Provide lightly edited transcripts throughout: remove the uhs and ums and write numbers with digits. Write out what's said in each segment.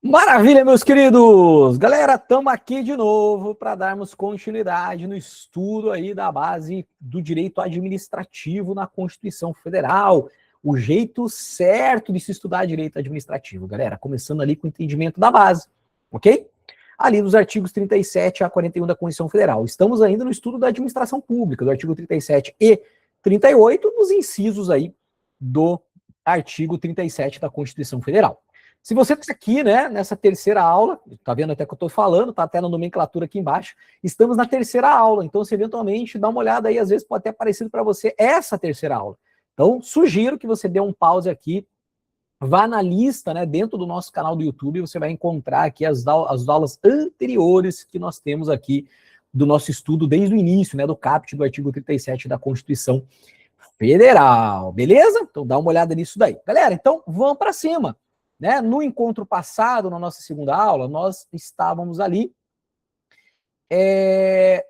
Maravilha, meus queridos! Galera, estamos aqui de novo para darmos continuidade no estudo aí da base do direito administrativo na Constituição Federal. O jeito certo de se estudar direito administrativo, galera. Começando ali com o entendimento da base, ok? Ali dos artigos 37 a 41 da Constituição Federal. Estamos ainda no estudo da administração pública, do artigo 37 e 38, nos incisos aí do artigo 37 da Constituição Federal. Se você está aqui, né, nessa terceira aula, tá vendo até que eu estou falando, tá até na nomenclatura aqui embaixo, estamos na terceira aula, então se eventualmente dá uma olhada aí, às vezes pode ter aparecido para você essa terceira aula. Então, sugiro que você dê um pause aqui, vá na lista, né, dentro do nosso canal do YouTube, você vai encontrar aqui as aulas anteriores que nós temos aqui do nosso estudo desde o início, né, do caput do artigo 37 da Constituição Federal, beleza? Então dá uma olhada nisso daí. Galera, então vamos para cima. Né? No encontro passado, na nossa segunda aula, nós estávamos ali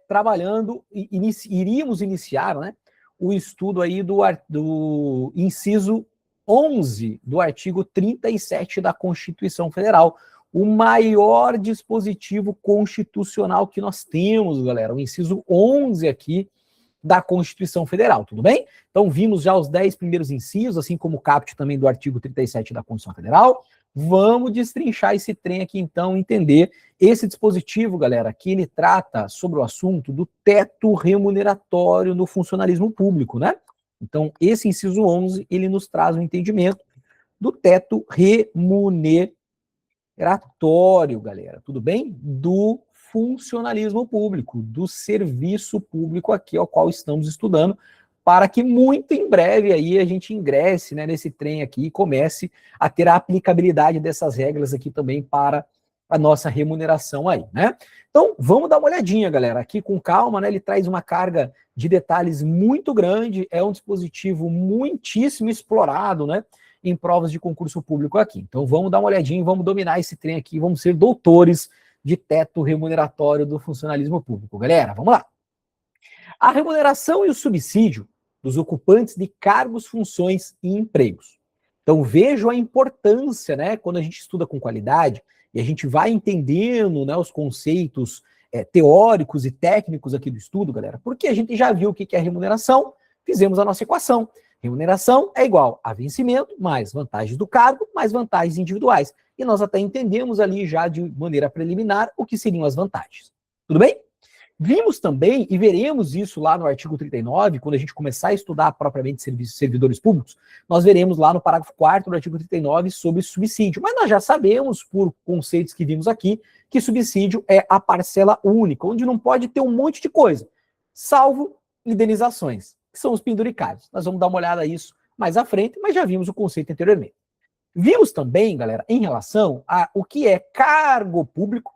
trabalhando, iríamos iniciar, né, o estudo aí do inciso 11 do artigo 37 da Constituição Federal, o maior dispositivo constitucional que nós temos, galera, o inciso 11 aqui da Constituição Federal, tudo bem? Então vimos já os 10 primeiros incisos, assim como o caput também do artigo 37 da Constituição Federal. Vamos destrinchar esse trem aqui então, entender esse dispositivo, galera, que ele trata sobre o assunto do teto remuneratório no funcionalismo público, né? Então esse inciso 11, ele nos traz um entendimento do teto remuneratório, galera, tudo bem? Do funcionalismo público, do serviço público aqui ao qual estamos estudando, para que muito em breve aí a gente ingresse, né, nesse trem aqui e comece a ter a aplicabilidade dessas regras aqui também para a nossa remuneração aí, né? Então, vamos dar uma olhadinha, galera, aqui com calma, né? Ele traz uma carga de detalhes muito grande, é um dispositivo muitíssimo explorado, né, em provas de concurso público aqui. Então, vamos dar uma olhadinha, vamos dominar esse trem aqui, vamos ser doutores de teto remuneratório do funcionalismo público. Galera, vamos lá. A remuneração e o subsídio dos ocupantes de cargos, funções e empregos. Então, vejo a importância, né, quando a gente estuda com qualidade e a gente vai entendendo, né, os conceitos teóricos e técnicos aqui do estudo, galera, porque a gente já viu o que é remuneração, fizemos a nossa equação. Remuneração é igual a vencimento mais vantagens do cargo mais vantagens individuais. E nós até entendemos ali já de maneira preliminar o que seriam as vantagens. Tudo bem? Vimos também, e veremos isso lá no artigo 39, quando a gente começar a estudar propriamente servidores públicos, nós veremos lá no parágrafo 4º do artigo 39 sobre subsídio. Mas nós já sabemos, por conceitos que vimos aqui, que subsídio é a parcela única, onde não pode ter um monte de coisa, salvo indenizações, que são os penduricários. Nós vamos dar uma olhada a isso mais à frente, mas já vimos o conceito anteriormente. Vimos também, galera, em relação a o que é cargo público,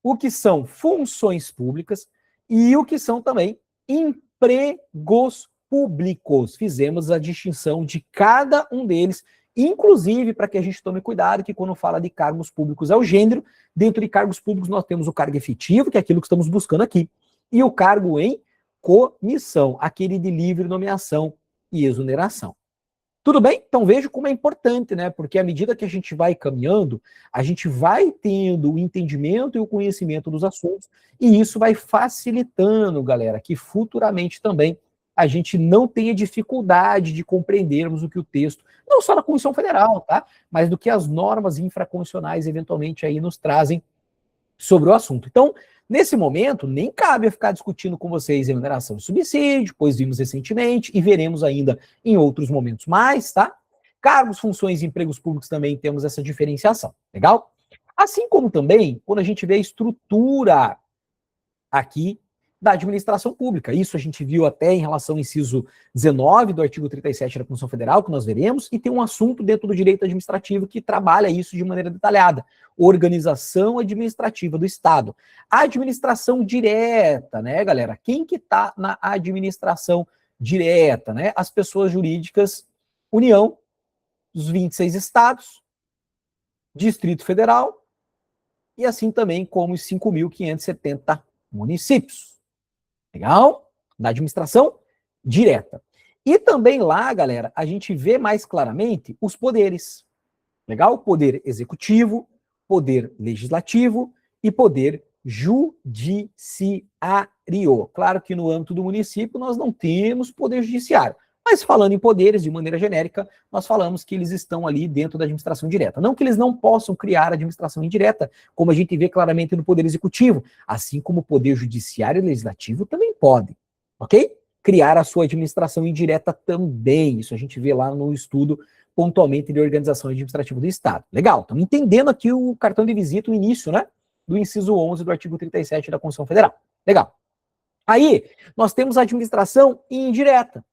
o que são funções públicas e o que são também empregos públicos. Fizemos a distinção de cada um deles, inclusive para que a gente tome cuidado que quando fala de cargos públicos é o gênero, dentro de cargos públicos nós temos o cargo efetivo, que é aquilo que estamos buscando aqui, e o cargo em comissão, aquele de livre nomeação e exoneração. Tudo bem? Então vejo como é importante, né? Porque à medida que a gente vai caminhando, a gente vai tendo o entendimento e o conhecimento dos assuntos, e isso vai facilitando, galera, que futuramente também a gente não tenha dificuldade de compreendermos o que o texto, não só da Constituição Federal, tá? Mas do que as normas infraconstitucionais eventualmente aí nos trazem sobre o assunto. Então, nesse momento, nem cabe eu ficar discutindo com vocês remuneração e subsídio, pois vimos recentemente e veremos ainda em outros momentos mais, tá? Cargos, funções e empregos públicos também temos essa diferenciação, legal? Assim como também, quando a gente vê a estrutura aqui da administração pública. Isso a gente viu até em relação ao inciso 19 do artigo 37 da Constituição Federal, que nós veremos, e tem um assunto dentro do direito administrativo que trabalha isso de maneira detalhada. Organização administrativa do Estado. A administração direta, né, galera? Quem que está na administração direta, né? As pessoas jurídicas, União, os 26 estados, Distrito Federal, e assim também como os 5.570 municípios. Legal? Da administração direta. E também lá, galera, a gente vê mais claramente os poderes. Legal? O poder executivo, poder legislativo e poder judiciário. Claro que no âmbito do município nós não temos poder judiciário, mas falando em poderes de maneira genérica, nós falamos que eles estão ali dentro da administração direta. Não que eles não possam criar administração indireta, como a gente vê claramente no poder executivo, assim como o poder judiciário e legislativo também podem, ok? Criar a sua administração indireta também. Isso a gente vê lá no estudo pontualmente de organização administrativa do Estado. Legal, estamos entendendo aqui o cartão de visita, o início, né? Do inciso 11 do artigo 37 da Constituição Federal. Legal. Aí, nós temos a administração indireta.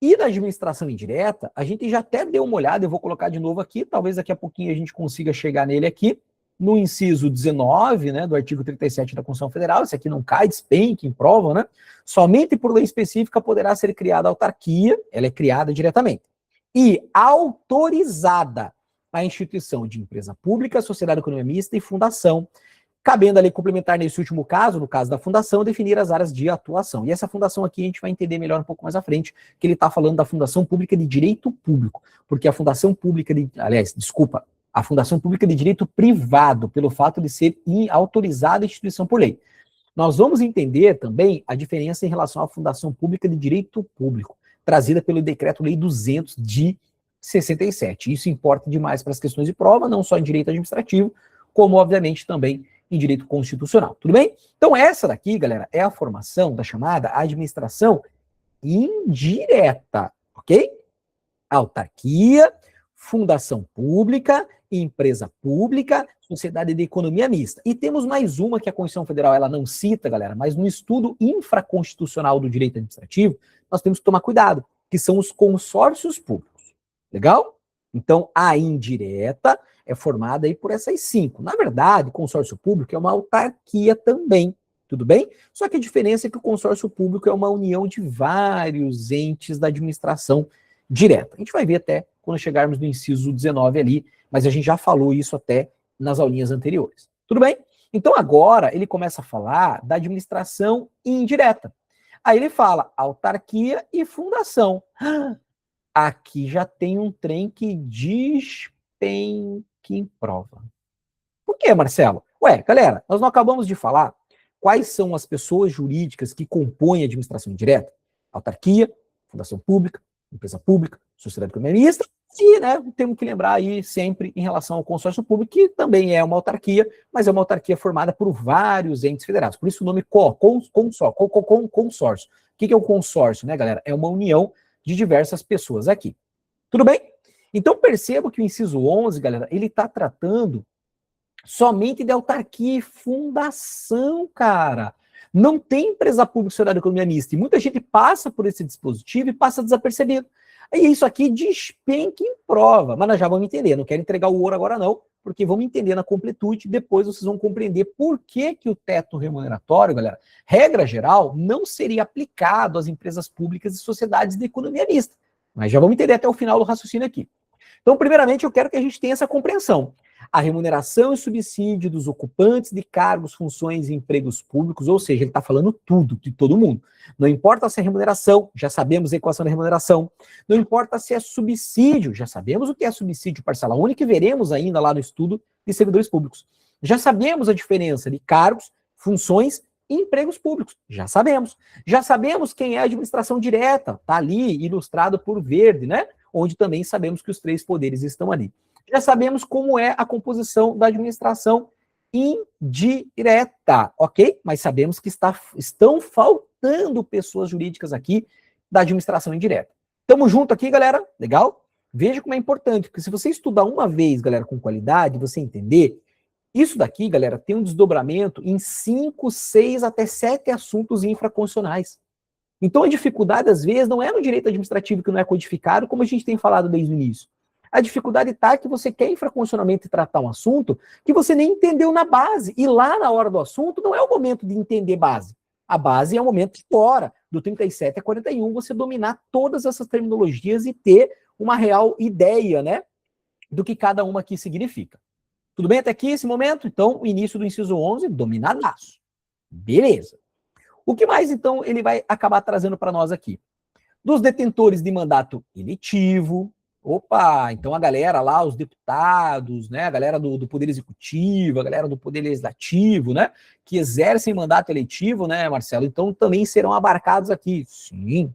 E da administração indireta, a gente já até deu uma olhada, eu vou colocar de novo aqui, talvez daqui a pouquinho a gente consiga chegar nele aqui, no inciso 19, né, do artigo 37 da Constituição Federal, isso aqui não cai, despenca em prova, né? Somente por lei específica poderá ser criada autarquia, ela é criada diretamente, e autorizada a instituição de empresa pública, sociedade de economia mista e fundação, cabendo a lei complementar nesse último caso, no caso da fundação, definir as áreas de atuação. E essa fundação aqui a gente vai entender melhor um pouco mais à frente, que ele está falando da fundação pública de direito público, porque a fundação pública a fundação pública de direito privado, pelo fato de ser autorizada instituição por lei. Nós vamos entender também a diferença em relação à fundação pública de direito público, trazida pelo Decreto-Lei 200 de 67. Isso importa demais para as questões de prova, não só em direito administrativo, como, obviamente, também em direito constitucional. Tudo bem? Então, essa daqui, galera, é a formação da chamada administração indireta, ok? Autarquia, fundação pública, empresa pública, sociedade de economia mista. E temos mais uma que a Constituição Federal ela não cita, galera, mas no estudo infraconstitucional do direito administrativo, nós temos que tomar cuidado, que são os consórcios públicos. Legal? Então, a indireta é formada aí por essas 5. Na verdade, consórcio público é uma autarquia também, tudo bem? Só que a diferença é que o consórcio público é uma união de vários entes da administração direta. A gente vai ver até quando chegarmos no inciso 19 ali, mas a gente já falou isso até nas aulinhas anteriores. Tudo bem? Então agora ele começa a falar da administração indireta. Aí ele fala autarquia e fundação. Aqui já tem um trem que despenca em prova. Por que, Marcelo? Ué, galera, nós não acabamos de falar quais são as pessoas jurídicas que compõem a administração indireta? Autarquia, fundação pública, empresa pública, sociedade de economia mista, e, né, temos que lembrar aí sempre em relação ao consórcio público, que também é uma autarquia, mas é uma autarquia formada por vários entes federados. Por isso o nome consórcio. O que é um consórcio, né, galera? É uma união de diversas pessoas aqui. Tudo bem? Então perceba que o inciso 11, galera, ele está tratando somente de autarquia e fundação, cara. Não tem empresa pública sociedade de economia mista. E muita gente passa por esse dispositivo e passa desapercebido. E isso aqui despenca em prova. Mas nós já vamos entender. Não quero entregar o ouro agora não, porque vamos entender na completude. Depois vocês vão compreender por que o teto remuneratório, galera, regra geral, não seria aplicado às empresas públicas e sociedades de economia mista. Mas já vamos entender até o final do raciocínio aqui. Então, primeiramente, eu quero que a gente tenha essa compreensão. A remuneração e subsídio dos ocupantes de cargos, funções e empregos públicos, ou seja, ele está falando tudo, de todo mundo. Não importa se é remuneração, já sabemos a equação da remuneração. Não importa se é subsídio, já sabemos o que é subsídio parcela única e veremos ainda lá no estudo de servidores públicos. Já sabemos a diferença de cargos, funções e empregos públicos. Já sabemos. Já sabemos quem é a administração direta, está ali ilustrado por verde, né? Onde também sabemos que os 3 poderes estão ali. Já sabemos como é a composição da administração indireta, ok? Mas sabemos que estão faltando pessoas jurídicas aqui da administração indireta. Tamo junto aqui, galera? Legal? Veja como é importante, porque se você estudar uma vez, galera, com qualidade, você entender, isso daqui, galera, tem um desdobramento em 5, 6 até 7 assuntos infraconstitucionais. Então a dificuldade, às vezes, não é no direito administrativo que não é codificado, como a gente tem falado desde o início. A dificuldade está que você quer infraconstitucionalmente tratar um assunto que você nem entendeu na base. E lá na hora do assunto não é o momento de entender base. A base é o momento de fora, do 37 a 41, você dominar todas essas terminologias e ter uma real ideia, né, do que cada uma aqui significa. Tudo bem até aqui esse momento? Então, o início do inciso 11, dominadaço. Beleza. O que mais, então, ele vai acabar trazendo para nós aqui? Dos detentores de mandato eletivo, Opa, então a galera lá, os deputados, né, a galera do Poder Executivo, a galera do Poder Legislativo, né, que exercem mandato eletivo, né, Marcelo, então também serão abarcados aqui. Sim.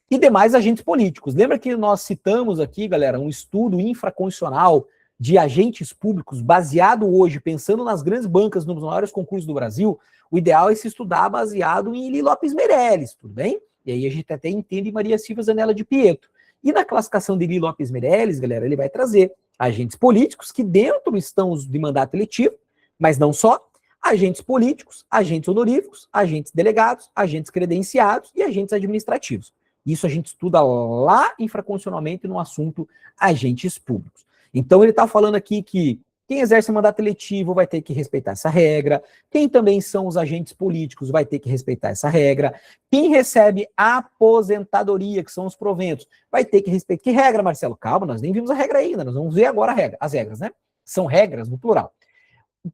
E demais agentes políticos. Lembra que nós citamos aqui, galera, um estudo infraconstitucional de agentes públicos baseado hoje, pensando nas grandes bancas, nos maiores concursos do Brasil? O ideal é se estudar baseado em Eli Lopes Meirelles, tudo bem? E aí a gente até entende Maria Silvia Zanella de Pietro. E na classificação de Eli Lopes Meirelles, galera, ele vai trazer agentes políticos que dentro estão de mandato eletivo, mas não só, agentes políticos, agentes honoríficos, agentes delegados, agentes credenciados e agentes administrativos. Isso a gente estuda lá infraconstitucionalmente no assunto agentes públicos. Então ele está falando aqui que quem exerce mandato eletivo vai ter que respeitar essa regra, quem também são os agentes políticos vai ter que respeitar essa regra, quem recebe aposentadoria, que são os proventos, vai ter que respeitar. Que regra, Marcelo? Calma, nós nem vimos a regra ainda, nós vamos ver agora as regras, né? São regras no plural.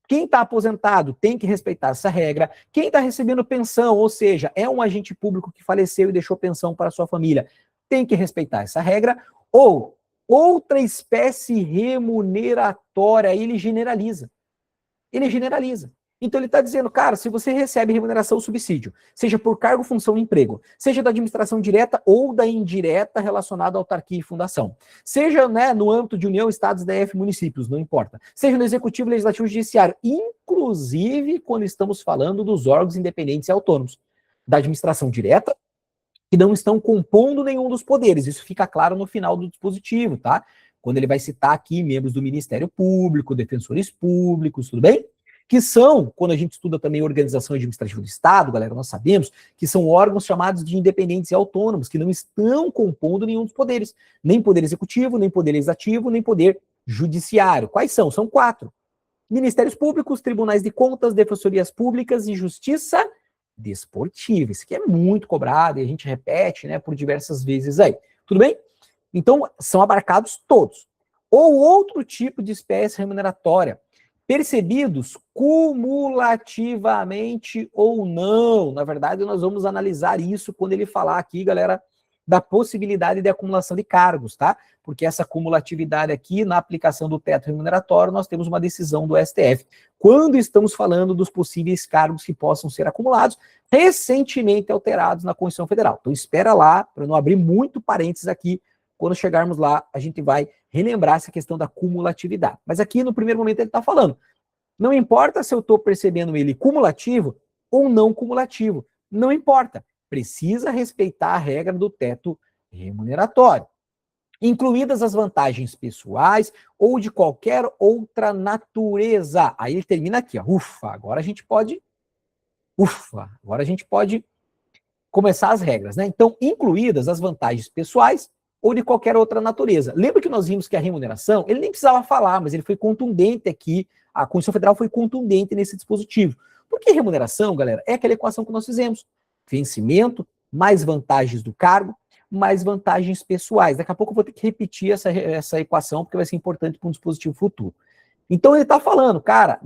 Quem está aposentado tem que respeitar essa regra. Quem está recebendo pensão, ou seja, é um agente público que faleceu e deixou pensão para a sua família, tem que respeitar essa regra. Ou outra espécie remuneratória, ele generaliza. Ele generaliza. Então ele está dizendo, cara, se você recebe remuneração ou subsídio, seja por cargo, função ou emprego, seja da administração direta ou da indireta relacionada à autarquia e fundação, seja, né, no âmbito de União, Estados, DF, municípios, não importa, seja no Executivo, Legislativo e Judiciário, inclusive quando estamos falando dos órgãos independentes e autônomos, da administração direta, que não estão compondo nenhum dos poderes. Isso fica claro no final do dispositivo, tá? Quando ele vai citar aqui membros do Ministério Público, defensores públicos, tudo bem? Que são, quando a gente estuda também a organização administrativa do Estado, galera, nós sabemos que são órgãos chamados de independentes e autônomos, que não estão compondo nenhum dos poderes, nem poder executivo, nem poder legislativo, nem poder judiciário. Quais são? São 4. Ministérios públicos, tribunais de contas, defensorias públicas e justiça desportiva. Isso aqui é muito cobrado e a gente repete, né, por diversas vezes aí. Tudo bem? Então, são abarcados todos. Ou outro tipo de espécie remuneratória, percebidos cumulativamente ou não. Na verdade, nós vamos analisar isso quando ele falar aqui, galera, da possibilidade de acumulação de cargos, tá? Porque essa cumulatividade aqui, na aplicação do teto remuneratório, nós temos uma decisão do STF. Quando estamos falando dos possíveis cargos que possam ser acumulados, recentemente alterados na Constituição Federal. Então espera lá, para não abrir muito parênteses aqui, quando chegarmos lá, a gente vai relembrar essa questão da cumulatividade. Mas aqui, no primeiro momento, ele está falando, não importa se eu estou percebendo ele cumulativo ou não cumulativo, não importa. Precisa respeitar a regra do teto remuneratório, incluídas as vantagens pessoais ou de qualquer outra natureza. Aí ele termina aqui, ó. Agora a gente pode começar as regras, né? Então, incluídas as vantagens pessoais ou de qualquer outra natureza. Lembra que nós vimos que a remuneração, ele nem precisava falar, mas ele foi contundente aqui, a Constituição Federal foi contundente nesse dispositivo. Porque remuneração, galera, é aquela equação que nós fizemos. Vencimento, mais vantagens do cargo, mais vantagens pessoais. Daqui a pouco eu vou ter que repetir essa equação, porque vai ser importante para um dispositivo futuro. Então ele está falando, cara,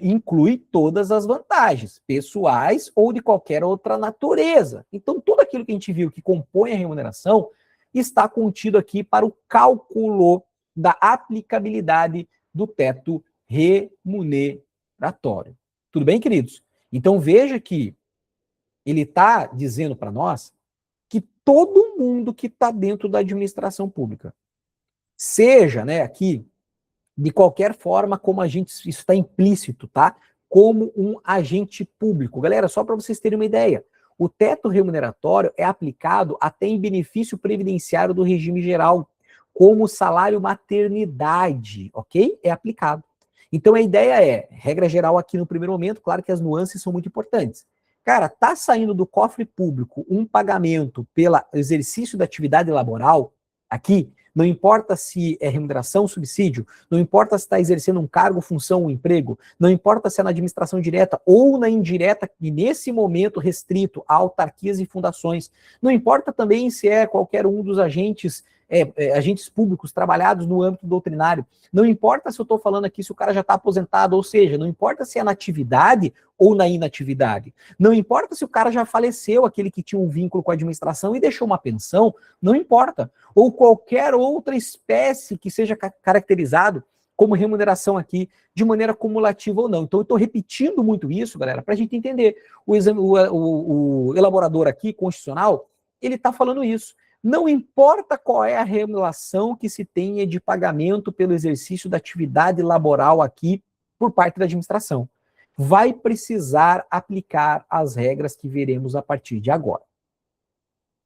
inclui todas as vantagens, pessoais ou de qualquer outra natureza. Então tudo aquilo que a gente viu que compõe a remuneração está contido aqui para o cálculo da aplicabilidade do teto remuneratório. Tudo bem, queridos? Então veja que ele está dizendo para nós que todo mundo que está dentro da administração pública, seja, né, aqui, de qualquer forma, como agente, isso está implícito, tá? Como um agente público. Galera, só para vocês terem uma ideia, o teto remuneratório é aplicado até em benefício previdenciário do regime geral, como salário maternidade, ok? É aplicado. Então a ideia é, regra geral aqui no primeiro momento, claro que as nuances são muito importantes. Cara, tá saindo do cofre público um pagamento pelo exercício da atividade laboral, aqui, não importa se é remuneração, subsídio, não importa se está exercendo um cargo, função ou emprego, não importa se é na administração direta ou na indireta, e nesse momento restrito a autarquias e fundações, não importa também se é qualquer um dos agentes agentes públicos trabalhados no âmbito doutrinário. Não importa se eu estou falando aqui se o cara já está aposentado, ou seja, não importa se é na atividade ou na inatividade. Não importa se o cara já faleceu, aquele que tinha um vínculo com a administração e deixou uma pensão, não importa. Ou qualquer outra espécie que seja caracterizado como remuneração aqui, de maneira cumulativa ou não. Então, eu estou repetindo muito isso, galera, para a gente entender. O elaborador aqui, constitucional, ele está falando isso. Não importa qual é a relação que se tenha de pagamento pelo exercício da atividade laboral aqui por parte da administração. Vai precisar aplicar as regras que veremos a partir de agora.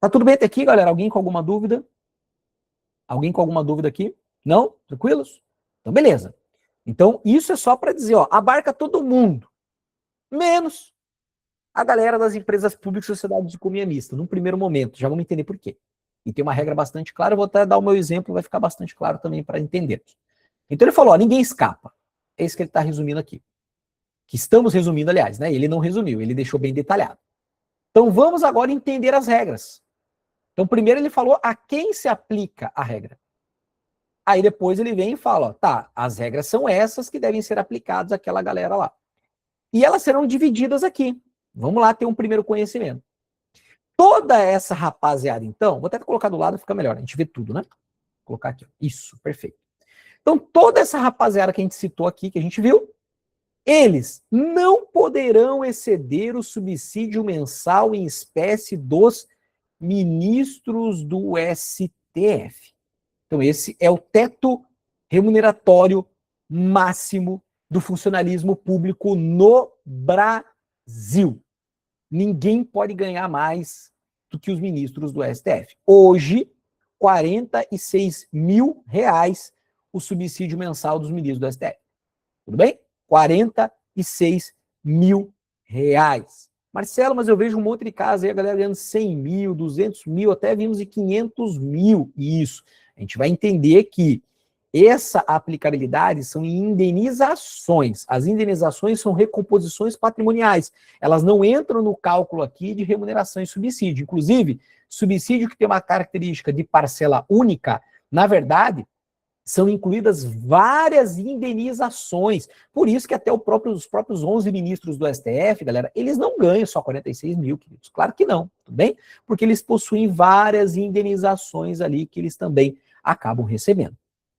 Tá tudo bem até aqui, galera? Alguém com alguma dúvida? Alguém com alguma dúvida aqui? Não? Tranquilos? Então, beleza. Então, isso é só para dizer, ó, abarca todo mundo, menos a galera das empresas públicas e sociedades de economia mista, num primeiro momento. Já vamos entender por quê. E tem uma regra bastante clara, eu vou até dar o meu exemplo, vai ficar bastante claro também para entender. Então ele falou, ó, ninguém escapa. É isso que ele está resumindo aqui. Que estamos resumindo, aliás, né? Ele não resumiu, ele deixou bem detalhado. Então vamos agora entender as regras. Então primeiro ele falou a quem se aplica a regra. Aí depois ele vem e fala, ó, tá, as regras são essas que devem ser aplicadas àquela galera lá. E elas serão divididas aqui. Vamos lá ter um primeiro conhecimento. Toda essa rapaziada, então, vou até colocar do lado, fica melhor, a gente vê tudo, né? Vou colocar aqui, ó. Isso, perfeito. Então, toda essa rapaziada que a gente citou aqui, que a gente viu, eles não poderão exceder o subsídio mensal em espécie dos ministros do STF. Então, esse é o teto remuneratório máximo do funcionalismo público no Brasil. Ninguém pode ganhar mais do que os ministros do STF. Hoje, R$ 46.000 o subsídio mensal dos ministros do STF. Tudo bem? R$ 46.000. Marcelo, mas eu vejo um monte de casos aí, a galera ganhando 100 mil, 200 mil, até vimos de 500 mil. Isso. A gente vai entender que essa aplicabilidade são indenizações. As indenizações são recomposições patrimoniais. Elas não entram no cálculo aqui de remuneração e subsídio. Inclusive, subsídio que tem uma característica de parcela única, na verdade, são incluídas várias indenizações. Por isso que até os próprios 11 ministros do STF, galera, eles não ganham só 46 mil, queridos. Claro que não, tudo bem? Porque eles possuem várias indenizações ali que eles também acabam recebendo.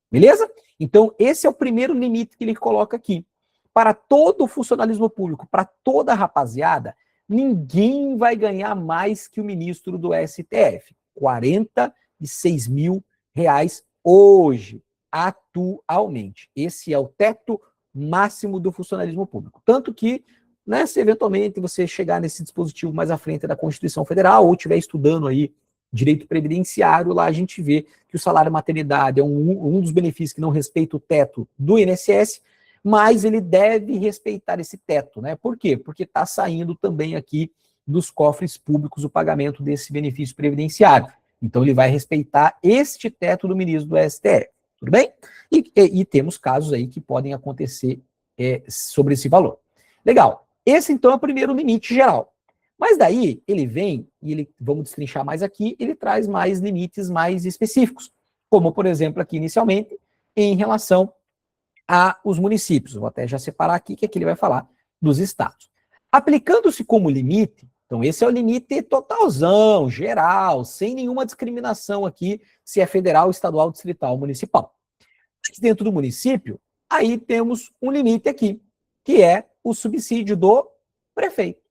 Beleza? Então, esse é o primeiro limite que ele coloca aqui. Para todo o funcionalismo público, para toda a rapaziada, ninguém vai ganhar mais que o ministro do STF. R$ 46.000 hoje, atualmente. Esse é o teto máximo do funcionalismo público. Tanto que, né, se eventualmente você chegar nesse dispositivo mais à frente da Constituição Federal ou estiver estudando aí direito previdenciário, lá a gente vê que o salário maternidade é um dos benefícios que não respeita o teto do INSS, mas ele deve respeitar esse teto, né? Por quê? Porque está saindo também aqui dos cofres públicos o pagamento desse benefício previdenciário. Então ele vai respeitar este teto do ministro do STF, tudo bem? E temos casos aí que podem acontecer sobre esse valor. Legal. Esse então é o primeiro limite geral. Mas daí ele vem, e vamos destrinchar mais aqui, ele traz mais limites mais específicos, como, por exemplo, aqui inicialmente, em relação aos municípios. Vou até já separar aqui, que aqui ele vai falar dos estados. Aplicando-se como limite, então esse é o limite totalzão, geral, sem nenhuma discriminação aqui, se é federal, estadual, distrital, municipal. Dentro do município, aí temos um limite aqui, que é o subsídio do prefeito.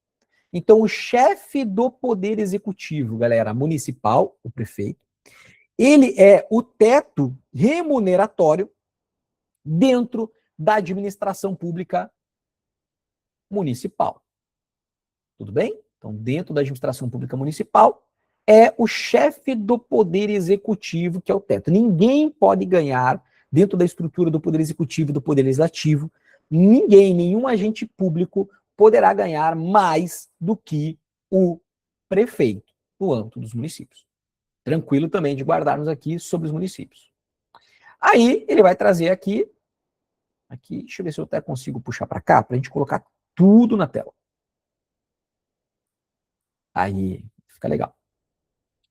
Então, o chefe do Poder Executivo, galera, municipal, o prefeito, ele é o teto remuneratório dentro da administração pública municipal. Tudo bem? Então, dentro da administração pública municipal, é o chefe do Poder Executivo que é o teto. Ninguém pode ganhar, dentro da estrutura do Poder Executivo e do Poder Legislativo, nenhum agente público poderá ganhar mais do que o prefeito no âmbito dos municípios. Tranquilo também de guardarmos aqui sobre os municípios. Aí ele vai trazer aqui, deixa eu ver se eu até consigo puxar para cá, para a gente colocar tudo na tela. Aí fica legal.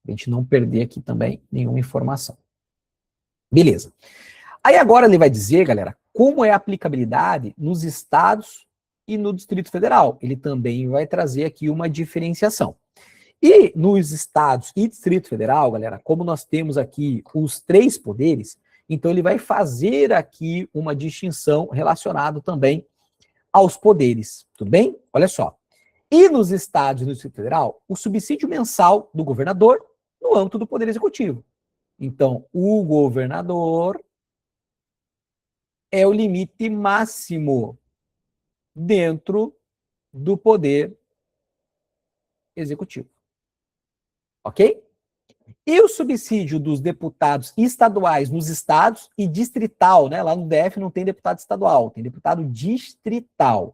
A gente não perder aqui também nenhuma informação. Beleza. Aí agora ele vai dizer, galera, como é a aplicabilidade nos estados e no Distrito Federal. Ele também vai trazer aqui uma diferenciação. E nos estados e Distrito Federal, galera, como nós temos aqui os 3 poderes, então ele vai fazer aqui uma distinção relacionada também aos poderes, tudo bem? Olha só. E nos estados e no Distrito Federal, o subsídio mensal do governador no âmbito do Poder Executivo. Então, o governador é o limite máximo dentro do Poder Executivo. Ok? E o subsídio dos deputados estaduais nos estados e distrital, né? Lá no DF não tem deputado estadual, tem deputado distrital.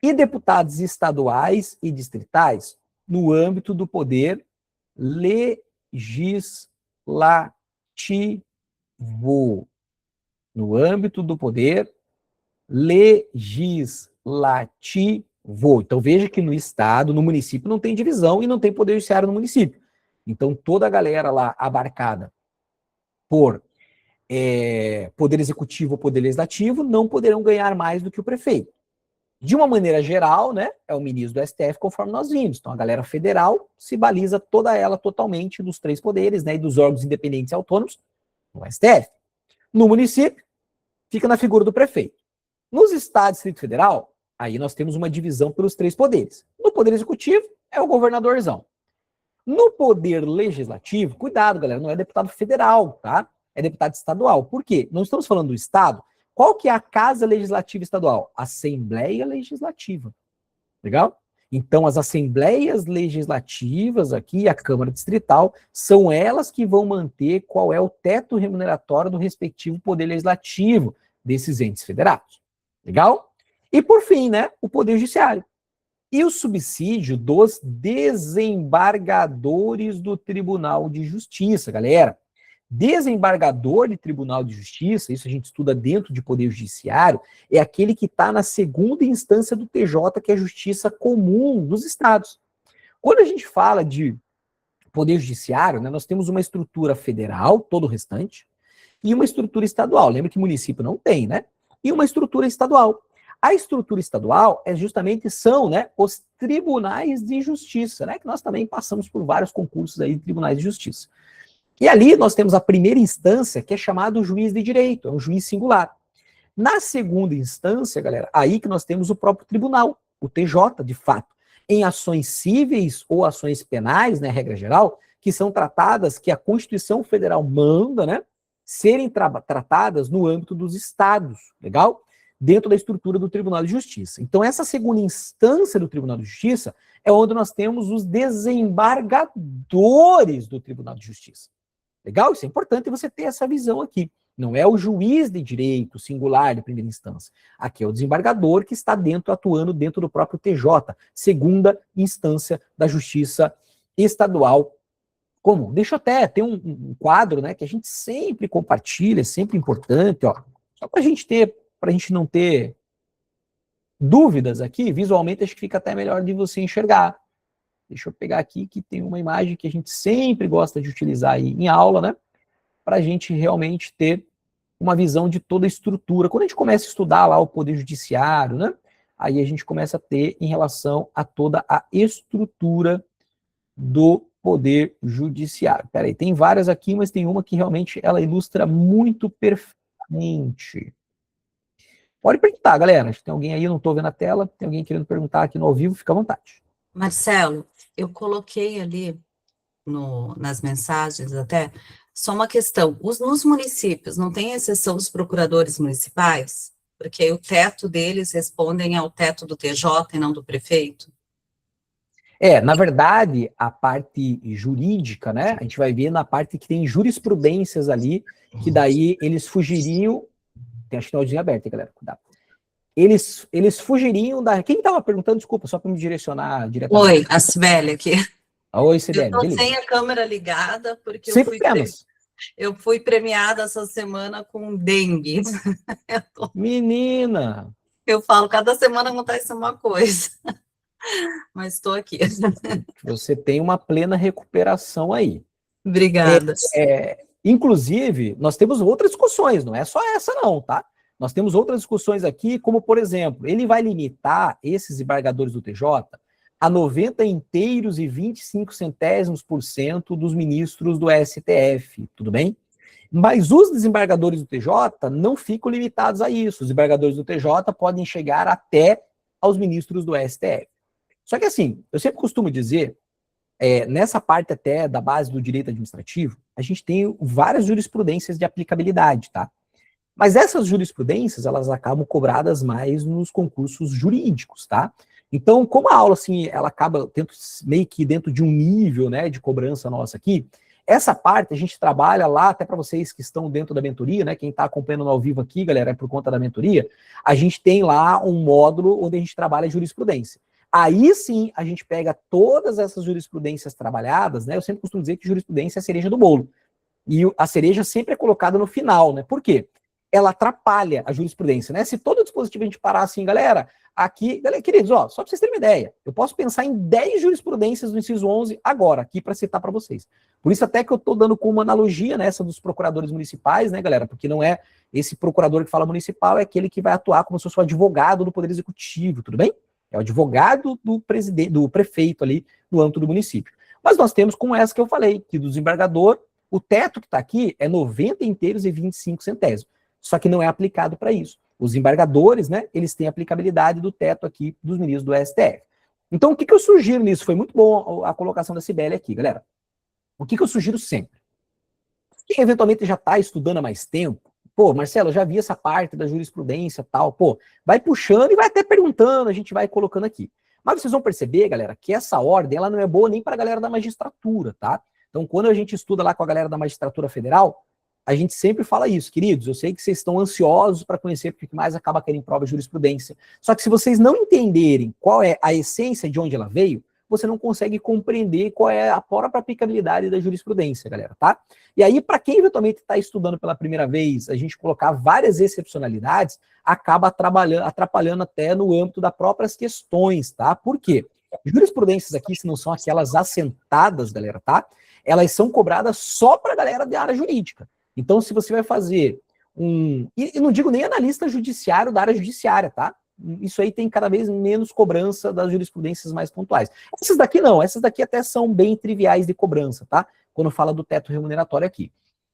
E deputados estaduais e distritais no âmbito do poder legislativo. No âmbito do poder legislativo. Então veja que no estado, no município, não tem divisão e não tem poder judiciário no município. Então toda a galera lá abarcada por poder executivo ou poder legislativo não poderão ganhar mais do que o prefeito. De uma maneira geral, né, é o ministro do STF, conforme nós vimos. Então a galera federal se baliza toda ela totalmente dos 3 poderes, né, e dos órgãos independentes e autônomos no STF. No município, fica na figura do prefeito. Nos estados e Distrito Federal, aí nós temos uma divisão pelos 3 poderes. No poder executivo, é o governadorzão. No poder legislativo, cuidado, galera, não é deputado federal, tá? É deputado estadual. Por quê? Não estamos falando do estado. Qual que é a casa legislativa estadual? Assembleia Legislativa. Legal? Então, as assembleias legislativas aqui, a Câmara Distrital, são elas que vão manter qual é o teto remuneratório do respectivo poder legislativo desses entes federados. Legal? E, por fim, né, o Poder Judiciário. E o subsídio dos desembargadores do Tribunal de Justiça, galera. Desembargador de Tribunal de Justiça, isso a gente estuda dentro de Poder Judiciário, é aquele que está na segunda instância do TJ, que é a Justiça Comum dos Estados. Quando a gente fala de Poder Judiciário, né, nós temos uma estrutura federal, todo o restante, e uma estrutura estadual. Lembra que município não tem, né? E uma estrutura estadual. A estrutura estadual são, né, os tribunais de justiça, né, que nós também passamos por vários concursos aí de tribunais de justiça. E ali nós temos a primeira instância, que é chamado juiz de direito, é um juiz singular. Na segunda instância, galera, aí que nós temos o próprio tribunal, o TJ, de fato, em ações cíveis ou ações penais, né, regra geral, que são tratadas, que a Constituição Federal manda, né, serem tratadas no âmbito dos estados, legal? Dentro da estrutura do Tribunal de Justiça. Então, essa segunda instância do Tribunal de Justiça é onde nós temos os desembargadores do Tribunal de Justiça. Legal? Isso é importante você ter essa visão aqui. Não é o juiz de direito singular de primeira instância. Aqui é o desembargador que está atuando dentro do próprio TJ, segunda instância da Justiça Estadual Comum. Deixa eu até ter um quadro, né, que a gente sempre compartilha, é sempre importante, ó, só para a gente não ter dúvidas aqui, visualmente acho que fica até melhor de você enxergar. Deixa eu pegar aqui que tem uma imagem que a gente sempre gosta de utilizar aí em aula, né? Para a gente realmente ter uma visão de toda a estrutura. Quando a gente começa a estudar lá o Poder Judiciário, né? Aí a gente começa a ter em relação a toda a estrutura do Poder Judiciário. Peraí, tem várias aqui, mas tem uma que realmente ela ilustra muito perfeitamente. Pode perguntar, galera. Acho que tem alguém aí, eu não estou vendo a tela, tem alguém querendo perguntar aqui no ao vivo, fica à vontade. Marcelo, eu coloquei ali nas mensagens até, só uma questão, nos municípios não tem exceção dos procuradores municipais? Porque aí o teto deles respondem ao teto do TJ e não do prefeito? Na verdade, a parte jurídica, né, a gente vai ver na parte que tem jurisprudências ali, que daí eles fugiriam, tem a sinalzinha aberta, galera, cuidado. Eles fugiriam da... Quem estava perguntando, desculpa, só para me direcionar diretamente. Oi, a Sibeli aqui. Oi, Sibeli, eu estou beleza. sem a câmera ligada, porque eu fui premiada essa semana com dengue. Menina! Eu falo, cada semana acontece uma coisa. Mas estou aqui. Você tem uma plena recuperação aí. Obrigada. Inclusive, nós temos outras discussões, não é só essa não, tá? Nós temos outras discussões aqui, como, por exemplo, ele vai limitar esses embargadores do TJ a 90 inteiros e 25 centésimos% dos ministros do STF, tudo bem? Mas os desembargadores do TJ não ficam limitados a isso. Os desembargadores do TJ podem chegar até aos ministros do STF. Só que assim, eu sempre costumo dizer, nessa parte até da base do direito administrativo, a gente tem várias jurisprudências de aplicabilidade, tá? Mas essas jurisprudências, elas acabam cobradas mais nos concursos jurídicos, tá? Então, como a aula, assim, ela acaba meio que dentro de um nível, né, de cobrança nossa aqui, essa parte a gente trabalha lá, até para vocês que estão dentro da mentoria, né, quem está acompanhando ao vivo aqui, galera, é por conta da mentoria, a gente tem lá um módulo onde a gente trabalha jurisprudência. Aí sim, a gente pega todas essas jurisprudências trabalhadas, né, eu sempre costumo dizer que jurisprudência é a cereja do bolo. E a cereja sempre é colocada no final, né? Por quê? Ela atrapalha a jurisprudência, né? Se todo dispositivo a gente parar assim, galera, aqui, galera, queridos, ó, só para vocês terem uma ideia, eu posso pensar em 10 jurisprudências do inciso 11 agora, aqui para citar para vocês. Por isso até que eu estou dando como analogia, né, essa dos procuradores municipais, né, galera? Porque não é esse procurador que fala municipal, é aquele que vai atuar como se fosse o advogado do Poder Executivo, tudo bem? É o advogado do presidente, do prefeito ali no âmbito do município. Mas nós temos como essa que eu falei, que do desembargador, o teto que está aqui é 90 inteiros e 25 centésimos. Só que não é aplicado para isso. Os embargadores, né, eles têm aplicabilidade do teto aqui dos ministros do STF. Então, o que eu sugiro nisso? Foi muito bom a colocação da Cibele aqui, galera. O que eu sugiro sempre? Quem eventualmente já está estudando há mais tempo, pô, Marcelo, eu já vi essa parte da jurisprudência tal, pô, vai puxando e vai até perguntando, a gente vai colocando aqui. Mas vocês vão perceber, galera, que essa ordem, ela não é boa nem para a galera da magistratura, tá? Então, quando a gente estuda lá com a galera da magistratura federal, a gente sempre fala isso, queridos, eu sei que vocês estão ansiosos para conhecer, porque o que mais acaba querendo prova é jurisprudência. Só que se vocês não entenderem qual é a essência de onde ela veio, você não consegue compreender qual é a própria aplicabilidade da jurisprudência, galera, tá? E aí, para quem eventualmente está estudando pela primeira vez, a gente colocar várias excepcionalidades, acaba atrapalhando até no âmbito das próprias questões, tá? Por quê? Jurisprudências aqui, se não são aquelas assentadas, galera, tá? Elas são cobradas só para a galera da área jurídica. Então, se você vai fazer e não digo nem analista judiciário da área judiciária, tá? Isso aí tem cada vez menos cobrança das jurisprudências mais pontuais. Essas daqui não, essas daqui até são bem triviais de cobrança, tá? Quando fala do teto remuneratório aqui.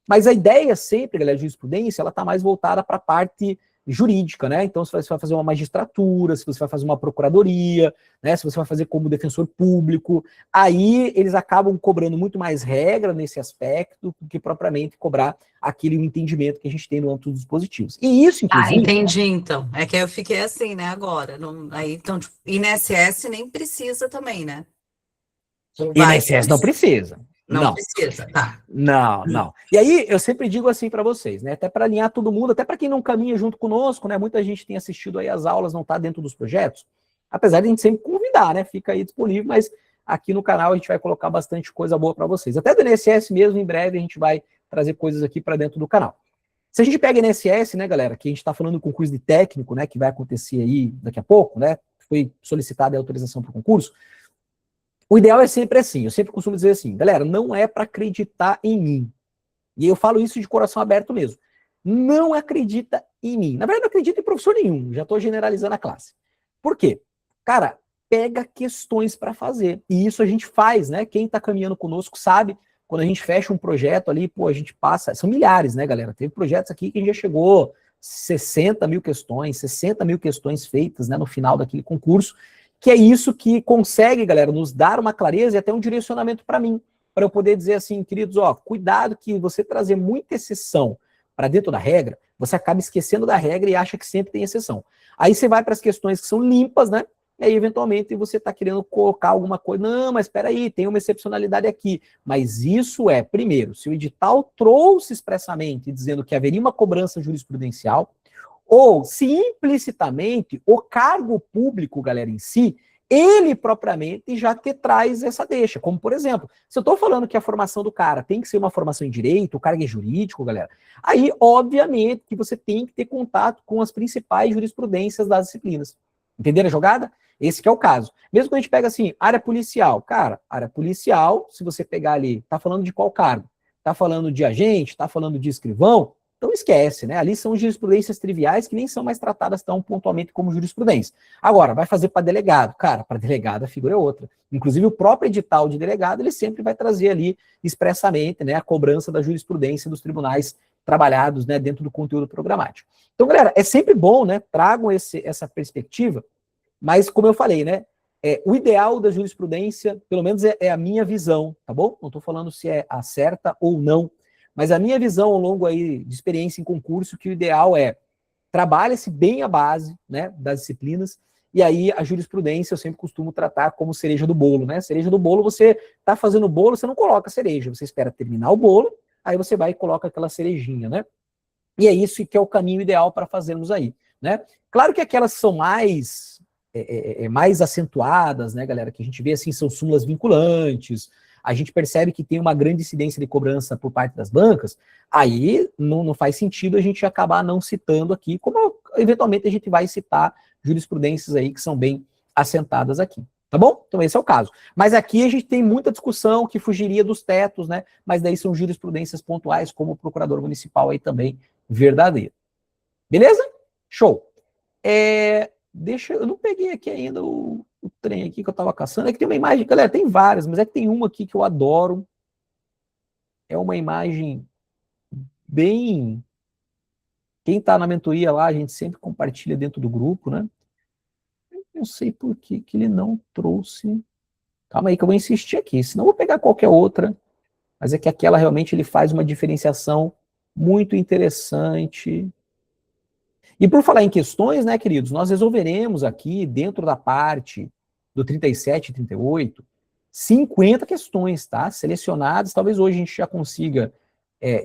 Mas a ideia sempre, galera, de jurisprudência, ela tá mais voltada para a parte jurídica, né? Então, se você vai fazer uma magistratura, se você vai fazer uma procuradoria, né? Se você vai fazer como defensor público, aí eles acabam cobrando muito mais regra nesse aspecto do que propriamente cobrar aquele entendimento que a gente tem no âmbito dos dispositivos. E isso, inclusive... Ah, entendi, então. É que eu fiquei assim, né, agora. Não, aí, então, tipo, INSS nem precisa também, né? INSS não precisa. Não precisa, tá. Não. E aí, eu sempre digo assim para vocês, né? Até para alinhar todo mundo, até para quem não caminha junto conosco, né? Muita gente tem assistido aí as aulas, não está dentro dos projetos. Apesar de a gente sempre convidar, né? Fica aí disponível, mas aqui no canal a gente vai colocar bastante coisa boa para vocês. Até do INSS mesmo, em breve a gente vai trazer coisas aqui para dentro do canal. Se a gente pega INSS, né, galera, que a gente está falando do concurso de técnico, né? Que vai acontecer aí daqui a pouco, né? Foi solicitada a autorização para o concurso. O ideal é sempre assim, eu sempre costumo dizer assim, galera, não é para acreditar em mim. E eu falo isso de coração aberto mesmo. Não acredita em mim. Na verdade, não acredito em professor nenhum, já estou generalizando a classe. Por quê? Cara, pega questões para fazer. E isso a gente faz, né? Quem está caminhando conosco sabe, quando a gente fecha um projeto ali, pô, a gente passa, são milhares, né, galera? Teve projetos aqui que a gente já chegou 60 mil questões, 60 mil questões feitas, né, no final daquele concurso, que é isso que consegue, galera, nos dar uma clareza e até um direcionamento para mim, para eu poder dizer assim, queridos, ó, cuidado que você trazer muita exceção para dentro da regra, você acaba esquecendo da regra e acha que sempre tem exceção. Aí você vai para as questões que são limpas, né? E aí, eventualmente, você está querendo colocar alguma coisa. Não, mas espera aí, tem uma excepcionalidade aqui. Mas isso é, primeiro, se o edital trouxe expressamente dizendo que haveria uma cobrança jurisprudencial, ou se implicitamente o cargo público, galera, em si, ele propriamente já te traz essa deixa. Como, por exemplo, se eu estou falando que a formação do cara tem que ser uma formação em direito, o cargo é jurídico, galera, aí, obviamente, que você tem que ter contato com as principais jurisprudências das disciplinas. Entenderam a jogada? Esse que é o caso. Mesmo quando a gente pega assim, área policial. Cara, área policial, se você pegar ali, tá falando de qual cargo? está falando de agente, está falando de escrivão, então esquece, né? Ali são jurisprudências triviais que nem são mais tratadas tão pontualmente como jurisprudência. Agora, vai fazer para delegado. Cara, para delegado a figura é outra. Inclusive o próprio edital de delegado, ele sempre vai trazer ali expressamente, né, a cobrança da jurisprudência dos tribunais trabalhados, né, dentro do conteúdo programático. Então, galera, é sempre bom, né, tragam essa perspectiva, mas como eu falei, né, o ideal da jurisprudência, pelo menos é a minha visão, tá bom? Não estou falando se é a certa ou não, mas a minha visão ao longo aí de experiência em concurso, que o ideal é trabalha-se bem a base, né, das disciplinas, e aí a jurisprudência eu sempre costumo tratar como cereja do bolo, né? Cereja do bolo, você está fazendo o bolo, você não coloca cereja, você espera terminar o bolo, aí você vai e coloca aquela cerejinha, né? E é isso que é o caminho ideal para fazermos aí, né? Claro que aquelas são mais acentuadas, né, galera, que a gente vê assim, são súmulas vinculantes, a gente percebe que tem uma grande incidência de cobrança por parte das bancas, aí não faz sentido a gente acabar não citando aqui, como eventualmente a gente vai citar jurisprudências aí que são bem assentadas aqui, tá bom? Então esse é o caso. Mas aqui a gente tem muita discussão que fugiria dos tetos, né, mas daí são jurisprudências pontuais, como o procurador municipal aí também verdadeiro. Beleza? Show. Eu não peguei aqui ainda o trem aqui que eu tava caçando. É que tem uma imagem, galera, tem várias, mas é que tem uma aqui que eu adoro. É uma imagem bem... Quem tá na mentoria lá, a gente sempre compartilha dentro do grupo, né? Eu não sei por que ele não trouxe... Calma aí que eu vou insistir aqui, senão eu vou pegar qualquer outra. Mas é que aquela realmente ele faz uma diferenciação muito interessante. E por falar em questões, né, queridos, nós resolveremos aqui, dentro da parte do 37 e 38, 50 questões, tá? Selecionadas, talvez hoje a gente já consiga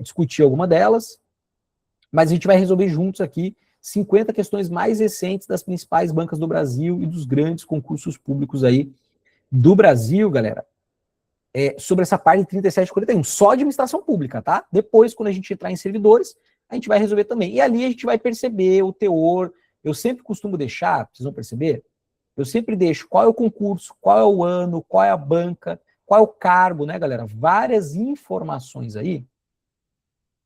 discutir alguma delas, mas a gente vai resolver juntos aqui 50 questões mais recentes das principais bancas do Brasil e dos grandes concursos públicos aí do Brasil, galera, sobre essa parte de 37 e 41, só administração pública, tá? Depois, quando a gente entrar em servidores, a gente vai resolver também. E ali a gente vai perceber o teor. Eu sempre costumo deixar, vocês vão perceber, eu sempre deixo qual é o concurso, qual é o ano, qual é a banca, qual é o cargo, né, galera? Várias informações aí,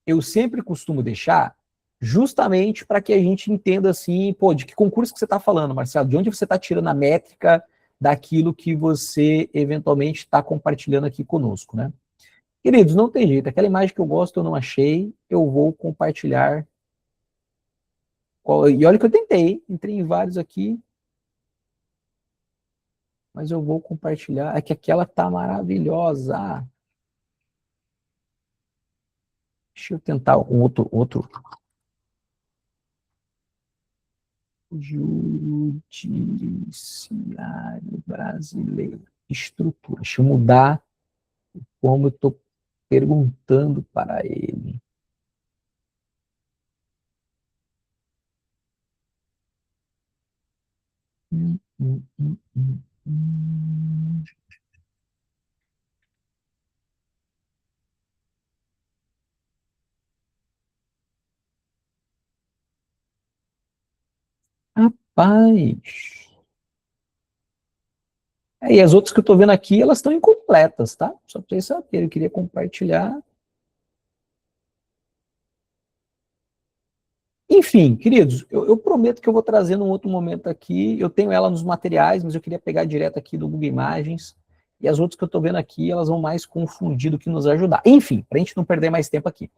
eu sempre costumo deixar justamente para que a gente entenda assim, pô, de que concurso que você está falando, Marcelo? De onde você está tirando a métrica daquilo que você eventualmente está compartilhando aqui conosco, né? Queridos, não tem jeito, aquela imagem que eu gosto eu não achei, eu vou compartilhar. E olha que eu tentei, entrei em vários aqui, mas eu vou compartilhar, é que aquela tá maravilhosa. Deixa eu tentar um outro. Judiciário brasileiro, estrutura. Deixa eu mudar como eu estou perguntando para ele. Rapaz. E as outras que eu estou vendo aqui, elas estão incompletas, tá? Só para vocês saberem, eu queria compartilhar. Enfim, queridos, eu prometo que eu vou trazer num outro momento aqui. Eu tenho ela nos materiais, mas eu queria pegar direto aqui do Google Imagens. E as outras que eu estou vendo aqui, elas vão mais confundir do que nos ajudar. Enfim, para a gente não perder mais tempo aqui.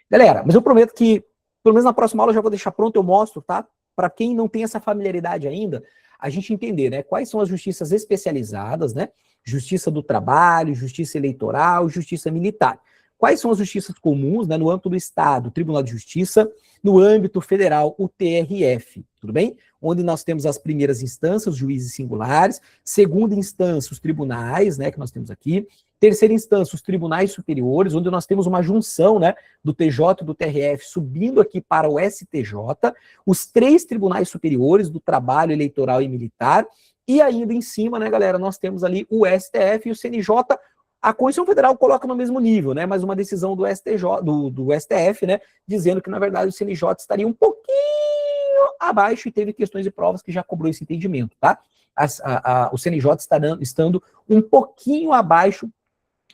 Galera, mas eu prometo que, pelo menos na próxima aula, eu já vou deixar pronto, eu mostro, tá? Para quem não tem essa familiaridade ainda, a gente entender, né? Quais são as justiças especializadas, né? Justiça do trabalho, justiça eleitoral, justiça militar. Quais são as justiças comuns, né? No âmbito do Estado, o Tribunal de Justiça, no âmbito federal, o TRF, tudo bem? Onde nós temos as primeiras instâncias, os juízes singulares, segunda instância, os tribunais, né, que nós temos aqui, terceira instância, os tribunais superiores, onde nós temos uma junção, né, do TJ e do TRF subindo aqui para o STJ, os três tribunais superiores do trabalho eleitoral e militar, e ainda em cima, né, galera, nós temos ali o STF e o CNJ. A Constituição Federal coloca no mesmo nível, né? Mas uma decisão do STJ, do STF, né? Dizendo que, na verdade, o CNJ estaria um pouquinho abaixo e teve questões e provas que já cobrou esse entendimento, tá? O CNJ está estando um pouquinho abaixo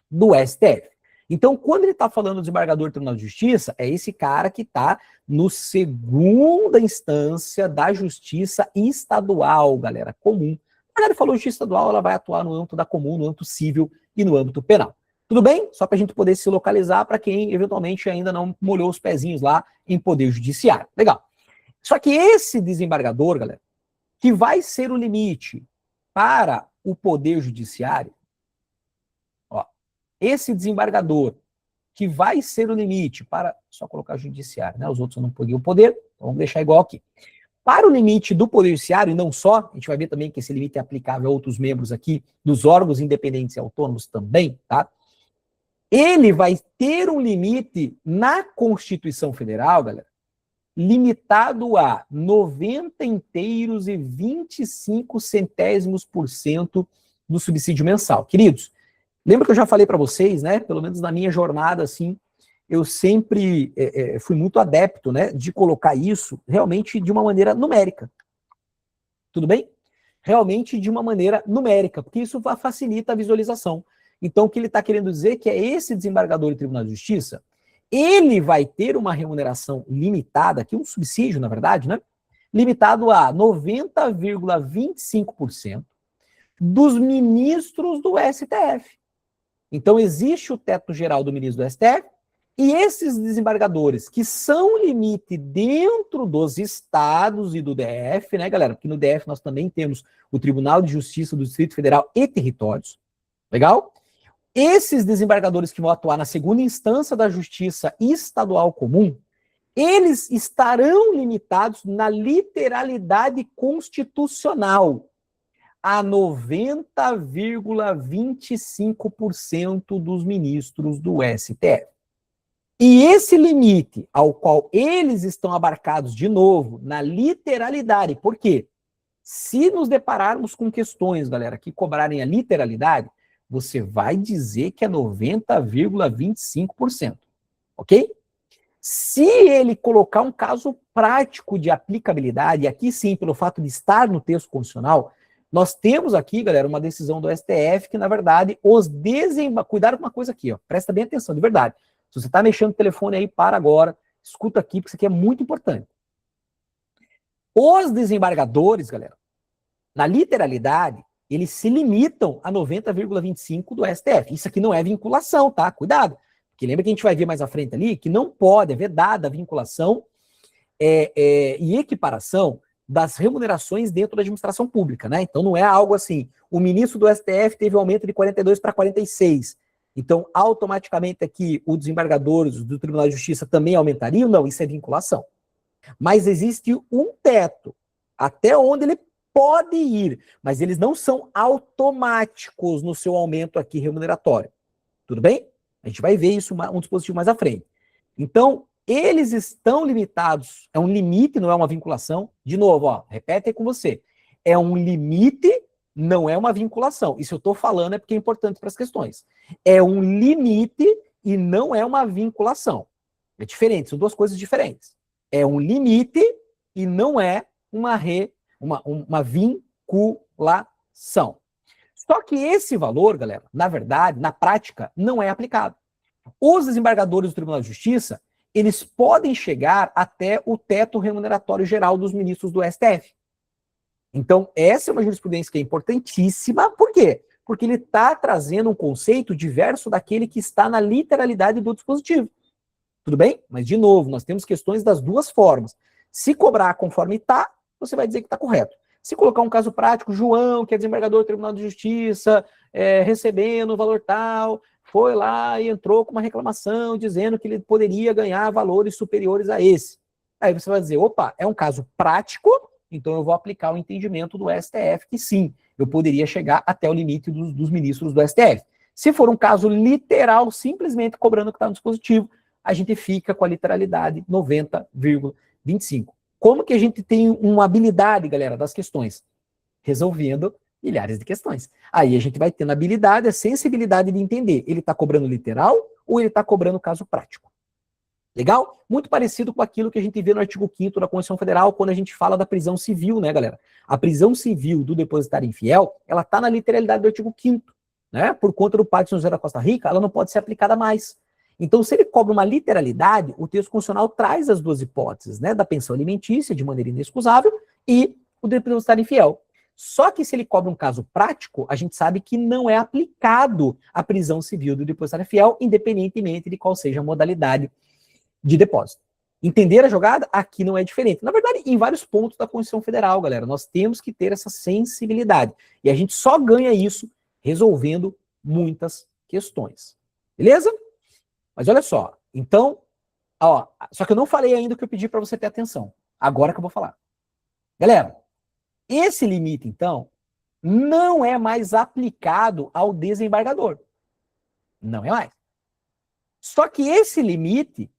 do STF. Então, quando ele está falando do desembargador do Tribunal de Justiça, é esse cara que está no segunda instância da justiça estadual, galera, comum. Quando ele falou justiça estadual, ela vai atuar no âmbito da comum, no âmbito civil e no âmbito penal. Tudo bem? Só para a gente poder se localizar para quem eventualmente ainda não molhou os pezinhos lá em poder judiciário. Legal. Só que esse desembargador, galera, que vai ser o limite para o poder judiciário, ó, esse desembargador que vai ser o limite para, só colocar judiciário, né? Os outros eu não peguei o poder, então vamos deixar igual aqui. Para o limite do Poder Judiciário, e não só, a gente vai ver também que esse limite é aplicável a outros membros aqui, dos órgãos independentes e autônomos também, tá? Ele vai ter um limite na Constituição Federal, galera, limitado a 90 inteiros e 25 centésimos por cento do subsídio mensal. Queridos, lembra que eu já falei para vocês, né? Pelo menos na minha jornada, assim, eu sempre fui muito adepto, né, de colocar isso realmente de uma maneira numérica. Tudo bem? Realmente de uma maneira numérica, porque isso facilita a visualização. Então, o que ele está querendo dizer é que é esse desembargador do Tribunal de Justiça, ele vai ter uma remuneração limitada, aqui um subsídio, na verdade, né, limitado a 90,25% dos ministros do STF. Então, existe o teto geral do ministro do STF, e esses desembargadores, que são limite dentro dos estados e do DF, né, galera? Porque no DF nós também temos o Tribunal de Justiça do Distrito Federal e Territórios. Legal? Esses desembargadores que vão atuar na segunda instância da Justiça Estadual Comum, eles estarão limitados na literalidade constitucional a 90,25% dos ministros do STF. E esse limite ao qual eles estão abarcados, de novo, na literalidade, por quê? Se nos depararmos com questões, galera, que cobrarem a literalidade, você vai dizer que é 90,25%, ok? Se ele colocar um caso prático de aplicabilidade, aqui sim, pelo fato de estar no texto constitucional, nós temos aqui, galera, uma decisão do STF que, na verdade, cuidado com uma coisa aqui, ó, presta bem atenção, de verdade. Se você está mexendo no telefone aí, para agora, escuta aqui, porque isso aqui é muito importante. Os desembargadores, galera, na literalidade, eles se limitam a 90,25% do STF. Isso aqui não é vinculação, tá? Cuidado. Porque lembra que a gente vai ver mais à frente ali que não pode, é vedada a vinculação e equiparação das remunerações dentro da administração pública, né? Então não é algo assim, o ministro do STF teve um aumento de 42 para 46, então automaticamente aqui os desembargadores do Tribunal de Justiça também aumentariam? Não, isso é vinculação. Mas existe um teto, até onde ele pode ir, mas eles não são automáticos no seu aumento aqui remuneratório. Tudo bem? A gente vai ver isso, um dispositivo mais à frente. Então, eles estão limitados, é um limite, não é uma vinculação. De novo, ó, repete aí com você. É um limite, não é uma vinculação. Isso eu estou falando é porque é importante para as questões. É um limite e não é uma vinculação. É diferente, são duas coisas diferentes. É um limite e não é uma vinculação. Só que esse valor, galera, na verdade, na prática, não é aplicado. Os desembargadores do Tribunal de Justiça, eles podem chegar até o teto remuneratório geral dos ministros do STF. Então, essa é uma jurisprudência que é importantíssima. Por quê? Porque ele está trazendo um conceito diverso daquele que está na literalidade do dispositivo. Tudo bem? Mas, de novo, nós temos questões das duas formas. Se cobrar conforme está, você vai dizer que está correto. Se colocar um caso prático, João, que é desembargador do Tribunal de Justiça, recebendo o valor tal, foi lá e entrou com uma reclamação dizendo que ele poderia ganhar valores superiores a esse. Aí você vai dizer, opa, é um caso prático, então eu vou aplicar o entendimento do STF, que sim, eu poderia chegar até o limite dos ministros do STF. Se for um caso literal, simplesmente cobrando o que está no dispositivo, a gente fica com a literalidade 90,25%. Como que a gente tem uma habilidade, galera, das questões? Resolvendo milhares de questões. Aí a gente vai tendo a habilidade, a sensibilidade de entender, ele está cobrando literal ou ele está cobrando caso prático. Legal? Muito parecido com aquilo que a gente vê no artigo 5º da Constituição Federal, quando a gente fala da prisão civil, né, galera? A prisão civil do depositário infiel, ela está na literalidade do artigo 5º, né? Por conta do Pacto de São José da Costa Rica, ela não pode ser aplicada mais. Então, se ele cobra uma literalidade, o texto constitucional traz as duas hipóteses, né, da pensão alimentícia de maneira inexcusável e o depositário infiel. Só que se ele cobra um caso prático, a gente sabe que não é aplicado a prisão civil do depositário infiel, independentemente de qual seja a modalidade de depósito. Entender a jogada? Aqui não é diferente. Na verdade, em vários pontos da Constituição Federal, galera, nós temos que ter essa sensibilidade. E a gente só ganha isso resolvendo muitas questões. Beleza? Mas olha só. Então, ó, só que eu não falei ainda o que eu pedi para você ter atenção. Agora que eu vou falar. Galera, esse limite, então, não é mais aplicado ao desembargador. Não é mais. Só que esse limite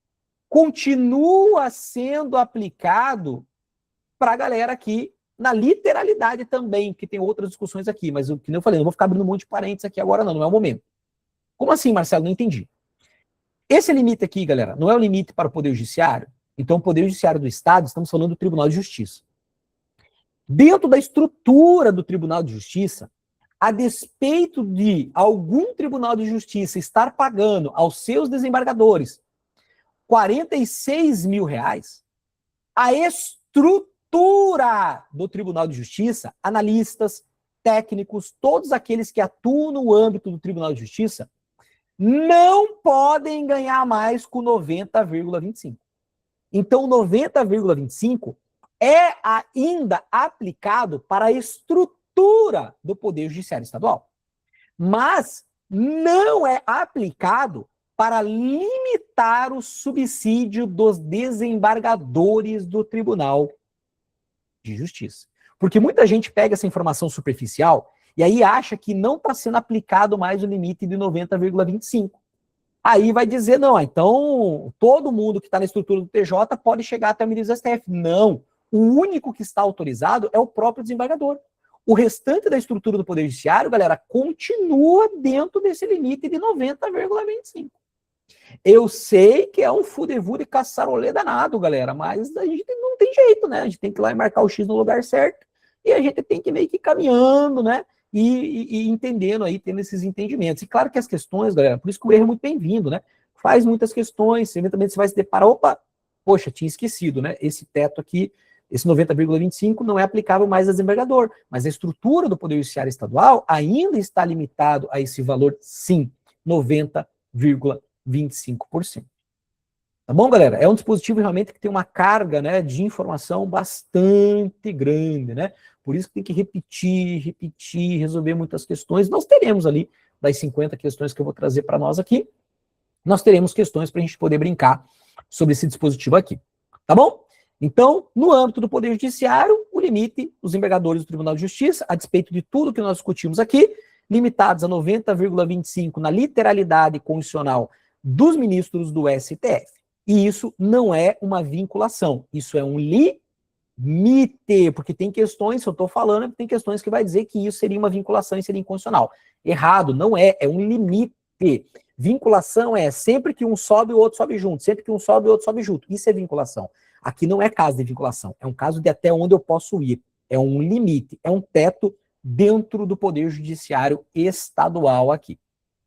continua sendo aplicado para a galera aqui, na literalidade também, que tem outras discussões aqui, mas o que eu falei, não vou ficar abrindo um monte de parênteses aqui agora não é o momento. Como assim, Marcelo? Não entendi. Esse limite aqui, galera, não é o limite para o Poder Judiciário? Então, o Poder Judiciário do Estado, estamos falando do Tribunal de Justiça. Dentro da estrutura do Tribunal de Justiça, a despeito de algum Tribunal de Justiça estar pagando aos seus desembargadores R$46 mil, a estrutura do Tribunal de Justiça, analistas, técnicos, todos aqueles que atuam no âmbito do Tribunal de Justiça, não podem ganhar mais com 90,25. Então, 90,25 é ainda aplicado para a estrutura do Poder Judiciário Estadual, mas não é aplicado para limitar o subsídio dos desembargadores do Tribunal de Justiça. Porque muita gente pega essa informação superficial e aí acha que não está sendo aplicado mais o limite de 90,25. Aí vai dizer, não, então todo mundo que está na estrutura do TJ pode chegar até o ministro do STF. Não. O único que está autorizado é o próprio desembargador. O restante da estrutura do Poder Judiciário, galera, continua dentro desse limite de 90,25. Eu sei que é um fudevu e caçarolê danado, galera, mas a gente não tem jeito, né? A gente tem que ir lá e marcar o X no lugar certo e a gente tem que meio que ir caminhando, né? E entendendo aí, tendo esses entendimentos. E claro que as questões, galera, por isso que o erro é muito bem-vindo, né? Faz muitas questões, eventualmente você vai se deparar, opa, poxa, tinha esquecido, né? Esse teto aqui, esse 90,25 não é aplicável mais a desembargador, mas a estrutura do Poder Judiciário Estadual ainda está limitado a esse valor, sim, 90,25%. Tá bom, galera? É um dispositivo realmente que tem uma carga, né, de informação bastante grande, né? Por isso que tem que repetir, resolver muitas questões. Nós teremos ali, das 50 questões que eu vou trazer para nós aqui, nós teremos questões para a gente poder brincar sobre esse dispositivo aqui. Tá bom? Então, no âmbito do Poder Judiciário, o limite, os embargadores do Tribunal de Justiça, a despeito de tudo que nós discutimos aqui, limitados a 90,25 na literalidade constitucional dos ministros do STF. E isso não é uma vinculação, isso é um limite, porque tem questões, se eu estou falando, tem questões que vai dizer que isso seria uma vinculação e seria inconstitucional. Errado, não é, é um limite. Vinculação é sempre que um sobe, o outro sobe junto, sempre que um sobe, o outro sobe junto. Isso é vinculação. Aqui não é caso de vinculação, é um caso de até onde eu posso ir. É um limite, é um teto dentro do Poder Judiciário Estadual aqui.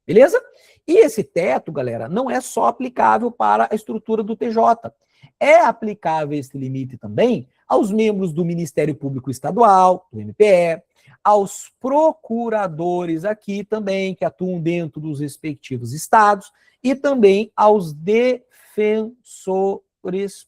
Beleza? E esse teto, galera, não é só aplicável para a estrutura do TJ. É aplicável esse limite também aos membros do Ministério Público Estadual, do MPE, aos procuradores aqui também, que atuam dentro dos respectivos estados, e também aos defensores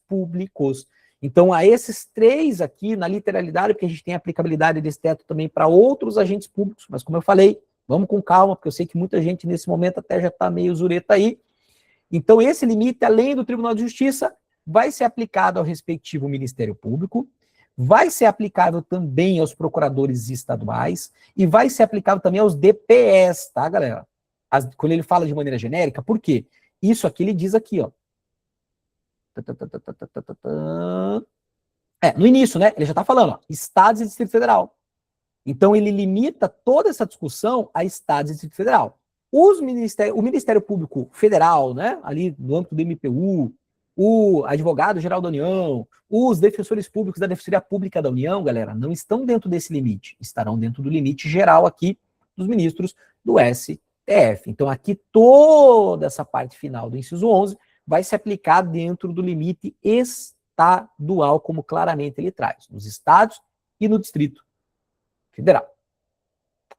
públicos. Então, a esses três aqui, na literalidade, porque a gente tem aplicabilidade desse teto também para outros agentes públicos, mas como eu falei, vamos com calma, porque eu sei que muita gente nesse momento até já está meio zureta aí. Então, esse limite, além do Tribunal de Justiça, vai ser aplicado ao respectivo Ministério Público, vai ser aplicável também aos procuradores estaduais e vai ser aplicável também aos DPS, tá, galera? Quando ele fala de maneira genérica, por quê? Isso aqui ele diz aqui, ó. No início, né? Ele já está falando, ó, Estados e Distrito Federal. Então, ele limita toda essa discussão a Estados e Distrito Federal. O Ministério Público Federal, né, ali no âmbito do MPU, o Advogado-Geral da União, os defensores públicos da Defensoria Pública da União, galera, não estão dentro desse limite. Estarão dentro do limite geral aqui dos ministros do STF. STF. Então, aqui toda essa parte final do inciso 11 vai se aplicar dentro do limite estadual, como claramente ele traz, nos estados e no Distrito Federal.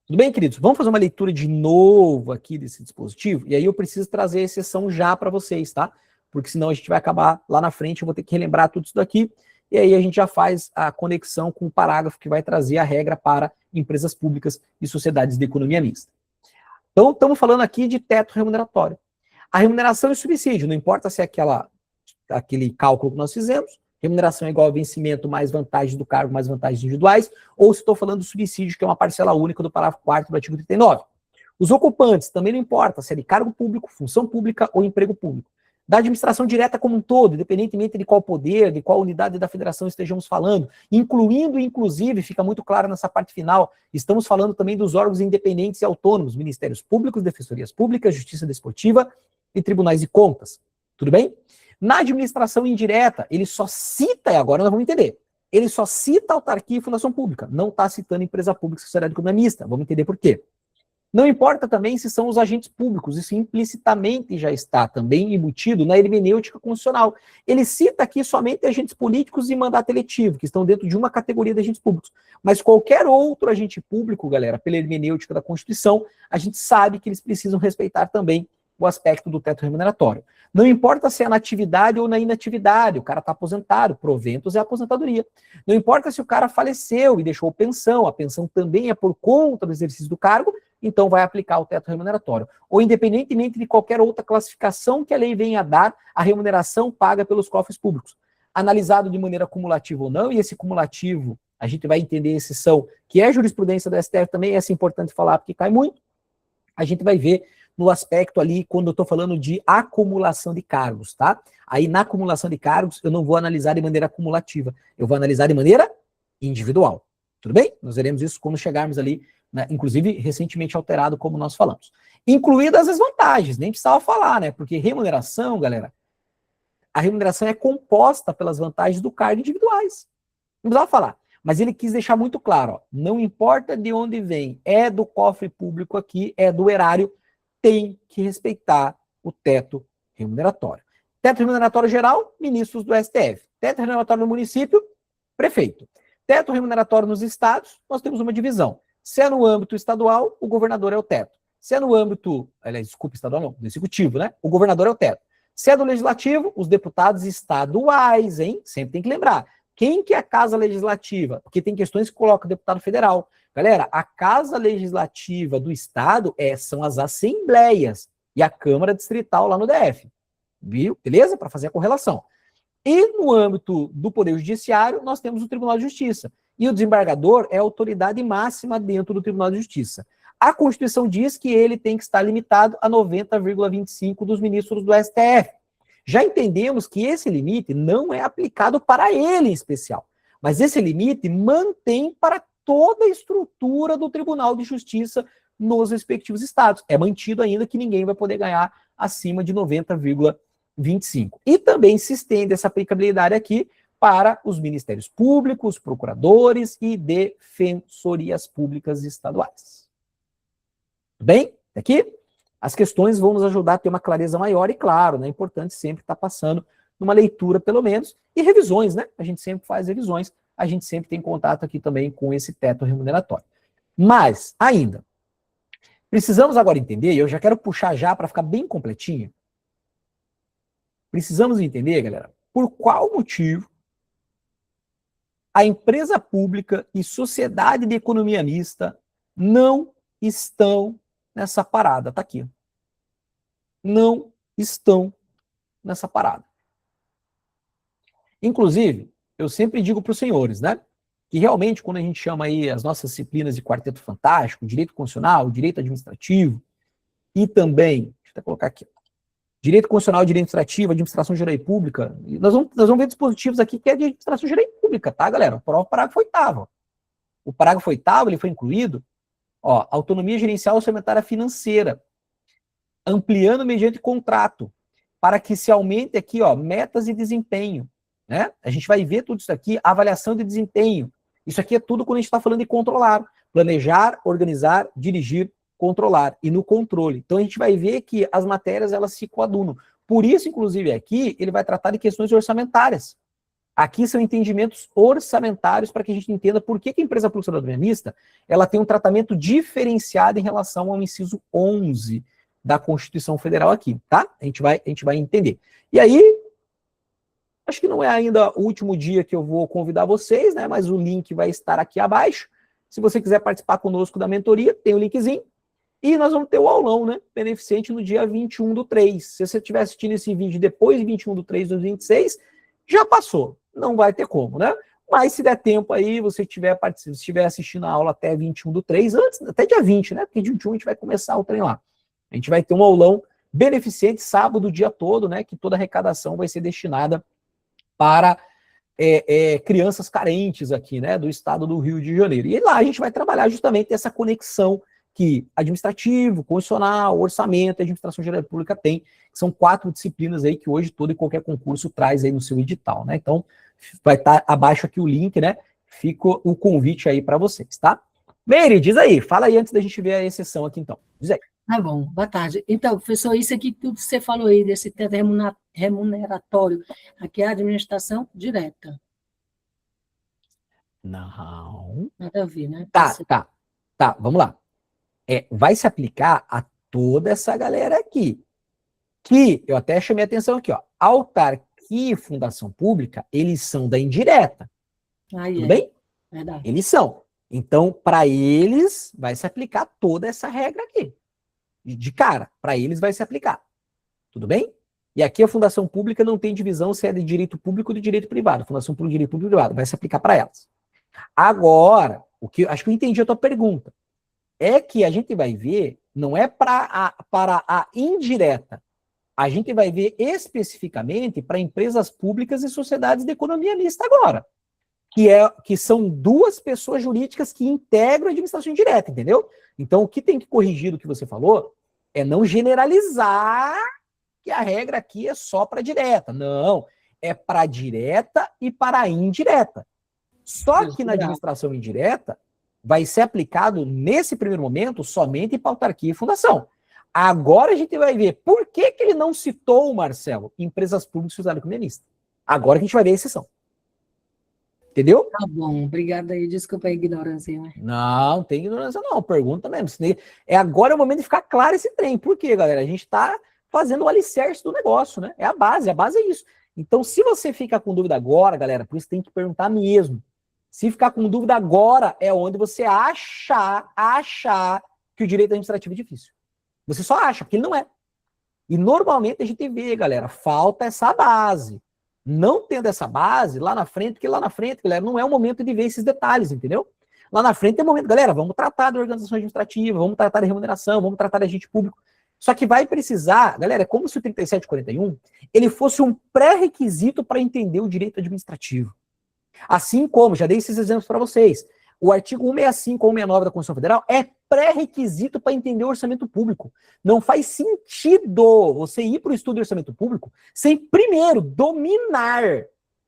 Tudo bem, queridos? Vamos fazer uma leitura de novo aqui desse dispositivo, e aí eu preciso trazer a exceção já para vocês, tá? Porque senão a gente vai acabar lá na frente, eu vou ter que relembrar tudo isso daqui, e aí a gente já faz a conexão com o parágrafo que vai trazer a regra para empresas públicas e sociedades de economia mista. Então, estamos falando aqui de teto remuneratório. A remuneração e subsídio, não importa se é aquele cálculo que nós fizemos, remuneração é igual a vencimento mais vantagens do cargo, mais vantagens individuais, ou se estou falando do subsídio, que é uma parcela única do parágrafo 4º do artigo 39. Os ocupantes, também não importa se é de cargo público, função pública ou emprego público. Da administração direta como um todo, independentemente de qual poder, de qual unidade da federação estejamos falando, incluindo, inclusive, fica muito claro nessa parte final, estamos falando também dos órgãos independentes e autônomos, ministérios públicos, defensorias públicas, justiça desportiva e tribunais de contas. Tudo bem? Na administração indireta, ele só cita, e agora nós vamos entender, ele só cita autarquia e fundação pública, não está citando empresa pública e sociedade economista, vamos entender por quê. Não importa também se são os agentes públicos, isso implicitamente já está também embutido na hermenêutica constitucional. Ele cita aqui somente agentes políticos e mandato eletivo, que estão dentro de uma categoria de agentes públicos. Mas qualquer outro agente público, galera, pela hermenêutica da Constituição, a gente sabe que eles precisam respeitar também o aspecto do teto remuneratório. Não importa se é na atividade ou na inatividade, o cara está aposentado, proventos é aposentadoria. Não importa se o cara faleceu e deixou pensão, a pensão também é por conta do exercício do cargo, então vai aplicar o teto remuneratório. Ou independentemente de qualquer outra classificação que a lei venha a dar, a remuneração paga pelos cofres públicos. Analisado de maneira cumulativa ou não, e esse cumulativo, a gente vai entender a exceção, que é jurisprudência do STF também, essa é importante falar porque cai muito, a gente vai ver no aspecto ali, quando eu estou falando de acumulação de cargos, tá? Aí na acumulação de cargos, eu não vou analisar de maneira acumulativa, eu vou analisar de maneira individual. Tudo bem? Nós veremos isso quando chegarmos ali, né, inclusive recentemente alterado, como nós falamos. Incluídas as vantagens, nem precisava falar, né? Porque remuneração, galera, a remuneração é composta pelas vantagens do cargo individuais. Não precisava falar. Mas ele quis deixar muito claro, ó, não importa de onde vem, é do cofre público aqui, é do erário, tem que respeitar o teto remuneratório. Teto remuneratório geral, ministros do STF. Teto remuneratório no município, prefeito. Teto remuneratório nos estados, nós temos uma divisão. Se é no âmbito estadual, o governador é o teto. Se é no âmbito, aliás, desculpa, estadual não, do executivo, né? O governador é o teto. Se é do legislativo, os deputados estaduais, hein? Sempre tem que lembrar. Quem que é a casa legislativa? Porque tem questões que coloca o deputado federal. Galera, a casa legislativa do estado são as assembleias e a Câmara Distrital lá no DF. Viu? Beleza? Para fazer a correlação. E no âmbito do Poder Judiciário, nós temos o Tribunal de Justiça. E o desembargador é a autoridade máxima dentro do Tribunal de Justiça. A Constituição diz que ele tem que estar limitado a 90,25 dos ministros do STF. Já entendemos que esse limite não é aplicado para ele em especial, mas esse limite mantém para toda a estrutura do Tribunal de Justiça nos respectivos estados. É mantido ainda que ninguém vai poder ganhar acima de 90,25. E também se estende essa aplicabilidade aqui para os ministérios públicos, procuradores e defensorias públicas estaduais. Tudo bem? Aqui, as questões vão nos ajudar a ter uma clareza maior e, claro, né, é importante sempre estar passando numa leitura, pelo menos, e revisões, né? A gente sempre faz revisões, a gente sempre tem contato aqui também com esse teto remuneratório. Mas, ainda, precisamos agora entender, e eu já quero puxar já para ficar bem completinho, precisamos entender, galera, por qual motivo a empresa pública e sociedade de economia mista não estão nessa parada. Tá aqui. Não estão nessa parada. Inclusive, eu sempre digo para os senhores, né, que realmente quando a gente chama aí as nossas disciplinas de Quarteto Fantástico, direito constitucional, direito administrativo e também, deixa eu até colocar aqui, direito constitucional, direito administrativo, administração geral e pública, nós vamos ver dispositivos aqui que é de administração geral e pública, tá, galera? O parágrafo 8º. O parágrafo 8º, ele foi incluído, ó, autonomia gerencial orçamentária financeira, ampliando mediante contrato, para que se aumente aqui, ó, metas e desempenho, né? A gente vai ver tudo isso aqui, avaliação de desempenho. Isso aqui é tudo quando a gente está falando de controlar, planejar, organizar, dirigir controlar e no controle. Então a gente vai ver que as matérias elas se coadunam. Por isso, inclusive, aqui ele vai tratar de questões orçamentárias. Aqui são entendimentos orçamentários para que a gente entenda por que a empresa pública soberanista ela tem um tratamento diferenciado em relação ao inciso 11 da Constituição Federal aqui, tá? A gente vai entender. E aí, acho que não é ainda o último dia que eu vou convidar vocês, né? Mas o link vai estar aqui abaixo. Se você quiser participar conosco da mentoria, tem o linkzinho. E nós vamos ter o aulão, né? Beneficente no dia 21/3. Se você estiver assistindo esse vídeo depois de 21/3 de 2026, já passou. Não vai ter como, né? Mas se der tempo aí, você estiver assistindo a aula até 21/3, antes, até dia 20, né? Porque dia 21 a gente vai começar o trem lá. A gente vai ter um aulão beneficente sábado o dia todo, né? Que toda a arrecadação vai ser destinada para crianças carentes aqui, né? Do estado do Rio de Janeiro. E lá a gente vai trabalhar justamente essa conexão que administrativo, constitucional, orçamento e administração geral pública tem. São 4 disciplinas aí que hoje todo e qualquer concurso traz aí no seu edital, né? Então, vai estar abaixo aqui o link, né? Fica o convite aí para vocês, tá? Meire, diz aí, fala aí antes da gente ver a exceção aqui então. Diz aí. Tá bom, boa tarde. Então, professor, isso aqui tudo que você falou aí, desse teto remuneratório, aqui é a administração direta. Não. Nada a ver, né? Tá, vamos lá. Vai se aplicar a toda essa galera aqui. Que eu até chamei a atenção aqui, ó. Autarquia e fundação pública, eles são da indireta. Tudo bem? Verdade. Eles são. Então, para eles, vai se aplicar toda essa regra aqui. De cara, para eles vai se aplicar. Tudo bem? E aqui a fundação pública não tem divisão se é de direito público ou de direito privado. Fundação pública, direito público e privado. Vai se aplicar para elas. Agora, acho que eu entendi a tua pergunta. É que a gente vai ver, não é para a indireta. A gente vai ver especificamente para empresas públicas e sociedades de economia mista agora. Que são 2 pessoas jurídicas que integram a administração indireta, entendeu? Então, o que tem que corrigir do que você falou é não generalizar que a regra aqui é só para direta. Não, é para direta e para a indireta. Só que na administração indireta vai ser aplicado, nesse primeiro momento, somente para autarquia e fundação. Agora a gente vai ver por que ele não citou, Marcelo, empresas públicas e sociedade comunista. Agora que a gente vai ver a exceção. Entendeu? Tá bom, obrigada aí, desculpa a ignorância. Né? Não tem ignorância não, pergunta mesmo. Agora é o momento de ficar claro esse trem. Por quê, galera? A gente está fazendo o alicerce do negócio, né? É a base é isso. Então, se você ficar com dúvida agora, galera, por isso tem que perguntar mesmo. Se ficar com dúvida agora, é onde você achar que o direito administrativo é difícil. Você só acha, porque ele não é. E normalmente a gente vê, galera, falta essa base. Não tendo essa base, lá na frente, porque lá na frente, galera, não é o momento de ver esses detalhes, entendeu? Lá na frente é o momento, galera, vamos tratar da organização administrativa, vamos tratar da remuneração, vamos tratar de agente público. Só que vai precisar, galera, é como se o 3741 ele fosse um pré-requisito para entender o direito administrativo. Assim como, já dei esses exemplos para vocês, o artigo 165 ou 169 da Constituição Federal é pré-requisito para entender o orçamento público. Não faz sentido você ir para o estudo de orçamento público sem primeiro dominar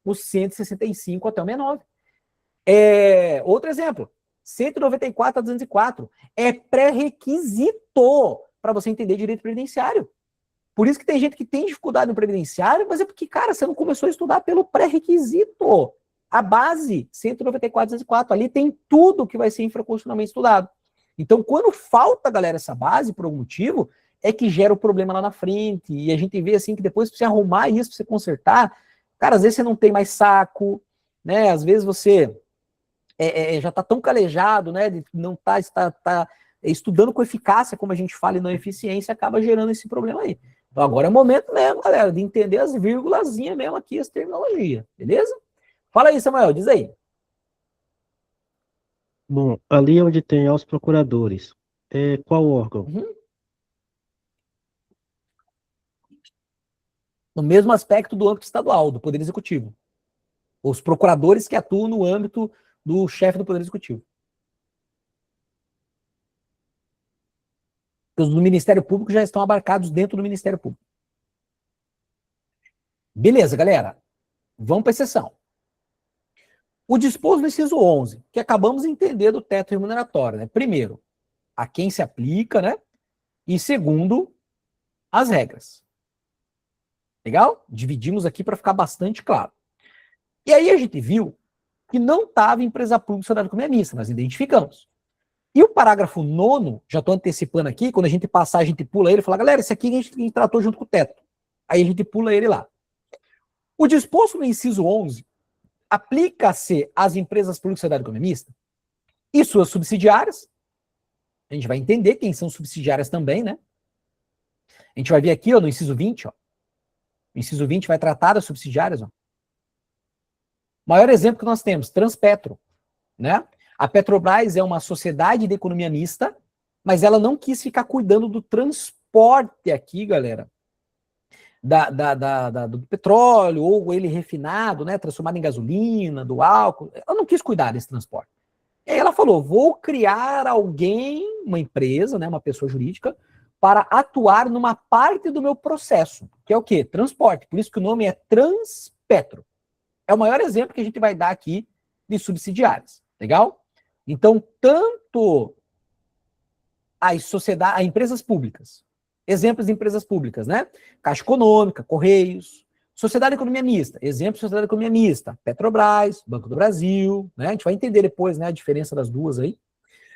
o 165 até o 69. Outro exemplo, 194 a 204 é pré-requisito para você entender direito previdenciário. Por isso que tem gente que tem dificuldade no previdenciário, mas é porque, cara, você não começou a estudar pelo pré-requisito. A base, 194, 204, ali tem tudo que vai ser infraconstitucionalmente estudado. Então, quando falta, galera, essa base, por algum motivo, é que gera o problema lá na frente. E a gente vê, assim, que depois, pra você arrumar isso, pra você consertar, cara, às vezes você não tem mais saco, né? Às vezes você já tá tão calejado, né? De não está estudando com eficácia, como a gente fala, e não eficiência, acaba gerando esse problema aí. Então, agora é o momento mesmo, galera, de entender as vírgulazinhas mesmo aqui, as terminologias, beleza? Fala aí, Samuel, diz aí. Bom, ali onde tem aos procuradores, qual órgão? No mesmo aspecto do âmbito estadual, do Poder Executivo. Os procuradores que atuam no âmbito do chefe do Poder Executivo. Os do Ministério Público já estão abarcados dentro do Ministério Público. Beleza, galera. Vamos para a exceção. O disposto no inciso 11, que acabamos de entender do teto remuneratório, né? Primeiro, a quem se aplica, né? E segundo, as regras. Legal? Dividimos aqui para ficar bastante claro. E aí a gente viu que não estava empresa pública sociedade economia mista, nós identificamos. E o parágrafo 9º, já estou antecipando aqui, quando a gente passar, a gente pula ele e fala, galera, esse aqui a gente tratou junto com o teto. Aí a gente pula ele lá. O disposto no inciso 11 aplica-se às empresas públicas de sociedade economia mista e suas subsidiárias. A gente vai entender quem são subsidiárias também, né? A gente vai ver aqui, ó, no inciso 20, ó. O inciso 20 vai tratar das subsidiárias, ó. Maior exemplo que nós temos, Transpetro, né? A Petrobras é uma sociedade de economia mista, mas ela não quis ficar cuidando do transporte aqui, galera, do petróleo, ou ele refinado, né, transformado em gasolina, do álcool. Ela não quis cuidar desse transporte. E aí ela falou, vou criar alguém, uma empresa, né, uma pessoa jurídica, para atuar numa parte do meu processo, que é o quê? Transporte. Por isso que o nome é Transpetro. É o maior exemplo que a gente vai dar aqui de subsidiárias. Legal? Então, tanto as sociedades, as empresas públicas, exemplos de empresas públicas, né? Caixa Econômica, Correios, Sociedade de Economia Mista, exemplo de Sociedade de Economia Mista, Petrobras, Banco do Brasil, né? A gente vai entender depois, né, a diferença das duas aí.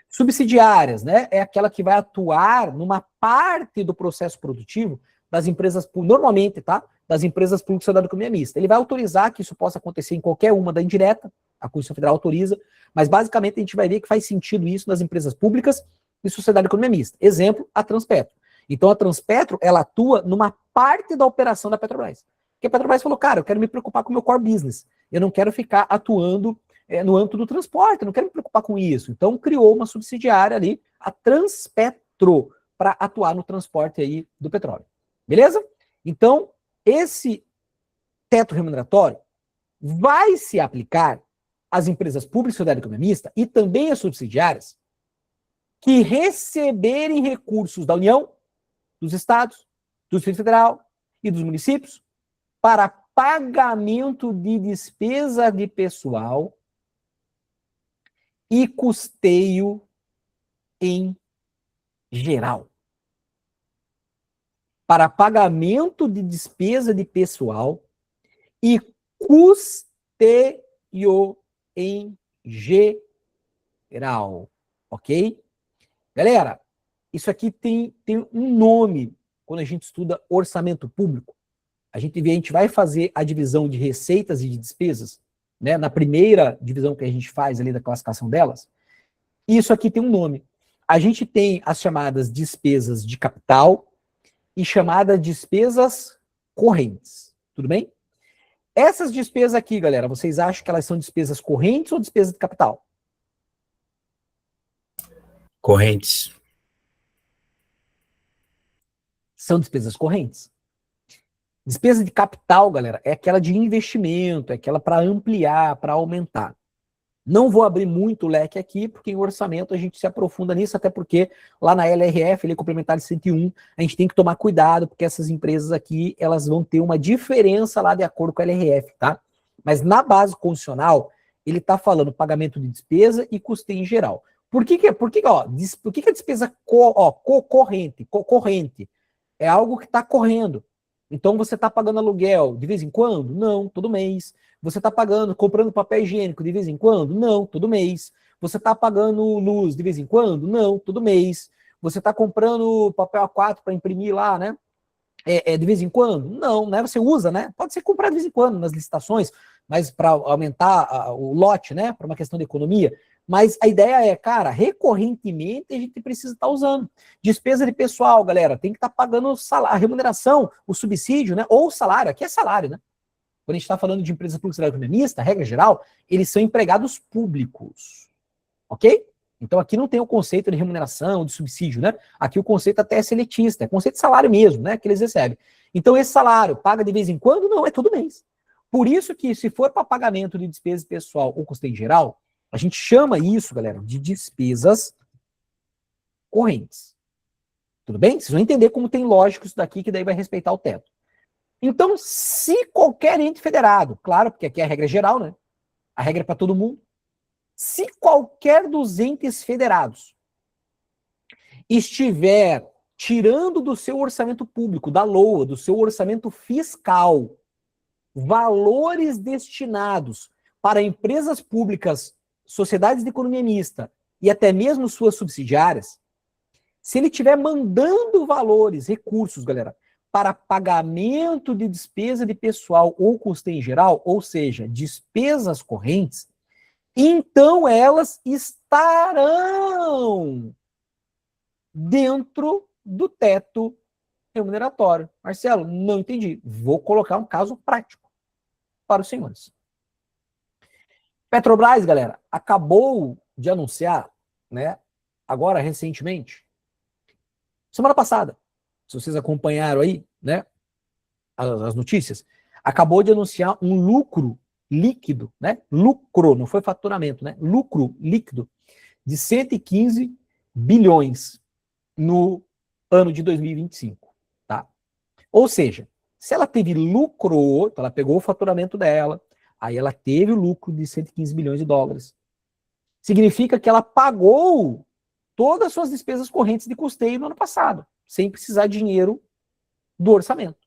Subsidiárias, né? É aquela que vai atuar numa parte do processo produtivo das empresas, normalmente, tá? Das empresas públicas de sociedade de economia mista. Ele vai autorizar que isso possa acontecer em qualquer uma da indireta, a Constituição Federal autoriza, mas basicamente a gente vai ver que faz sentido isso nas empresas públicas e sociedade de economia mista. Exemplo, a Transpetro. Então a Transpetro, ela atua numa parte da operação da Petrobras. Porque a Petrobras falou, cara, eu quero me preocupar com o meu core business. Eu não quero ficar atuando no âmbito do transporte, eu não quero me preocupar com isso. Então criou uma subsidiária ali, a Transpetro, para atuar no transporte aí do petróleo. Beleza? Então, esse teto remuneratório vai se aplicar às empresas públicas de sociedade economia mista e também às subsidiárias que receberem recursos da União, dos estados, do Distrito Federal e dos municípios para pagamento de despesa de pessoal e custeio em geral. Para pagamento de despesa de pessoal e custeio em geral. Ok? Galera, isso aqui tem um nome quando a gente estuda orçamento público. A gente vai fazer a divisão de receitas e de despesas, né, na primeira divisão que a gente faz ali da classificação delas. Isso aqui tem um nome. A gente tem as chamadas despesas de capital e chamadas despesas correntes. Tudo bem? Essas despesas aqui, galera, vocês acham que elas são despesas correntes ou despesas de capital? Correntes. São despesas correntes. Despesa de capital, galera, é aquela de investimento, é aquela para ampliar, para aumentar. Não vou abrir muito o leque aqui, porque em orçamento a gente se aprofunda nisso, até porque lá na LRF, Lei Complementar de 101, a gente tem que tomar cuidado, porque essas empresas aqui, elas vão ter uma diferença lá de acordo com a LRF, tá? Mas na base condicional, ele está falando pagamento de despesa e custeio em geral. Por que a despesa corrente? É algo que está correndo. Então você está pagando aluguel de vez em quando? Não, todo mês. Você está comprando papel higiênico de vez em quando? Não, todo mês. Você está pagando luz de vez em quando? Não, todo mês. Você está comprando papel A4 para imprimir lá, né? De vez em quando? Não, né? Você usa, né? Pode ser comprado de vez em quando nas licitações, mas para aumentar o lote, né? Para uma questão de economia. Mas a ideia é, cara, recorrentemente a gente precisa estar usando. Despesa de pessoal, galera, tem que estar pagando a remuneração, o subsídio, né? Ou o salário, aqui é salário, né? Quando a gente está falando de empresas públicas de economia mista, regra geral, eles são empregados públicos. Ok? Então aqui não tem o conceito de remuneração, de subsídio, né? Aqui o conceito até é seletista, é conceito de salário mesmo, né? Que eles recebem. Então esse salário paga de vez em quando? Não, é todo mês. Por isso que se for para pagamento de despesa pessoal ou custeio em geral, a gente chama isso, galera, de despesas correntes. Tudo bem? Vocês vão entender como tem lógico isso daqui, que daí vai respeitar o teto. Então, se qualquer ente federado, claro, porque aqui é a regra geral, né? A regra é para todo mundo. Se qualquer dos entes federados estiver tirando do seu orçamento público, da LOA, do seu orçamento fiscal, valores destinados para empresas públicas, sociedades de economia mista e até mesmo suas subsidiárias, se ele estiver mandando valores, recursos, galera, para pagamento de despesa de pessoal ou custeio em geral, ou seja, despesas correntes, então elas estarão dentro do teto remuneratório. Marcelo, não entendi. Vou colocar um caso prático para os senhores. Petrobras, galera, acabou de anunciar, né, agora recentemente, semana passada, se vocês acompanharam aí, né, as notícias, acabou de anunciar um lucro líquido, né, lucro, não foi faturamento, né, lucro líquido de 115 bilhões no ano de 2025, tá? Ou seja, se ela teve lucro, então ela pegou o faturamento dela, aí ela teve o lucro de 115 bilhões de dólares. Significa que ela pagou todas as suas despesas correntes de custeio no ano passado, sem precisar de dinheiro do orçamento.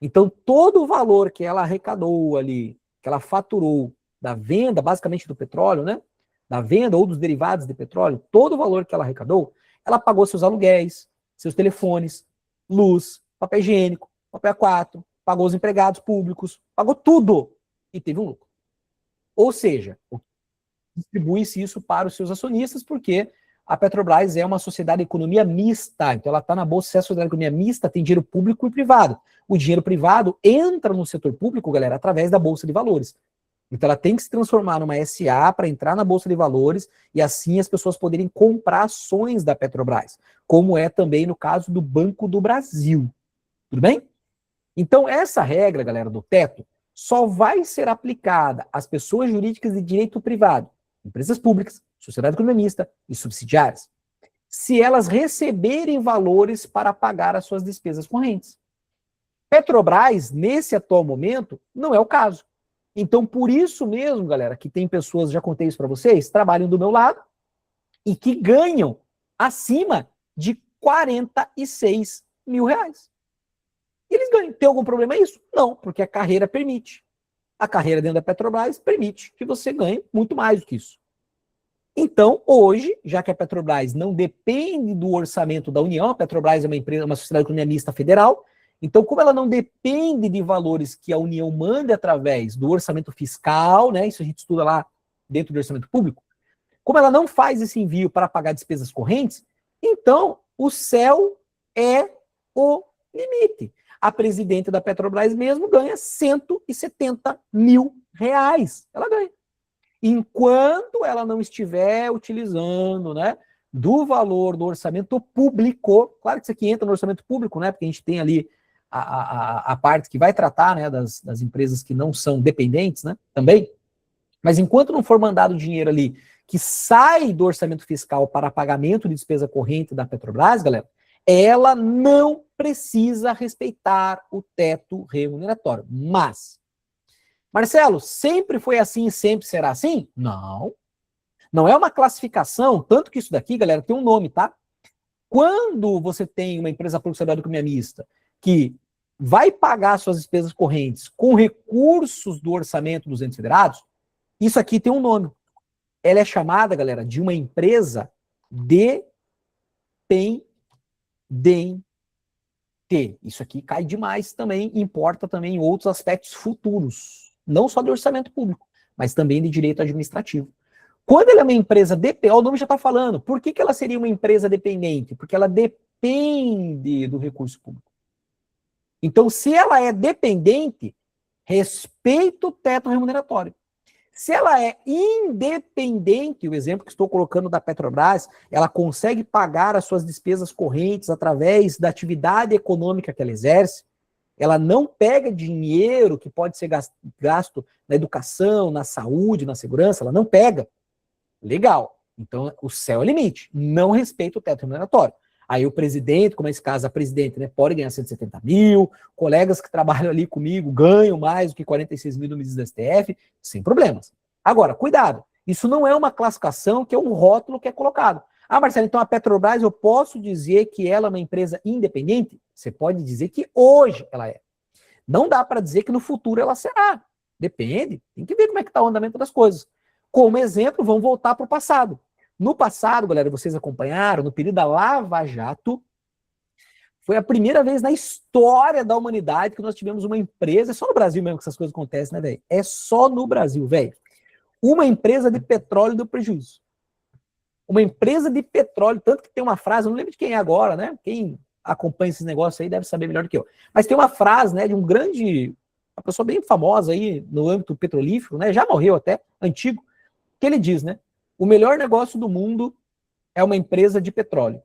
Então, todo o valor que ela arrecadou ali, que ela faturou da venda, basicamente do petróleo, né? Da venda ou dos derivados de petróleo, todo o valor que ela arrecadou, ela pagou seus aluguéis, seus telefones, luz, papel higiênico, papel A4, pagou os empregados públicos, pagou tudo e teve um lucro. Ou seja, distribui-se isso para os seus acionistas, porque a Petrobras é uma sociedade de economia mista, então ela está na bolsa, se é sociedade de economia mista, tem dinheiro público e privado. O dinheiro privado entra no setor público, galera, através da bolsa de valores. Então ela tem que se transformar numa SA para entrar na bolsa de valores e assim as pessoas poderem comprar ações da Petrobras, como é também no caso do Banco do Brasil. Tudo bem? Então essa regra, galera, do teto, só vai ser aplicada às pessoas jurídicas de direito privado, empresas públicas, sociedade economista e subsidiárias, se elas receberem valores para pagar as suas despesas correntes. Petrobras, nesse atual momento, não é o caso. Então, por isso mesmo, galera, que tem pessoas, já contei isso para vocês, trabalham do meu lado e que ganham acima de 46 mil reais. E eles ganham. Tem algum problema isso? Não, porque a carreira permite. A carreira dentro da Petrobras permite que você ganhe muito mais do que isso. Então, hoje, já que a Petrobras não depende do orçamento da União, a Petrobras é uma empresa, uma sociedade de economia mista federal, então, como ela não depende de valores que a União manda através do orçamento fiscal, né, isso a gente estuda lá dentro do orçamento público, como ela não faz esse envio para pagar despesas correntes, então o céu é o limite. A presidente da Petrobras mesmo ganha 170 mil reais. Ela ganha. Enquanto ela não estiver utilizando, né, do valor do orçamento público, claro que isso aqui entra no orçamento público, né, porque a gente tem ali a parte que vai tratar, né, das empresas que não são dependentes, né, também, mas enquanto não for mandado dinheiro ali que sai do orçamento fiscal para pagamento de despesa corrente da Petrobras, galera, ela não precisa respeitar o teto remuneratório. Mas, Marcelo, sempre foi assim e sempre será assim? Não. Não é uma classificação, tanto que isso daqui, galera, tem um nome, tá? Quando você tem uma empresa pública de economia mista que vai pagar suas despesas correntes com recursos do orçamento dos entes federados, isso aqui tem um nome. Ela é chamada, galera, de uma empresa dependente. Isso aqui cai demais também, importa também em outros aspectos futuros, não só de orçamento público, mas também de direito administrativo. Quando ela é uma empresa dependente, o nome já está falando, por que ela seria uma empresa dependente? Porque ela depende do recurso público. Então, se ela é dependente, respeita o teto remuneratório. Se ela é independente, o exemplo que estou colocando da Petrobras, ela consegue pagar as suas despesas correntes através da atividade econômica que ela exerce, ela não pega dinheiro que pode ser gasto na educação, na saúde, na segurança, ela não pega. Legal. Então, o céu é o limite. Não respeita o teto remuneratório. Aí o presidente, como é esse caso, a presidente, né, pode ganhar 170 mil, colegas que trabalham ali comigo ganham mais do que 46 mil no ministro do STF, sem problemas. Agora, cuidado, isso não é uma classificação que é um rótulo que é colocado. Ah, Marcelo, então a Petrobras eu posso dizer que ela é uma empresa independente? Você pode dizer que hoje ela é. Não dá para dizer que no futuro ela será. Depende, tem que ver como é que está o andamento das coisas. Como exemplo, vamos voltar para o passado. No passado, galera, vocês acompanharam, no período da Lava Jato, foi a primeira vez na história da humanidade que nós tivemos uma empresa, é só no Brasil mesmo que essas coisas acontecem, né, velho? É só no Brasil, velho. Uma empresa de petróleo deu prejuízo. Uma empresa de petróleo, tanto que tem uma frase, eu não lembro de quem é agora, né? Quem acompanha esses negócios aí deve saber melhor do que eu. Mas tem uma frase, né, de um grande, uma pessoa bem famosa aí no âmbito petrolífero, né? Já morreu até, antigo, que ele diz, né? O melhor negócio do mundo é uma empresa de petróleo.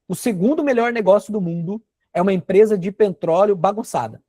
O segundo melhor negócio do mundo é uma empresa de petróleo bagunçada.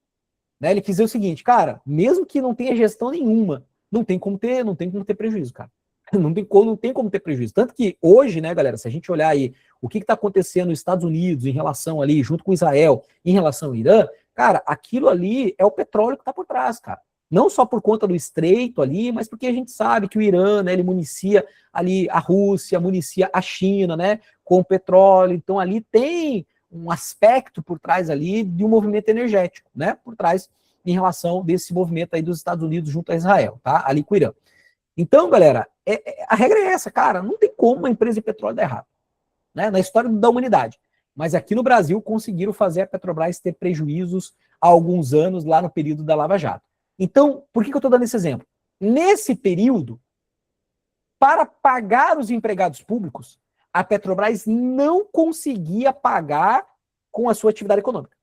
Né? Ele quis dizer o seguinte, cara, mesmo que não tenha gestão nenhuma, não tem como ter prejuízo, cara. Não tem como ter prejuízo. Tanto que hoje, né, galera, se a gente olhar aí o que está acontecendo nos Estados Unidos em relação ali, junto com Israel, em relação ao Irã, cara, aquilo ali é o petróleo que está por trás, cara. Não só por conta do estreito ali, mas porque a gente sabe que o Irã, né, ele municia ali a Rússia, municia a China, né, com petróleo. Então ali tem um aspecto por trás ali de um movimento energético, né, por trás em relação desse movimento aí dos Estados Unidos junto a Israel, tá, ali com o Irã. Então, galera, a regra é essa, cara, não tem como uma empresa de petróleo dar errado, né, na história da humanidade. Mas aqui no Brasil conseguiram fazer a Petrobras ter prejuízos há alguns anos lá no período da Lava Jato. Então, por que eu estou dando esse exemplo? Nesse período, para pagar os empregados públicos, a Petrobras não conseguia pagar com a sua atividade econômica.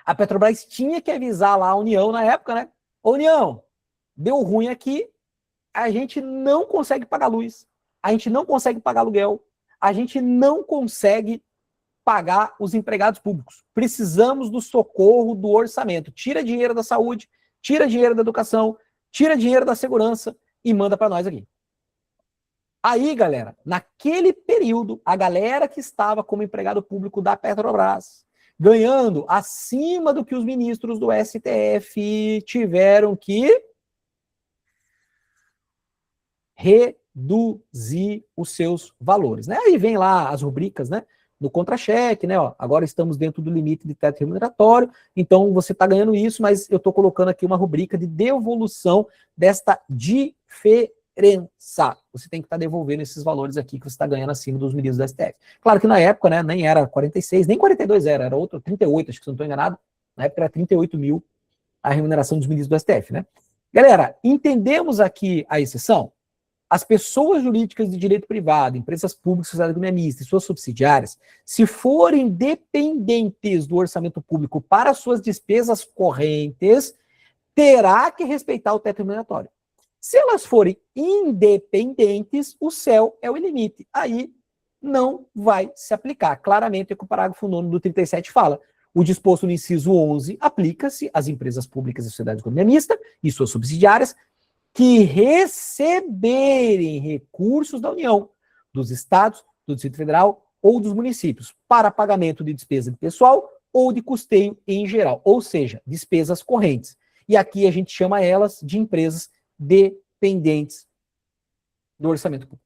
A Petrobras tinha que avisar lá a União na época, né? Ô, União, deu ruim aqui, a gente não consegue pagar luz, a gente não consegue pagar aluguel, a gente não consegue pagar os empregados públicos. Precisamos do socorro do orçamento. Tira dinheiro da saúde, tira dinheiro da educação, tira dinheiro da segurança e manda para nós aqui. Aí, galera, naquele período, a galera que estava como empregado público da Petrobras, ganhando acima do que os ministros do STF tiveram que reduzir os seus valores, né? Aí vem lá as rubricas, né? No contra-cheque, né? Ó, agora estamos dentro do limite de teto remuneratório, então você está ganhando isso, mas eu estou colocando aqui uma rubrica de devolução desta diferença. Você tem que estar devolvendo esses valores aqui que você está ganhando acima dos ministros do STF. Claro que na época, né, nem era 46, nem 42 era outro, 38, acho que se não estou enganado, na época era 38 mil a remuneração dos ministros do STF, né? Galera, entendemos aqui a exceção? As pessoas jurídicas de direito privado, empresas públicas, sociedade mista e suas subsidiárias, se forem dependentes do orçamento público para suas despesas correntes, terá que respeitar o teto remuneratório. Se elas forem independentes, o céu é o limite. Aí não vai se aplicar. Claramente é o que o parágrafo 9º do 37 fala. O disposto no inciso 11 aplica-se às empresas públicas e sociedade de economia mista e suas subsidiárias que receberem recursos da União, dos estados, do Distrito Federal ou dos municípios para pagamento de despesa de pessoal ou de custeio em geral, ou seja, despesas correntes. E aqui a gente chama elas de empresas dependentes do orçamento público.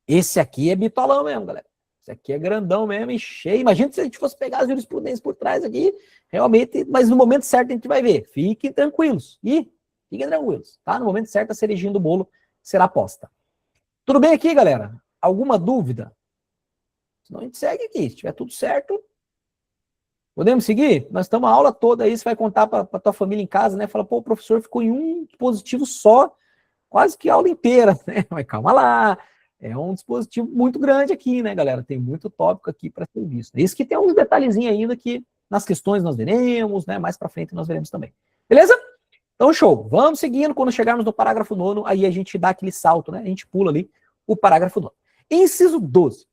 Esse aqui é bitolão mesmo, galera. Esse aqui é grandão mesmo e cheio. Imagina se a gente fosse pegar as jurisprudências por trás aqui, realmente, mas no momento certo a gente vai ver. Fiquem tranquilos. Fiquem tranquilos, tá? No momento certo a cerejinha do bolo será posta. Tudo bem aqui, galera? Alguma dúvida? Senão a gente segue aqui. Se tiver tudo certo, podemos seguir? Nós estamos a aula toda aí, você vai contar para tua família em casa, né? Fala, pô, o professor ficou em um dispositivo só, quase que a aula inteira, né? Mas calma lá. É um dispositivo muito grande aqui, né, galera? Tem muito tópico aqui para ser visto. Isso que tem uns detalhezinhos ainda que nas questões nós veremos, né? Mais para frente nós veremos também. Beleza? Então, show. Vamos seguindo. Quando chegarmos no parágrafo 9º, aí a gente dá aquele salto, né? A gente pula ali o parágrafo 9º. Inciso 12.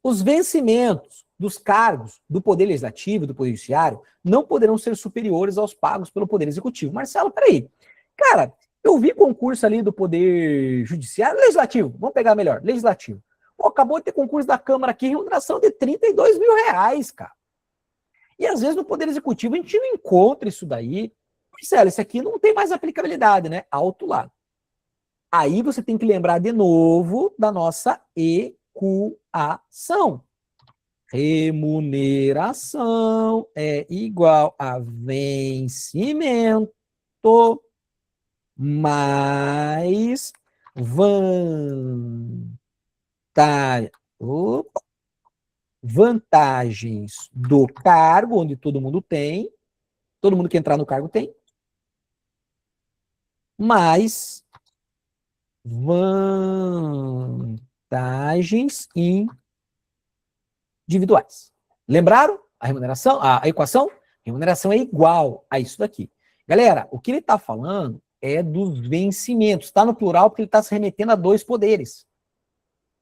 Os vencimentos dos cargos do Poder Legislativo e do Poder Judiciário não poderão ser superiores aos pagos pelo Poder Executivo. Marcelo, peraí. Cara, eu vi concurso ali do Poder Judiciário, Legislativo, vamos pegar melhor, Legislativo. Pô, acabou de ter concurso da Câmara aqui, remuneração de 32 mil reais, cara. E às vezes no Poder Executivo a gente não encontra isso daí. Marcelo, isso aqui não tem mais aplicabilidade, né? Alto lá. Aí você tem que lembrar de novo da nossa equação. Remuneração é igual a vencimento mais vantagens do cargo, onde todo mundo tem, todo mundo que entrar no cargo tem, mais vantagens individuais. Lembraram a remuneração, a equação? Remuneração é igual a isso daqui. Galera, o que ele está falando é dos vencimentos. Está no plural porque ele está se remetendo a dois poderes.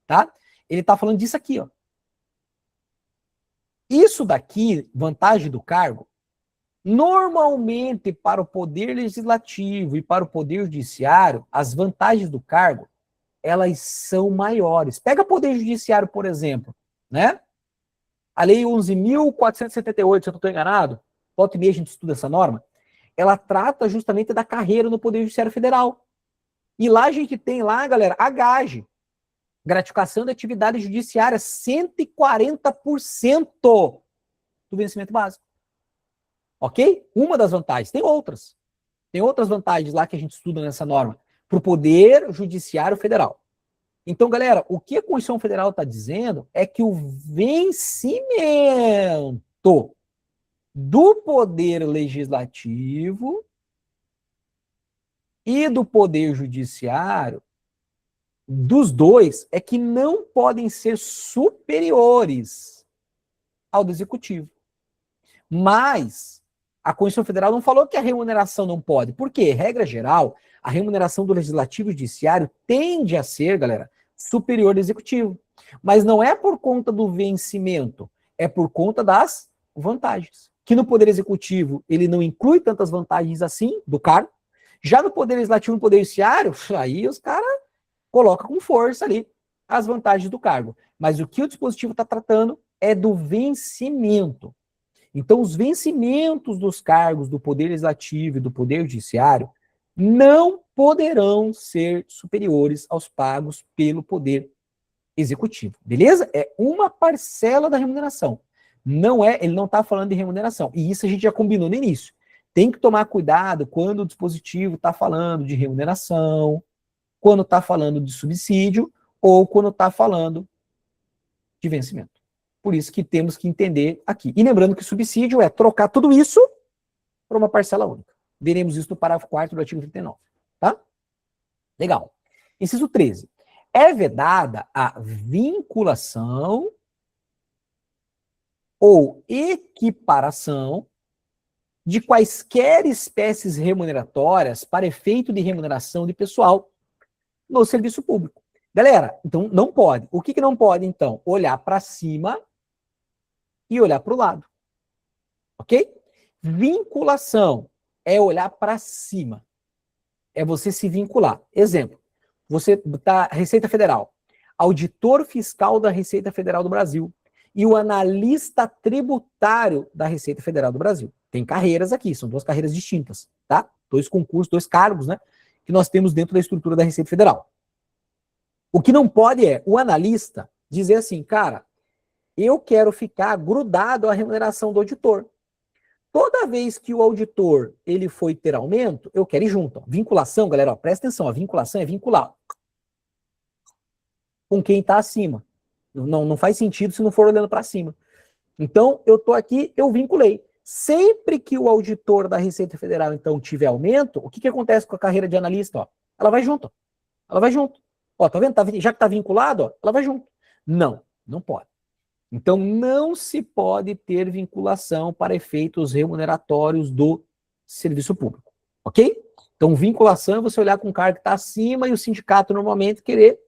Tá? Ele está falando disso aqui, ó. Isso daqui, vantagem do cargo, normalmente para o poder legislativo e para o poder judiciário, as vantagens do cargo, elas são maiores. Pega o poder judiciário, por exemplo, né? A lei 11.478, se eu não estou enganado, volta e meia a gente estuda essa norma, ela trata justamente da carreira no Poder Judiciário Federal. E lá a gente tem lá, galera, a GAGE, gratificação de atividade judiciária, 140% do vencimento básico. Ok? Uma das vantagens. Tem outras. Tem outras vantagens lá que a gente estuda nessa norma para o Poder Judiciário Federal. Então, galera, o que a Constituição Federal está dizendo é que o vencimento do Poder Legislativo e do Poder Judiciário, dos dois, é que não podem ser superiores ao do Executivo. Mas a Constituição Federal não falou que a remuneração não pode. Por quê? Regra geral, a remuneração do Legislativo e Judiciário tende a ser, galera, superior ao Executivo. Mas não é por conta do vencimento, é por conta das vantagens. Que no Poder Executivo ele não inclui tantas vantagens assim do cargo. Já no Poder Legislativo e no Poder Judiciário, aí os caras colocam com força ali as vantagens do cargo. Mas o que o dispositivo está tratando é do vencimento. Então, os vencimentos dos cargos do Poder Legislativo e do Poder Judiciário não poderão ser superiores aos pagos pelo Poder Executivo. Beleza? É uma parcela da remuneração. Não é, ele não está falando de remuneração. E isso a gente já combinou no início. Tem que tomar cuidado quando o dispositivo está falando de remuneração, quando está falando de subsídio ou quando está falando de vencimento. Por isso que temos que entender aqui. E lembrando que subsídio é trocar tudo isso por uma parcela única. Veremos isso no parágrafo 4º do artigo 39. Tá? Legal. Inciso 13. É vedada a vinculação ou equiparação de quaisquer espécies remuneratórias para efeito de remuneração de pessoal no serviço público. Galera, então não pode. O que não pode, então? Olhar para cima e olhar para o lado. Ok? Vinculação é olhar para cima. É você se vincular. Exemplo, você está Receita Federal, auditor fiscal da Receita Federal do Brasil e o analista tributário da Receita Federal do Brasil. Tem carreiras aqui, são duas carreiras distintas, tá? Dois concursos, dois cargos, né? Que nós temos dentro da estrutura da Receita Federal. O que não pode é o analista dizer assim, cara, eu quero ficar grudado à remuneração do auditor. Toda vez que o auditor ele foi ter aumento, eu quero ir junto. Ó. Vinculação, galera, ó, presta atenção, a vinculação é vincular com quem está acima. Não faz sentido se não for olhando para cima. Então, eu estou aqui, eu vinculei. Sempre que o auditor da Receita Federal, então, tiver aumento, o que acontece com a carreira de analista? Ó? Ela vai junto. Ela vai junto. Ó, tá vendo? Já que está vinculado, ó, ela vai junto. Não pode. Então, não se pode ter vinculação para efeitos remuneratórios do serviço público. Ok? Então, vinculação é você olhar com um cara que está acima e o sindicato normalmente querer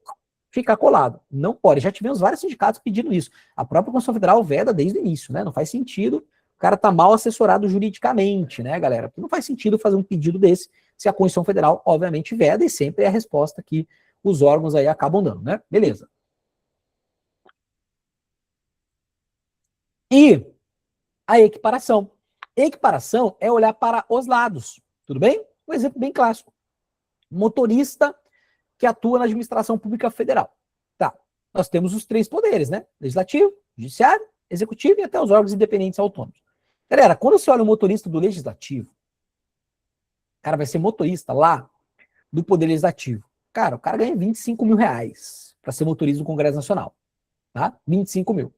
ficar colado. Não pode. Já tivemos vários sindicatos pedindo isso. A própria Constituição Federal veda desde o início, né? Não faz sentido. O cara tá mal assessorado juridicamente, né, galera? Porque não faz sentido fazer um pedido desse se a Constituição Federal, obviamente, veda e sempre é a resposta que os órgãos aí acabam dando, né? Beleza. E a equiparação. Equiparação é olhar para os lados, tudo bem? Um exemplo bem clássico. Motorista que atua na administração pública federal. Tá, nós temos os 3 poderes, né? Legislativo, judiciário, executivo e até os órgãos independentes autônomos. Galera, quando você olha o motorista do legislativo, o cara vai ser motorista lá do Poder Legislativo. Cara, o cara ganha 25 mil reais para ser motorista do Congresso Nacional. Tá? 25 mil.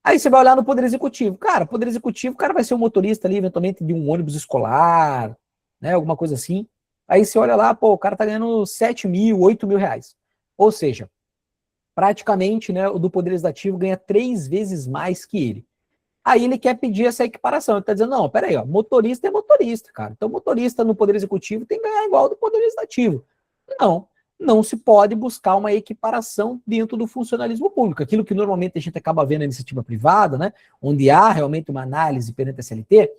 Aí você vai olhar no Poder Executivo. Cara, Poder Executivo, o cara vai ser um motorista ali, eventualmente, de um ônibus escolar, né? Alguma coisa assim. Aí você olha lá, pô, o cara tá ganhando 7 mil, 8 mil reais. Ou seja, praticamente, né, o do Poder Legislativo ganha 3 vezes mais que ele. Aí ele quer pedir essa equiparação. Ele tá dizendo, não, peraí, ó, motorista é motorista, cara. Então motorista no Poder Executivo tem que ganhar igual ao do Poder Legislativo. Não se pode buscar uma equiparação dentro do funcionalismo público. Aquilo que normalmente a gente acaba vendo na iniciativa privada, né, onde há realmente uma análise perante a CLT,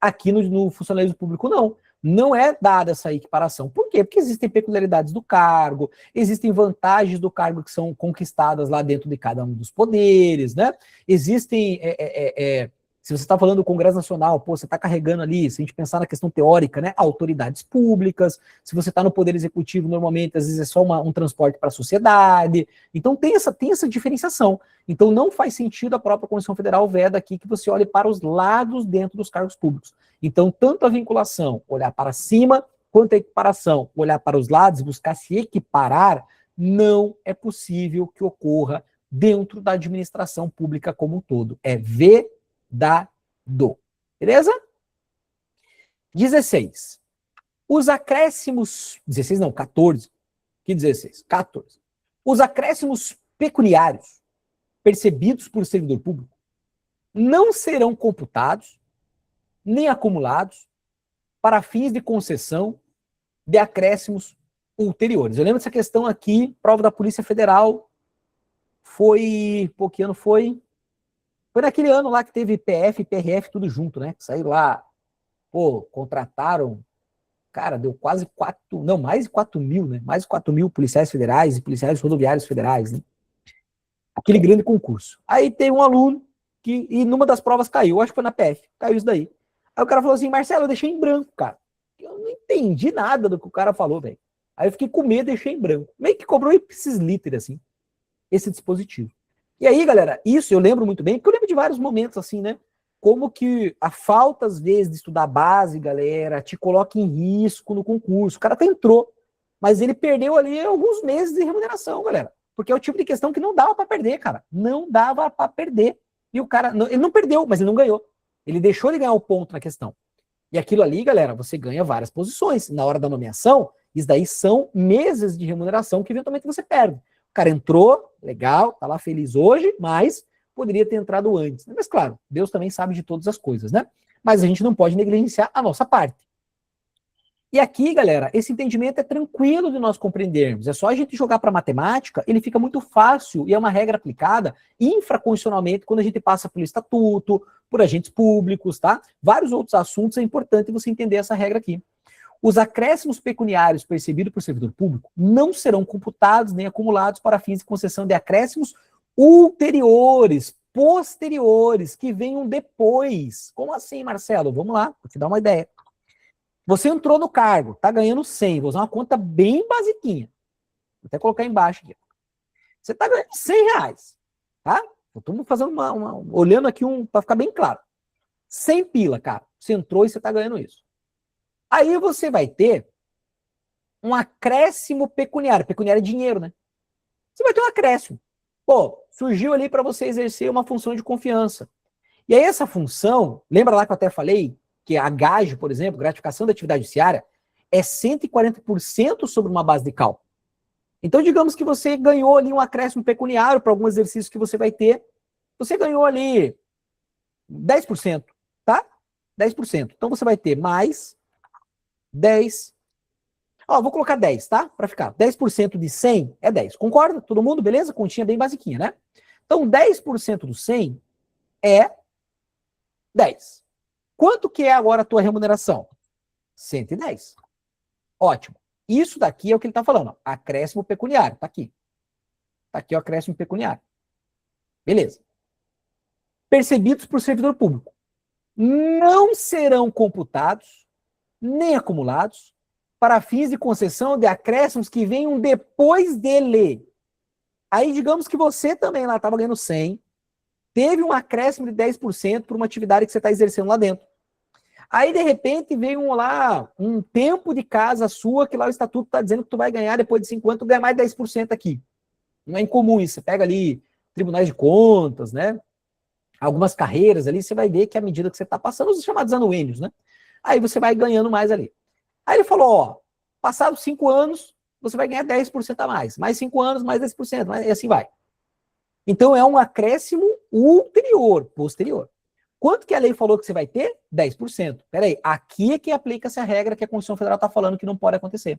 aqui no funcionalismo público não é dada essa equiparação. Por quê? Porque existem peculiaridades do cargo, existem vantagens do cargo que são conquistadas lá dentro de cada um dos poderes, né? Existem, se você está falando do Congresso Nacional, pô, você está carregando ali, se a gente pensar na questão teórica, né, autoridades públicas. Se você está no Poder Executivo, normalmente, às vezes é só um transporte para a sociedade. Então tem essa diferenciação. Então não faz sentido a própria Constituição Federal veda aqui que você olhe para os lados dentro dos cargos públicos. Então, tanto a vinculação, olhar para cima, quanto a equiparação, olhar para os lados e buscar se equiparar, não é possível que ocorra dentro da administração pública como um todo. É vedado. Beleza? 16. Os acréscimos... 16 não, 14. Que 16? 14. Os acréscimos pecuniários percebidos por servidor público não serão computados nem acumulados para fins de concessão de acréscimos ulteriores. Eu lembro dessa questão aqui, prova da Polícia Federal, que ano foi? Foi naquele ano lá que teve PF e PRF tudo junto, né? Saiu lá, pô, contrataram, cara, deu quase mais de 4 mil, né? Mais de 4 mil policiais federais e policiais rodoviários federais, né? Aquele grande concurso. Aí tem um aluno e numa das provas caiu, acho que foi na PF, caiu isso daí. Aí o cara falou assim, Marcelo, eu deixei em branco, cara. Eu não entendi nada do que o cara falou, velho. Aí eu fiquei com medo e deixei em branco. Meio que cobrou ipsis liter, assim, esse dispositivo. E aí, galera, isso eu lembro muito bem, porque eu lembro de vários momentos, assim, né? Como que a falta, às vezes, de estudar base, galera, te coloca em risco no concurso. O cara até entrou, mas ele perdeu ali alguns meses de remuneração, galera. Porque é o tipo de questão que não dava para perder, cara. Não dava para perder. E o cara, ele não perdeu, mas ele não ganhou. Ele deixou de ganhar o ponto na questão. E aquilo ali, galera, você ganha várias posições. Na hora da nomeação, isso daí são meses de remuneração que eventualmente você perde. O cara entrou, legal, tá lá feliz hoje, mas poderia ter entrado antes. Mas claro, Deus também sabe de todas as coisas, né? Mas a gente não pode negligenciar a nossa parte. E aqui, galera, esse entendimento é tranquilo de nós compreendermos. É só a gente jogar para matemática, ele fica muito fácil e é uma regra aplicada infraconstitucionalmente quando a gente passa pelo estatuto, por agentes públicos, tá? Vários outros assuntos, é importante você entender essa regra aqui. Os acréscimos pecuniários percebidos por servidor público não serão computados nem acumulados para fins de concessão de acréscimos ulteriores, posteriores, que venham depois. Como assim, Marcelo? Vamos lá, vou te dar uma ideia. Você entrou no cargo, tá ganhando 100, vou usar uma conta bem basiquinha. Vou até colocar embaixo aqui. Você tá ganhando 100 reais, tá? Eu tô fazendo olhando aqui para ficar bem claro. 100 pila, cara. Você entrou e você tá ganhando isso. Aí você vai ter um acréscimo pecuniário. Pecuniário é dinheiro, né? Você vai ter um acréscimo. Pô, surgiu ali para você exercer uma função de confiança. E aí essa função, lembra lá que eu até falei que a GAGE, por exemplo, gratificação da atividade judiciária, é 140% sobre uma base de cálculo. Então, digamos que você ganhou ali um acréscimo pecuniário para algum exercício que você vai ter. Você ganhou ali 10%, tá? 10%. Então, você vai ter mais 10. Ó, vou colocar 10, tá? Para ficar. 10% de 100 é 10. Concorda? Todo mundo? Beleza? Continha bem basiquinha, né? Então, 10% do 100 é 10. Quanto que é agora a tua remuneração? 110. Ótimo. Isso daqui é o que ele está falando. Ó. Acréscimo pecuniário. Está aqui. Está aqui o acréscimo pecuniário. Beleza. Percebidos por servidor público. Não serão computados, nem acumulados, para fins de concessão de acréscimos que venham depois dele. Aí, digamos que você também lá estava ganhando 100, teve um acréscimo de 10% por uma atividade que você está exercendo lá dentro. Aí, de repente, veio um tempo de casa sua, que lá o estatuto está dizendo que tu vai ganhar, depois de 5 anos, tu ganha mais 10% aqui. Não é incomum isso. Você pega ali tribunais de contas, né? Algumas carreiras ali, você vai ver que à medida que você está passando, os chamados anuênios, né? Aí você vai ganhando mais ali. Aí ele falou, ó, passados 5 anos, você vai ganhar 10% a mais. Mais 5 anos, mais 10%, e assim vai. Então é um acréscimo ulterior, posterior. Quanto que a lei falou que você vai ter? 10%. Peraí, aqui é que aplica-se a regra que a Constituição Federal está falando que não pode acontecer.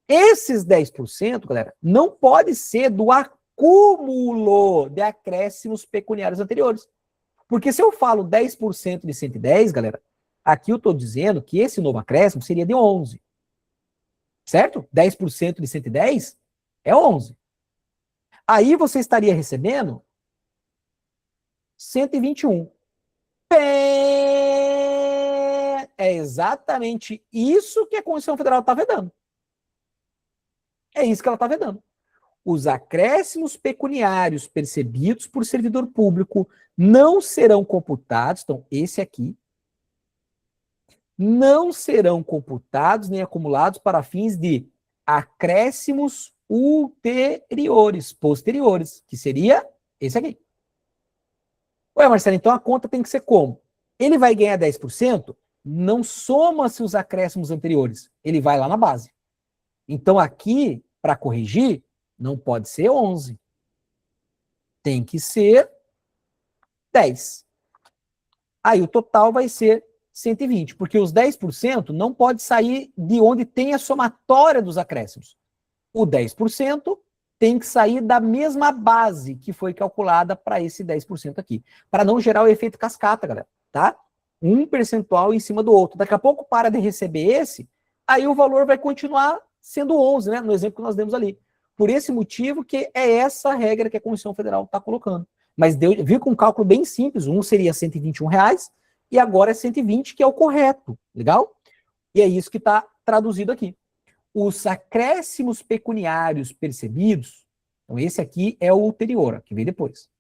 Esses 10%, galera, não pode ser do acúmulo de acréscimos pecuniários anteriores. Porque se eu falo 10% de 110, galera, aqui eu estou dizendo que esse novo acréscimo seria de 11. Certo? 10% de 110 é 11. Aí você estaria recebendo 121. É exatamente isso que a Constituição Federal está vedando. É isso que ela está vedando. Os acréscimos pecuniários percebidos por servidor público não serão computados, então esse aqui, não serão computados nem acumulados para fins de acréscimos ulteriores, posteriores, que seria esse aqui. Ué, Marcelo, então a conta tem que ser como? Ele vai ganhar 10%, não soma-se os acréscimos anteriores, ele vai lá na base. Então aqui, para corrigir, não pode ser 11. Tem que ser 10. Aí o total vai ser 120, porque os 10% não pode sair de onde tem a somatória dos acréscimos. O 10% tem que sair da mesma base que foi calculada para esse 10% aqui, para não gerar o efeito cascata, galera, tá? Um percentual em cima do outro. Daqui a pouco para de receber esse, aí o valor vai continuar sendo 11, né? No exemplo que nós demos ali. Por esse motivo que é essa regra que a Constituição Federal está colocando. Mas viu com um cálculo bem simples, um seria R$ 121 e agora é 120, que é o correto, legal? E é isso que está traduzido aqui. Os acréscimos pecuniários percebidos, então esse aqui é o ulterior, que vem depois.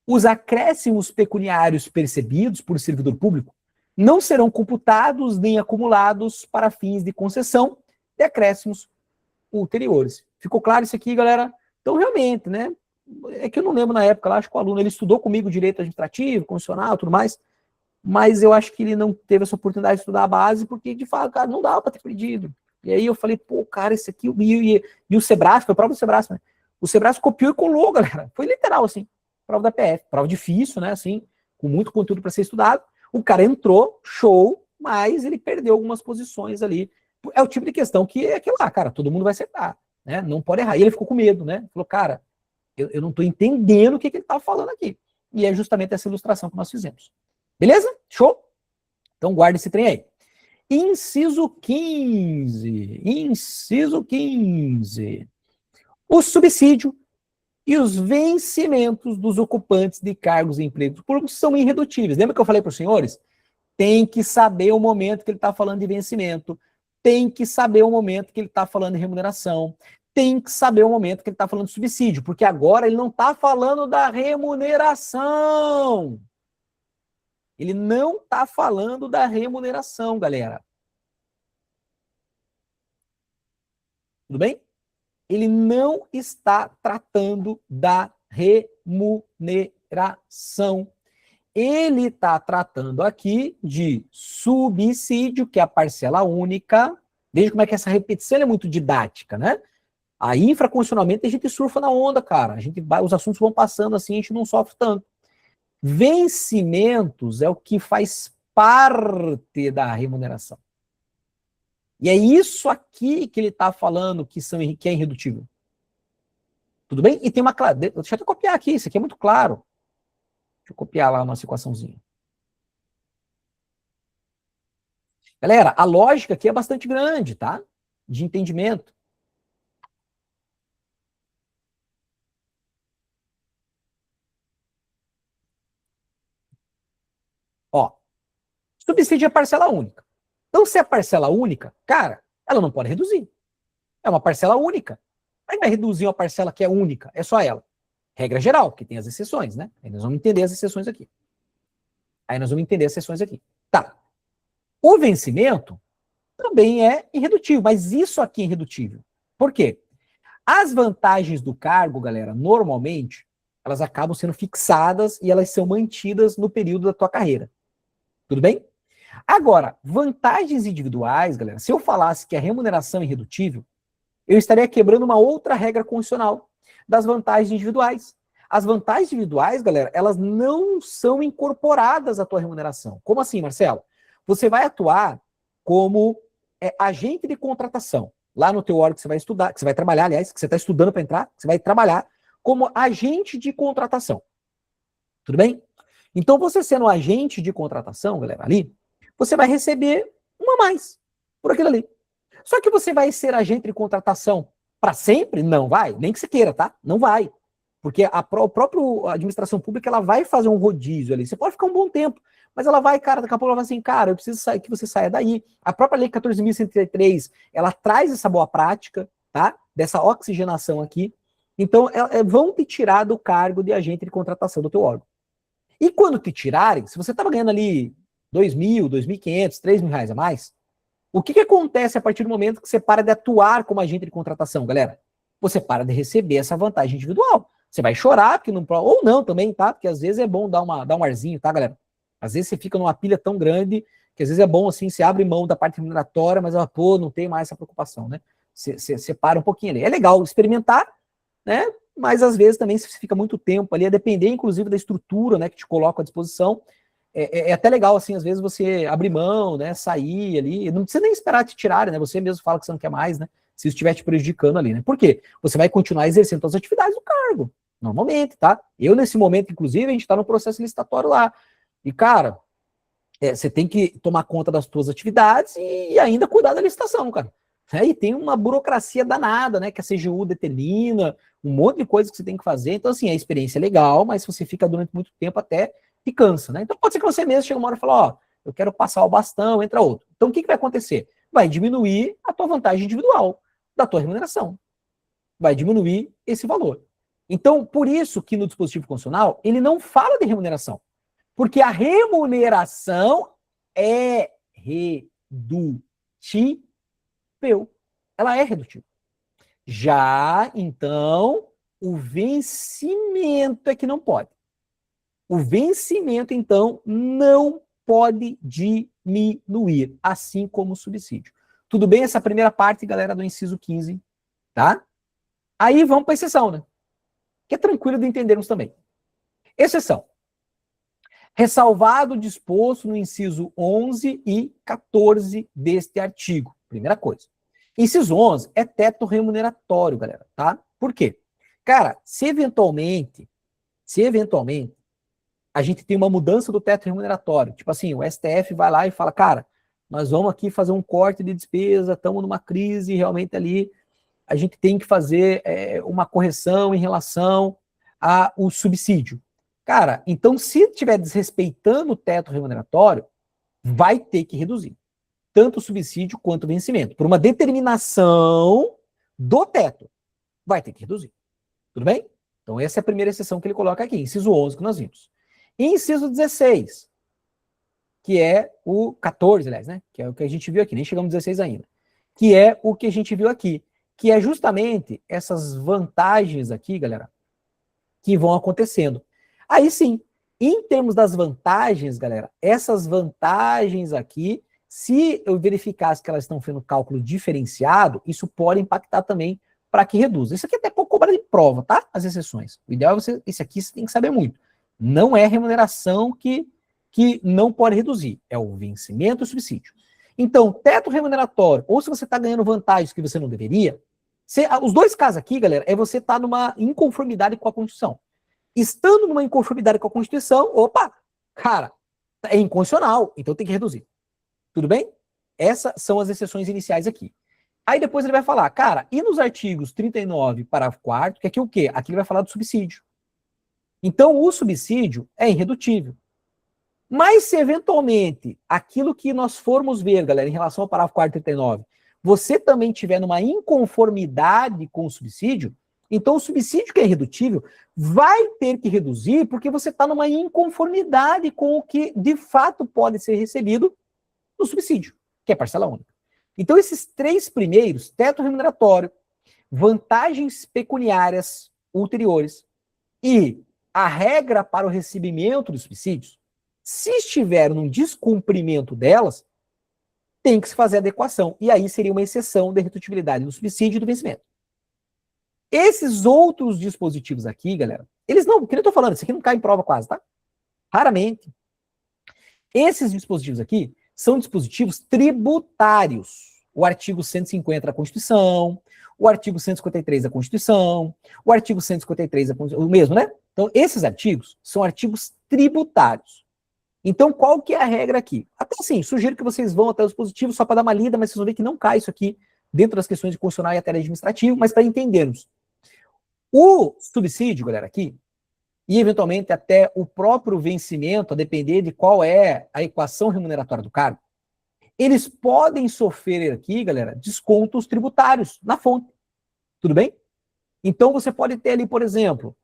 Os acréscimos pecuniários percebidos por servidor público não serão computados nem acumulados para fins de concessão de acréscimos ulteriores. Ficou claro isso aqui, galera? Então, realmente, né? É que eu não lembro na época, lá, acho que o aluno, ele estudou comigo direito administrativo, constitucional, tudo mais, mas eu acho que ele não teve essa oportunidade de estudar a base, porque, de fato, cara, não dava para ter pedido. E aí eu falei, pô, cara, esse aqui, e o Sebrasco, foi a prova do Sebrasco, né? O Sebrasco copiou e colou, galera. Foi literal, assim, prova da PF, prova difícil, né, assim, com muito conteúdo para ser estudado. O cara entrou, show, mas ele perdeu algumas posições ali. É o tipo de questão que é aquilo lá, cara, todo mundo vai acertar, né? Não pode errar. E ele ficou com medo, né? Falou, cara, eu não estou entendendo o que ele estava falando aqui. E é justamente essa ilustração que nós fizemos. Beleza? Show? Então guarda esse trem aí. Inciso 15. Inciso 15. O subsídio e os vencimentos dos ocupantes de cargos e empregos públicos são irredutíveis. Lembra que eu falei para os senhores? Tem que saber o momento que ele está falando de vencimento, tem que saber o momento que ele está falando de remuneração, tem que saber o momento que ele está falando de subsídio, porque agora ele não está falando da remuneração. Ele não está falando da remuneração, galera. Tudo bem? Ele não está tratando da remuneração. Ele está tratando aqui de subsídio, que é a parcela única. Veja como é que essa repetição é muito didática, né? Aí, infraconstitucionalmente, a gente surfa na onda, cara. Os assuntos vão passando assim, a gente não sofre tanto. Vencimentos é o que faz parte da remuneração. E é isso aqui que ele está falando que é irredutível. Tudo bem? E tem uma clara. Deixa eu até copiar aqui, isso aqui é muito claro. Deixa eu copiar lá a nossa equaçãozinha. Galera, a lógica aqui é bastante grande, tá? De entendimento. Ó, subsídio é parcela única. Então, se é parcela única, cara, ela não pode reduzir. É uma parcela única. Aí vai reduzir uma parcela que é única, é só ela. Regra geral, porque tem as exceções, né? Aí nós vamos entender as exceções aqui. Tá. O vencimento também é irredutível, mas isso aqui é irredutível. Por quê? As vantagens do cargo, galera, normalmente, elas acabam sendo fixadas e elas são mantidas no período da tua carreira. Tudo bem? Agora, vantagens individuais, galera, se eu falasse que a remuneração é irredutível, eu estaria quebrando uma outra regra constitucional das vantagens individuais. As vantagens individuais, galera, elas não são incorporadas à tua remuneração. Como assim, Marcelo? Você vai atuar como agente de contratação. Lá no teu órgão que você vai estudar, que você vai trabalhar, aliás, que você está estudando para entrar, você vai trabalhar como agente de contratação. Tudo bem? Então, você sendo agente de contratação, galera, ali, você vai receber uma a mais por aquilo ali. Só que você vai ser agente de contratação para sempre? Não vai, nem que você queira, tá? Não vai. Porque a própria administração pública, ela vai fazer um rodízio ali. Você pode ficar um bom tempo, mas ela vai, cara, daqui a pouco ela vai assim, cara, eu preciso que você saia daí. A própria lei 14.133, ela traz essa boa prática, tá? Dessa oxigenação aqui. Então, vão te tirar do cargo de agente de contratação do teu órgão. E quando te tirarem, se você estava ganhando ali 2.000, 2.500, 3.000 reais a mais, o que acontece a partir do momento que você para de atuar como agente de contratação, galera? Você para de receber essa vantagem individual. Você vai chorar, porque não, ou não também, tá? Porque às vezes é bom dar um arzinho, tá, galera? Às vezes você fica numa pilha tão grande que às vezes é bom, assim, você abre mão da parte remuneratória, mas, pô, não tem mais essa preocupação, né? Você para um pouquinho ali. É legal experimentar, né? Mas às vezes também se você fica muito tempo ali, a depender, inclusive, da estrutura, né, que te coloca à disposição, é até legal, assim, às vezes você abrir mão, né, sair ali, não precisa nem esperar te tirarem, né? Você mesmo fala que você não quer mais, né? Se isso estiver te prejudicando ali, né? Por quê? Você vai continuar exercendo as atividades do cargo. Normalmente, tá? Eu, nesse momento, inclusive, a gente tá no processo licitatório lá. E, cara, você tem que tomar conta das tuas atividades e ainda cuidar da licitação, cara. E tem uma burocracia danada, né? Que a CGU determina, um monte de coisa que você tem que fazer. Então, assim, a experiência é legal, mas você fica durante muito tempo até te cansa, né? Então, pode ser que você mesmo chegue uma hora e fale, ó, eu quero passar o bastão, entra outro. Então, o que vai acontecer? Vai diminuir a tua vantagem individual da tua remuneração. Vai diminuir esse valor. Então, por isso que no dispositivo constitucional, ele não fala de remuneração. Porque a remuneração é redutível. Ela é redutível. Já, então, o vencimento é que não pode. O vencimento, então, não pode diminuir, assim como o subsídio. Tudo bem essa primeira parte, galera, do inciso 15, tá? Aí vamos para a exceção, né? Que é tranquilo de entendermos também. Exceção. Ressalvado o disposto no inciso 11 e 14 deste artigo. Primeira coisa. Inciso 11 é teto remuneratório, galera, tá? Por quê? Cara, se eventualmente a gente tem uma mudança do teto remuneratório, tipo assim, o STF vai lá e fala, cara, nós vamos aqui fazer um corte de despesa, estamos numa crise, realmente ali a gente tem que fazer uma correção em relação ao subsídio. Cara, então se estiver desrespeitando o teto remuneratório, vai ter que reduzir tanto o subsídio quanto o vencimento. Por uma determinação do teto, vai ter que reduzir. Tudo bem? Então essa é a primeira exceção que ele coloca aqui, inciso 11 que nós vimos. Inciso 16, que é o 14, aliás, né? Que é o que a gente viu aqui, nem chegamos no 16 ainda. Que é o que a gente viu aqui, que é justamente essas vantagens aqui, galera, que vão acontecendo. Aí sim, em termos das vantagens, galera, essas vantagens aqui, se eu verificasse que elas estão fazendo cálculo diferenciado, isso pode impactar também para que reduza. Isso aqui é até pouco cobrado em prova, tá? As exceções. O ideal é esse aqui você tem que saber muito. Não é remuneração que não pode reduzir, é o vencimento e o subsídio. Então, teto remuneratório, ou se você está ganhando vantagens que você não deveria, os dois casos aqui, galera, é você estar numa inconformidade com a Constituição. Estando numa inconformidade com a Constituição, opa, cara, é inconstitucional, então tem que reduzir. Tudo bem? Essas são as exceções iniciais aqui. Aí depois ele vai falar, cara, e nos artigos 39, parágrafo 4º, que aqui o quê? Aqui ele vai falar do subsídio. Então, o subsídio é irredutível. Mas se eventualmente aquilo que nós formos ver, galera, em relação ao parágrafo 4º e 39, você também estiver numa inconformidade com o subsídio, então o subsídio que é irredutível vai ter que reduzir porque você está numa inconformidade com o que de fato pode ser recebido no subsídio, que é parcela única. Então esses 3 primeiros, teto remuneratório, vantagens pecuniárias ulteriores e a regra para o recebimento dos subsídios, se estiver num descumprimento delas, tem que se fazer adequação. E aí seria uma exceção de redutibilidade do subsídio e do vencimento. Esses outros dispositivos aqui, galera, eles não, que eu tô falando, isso aqui não cai em prova quase, tá? Raramente. Esses dispositivos aqui são dispositivos tributários. O artigo 150 da Constituição, o artigo 153 da Constituição, o artigo 153 da Constituição, o mesmo, né? Então, esses artigos são artigos tributários. Então, qual que é a regra aqui? Até assim, sugiro que vocês vão até os dispositivos só para dar uma lida, mas vocês vão ver que não cai isso aqui dentro das questões de constitucional e até administrativo, mas para entendermos. O subsídio, galera, aqui, e eventualmente até o próprio vencimento, a depender de qual é a equação remuneratória do cargo, eles podem sofrer aqui, galera, descontos tributários na fonte. Tudo bem? Então, você pode ter ali, por exemplo,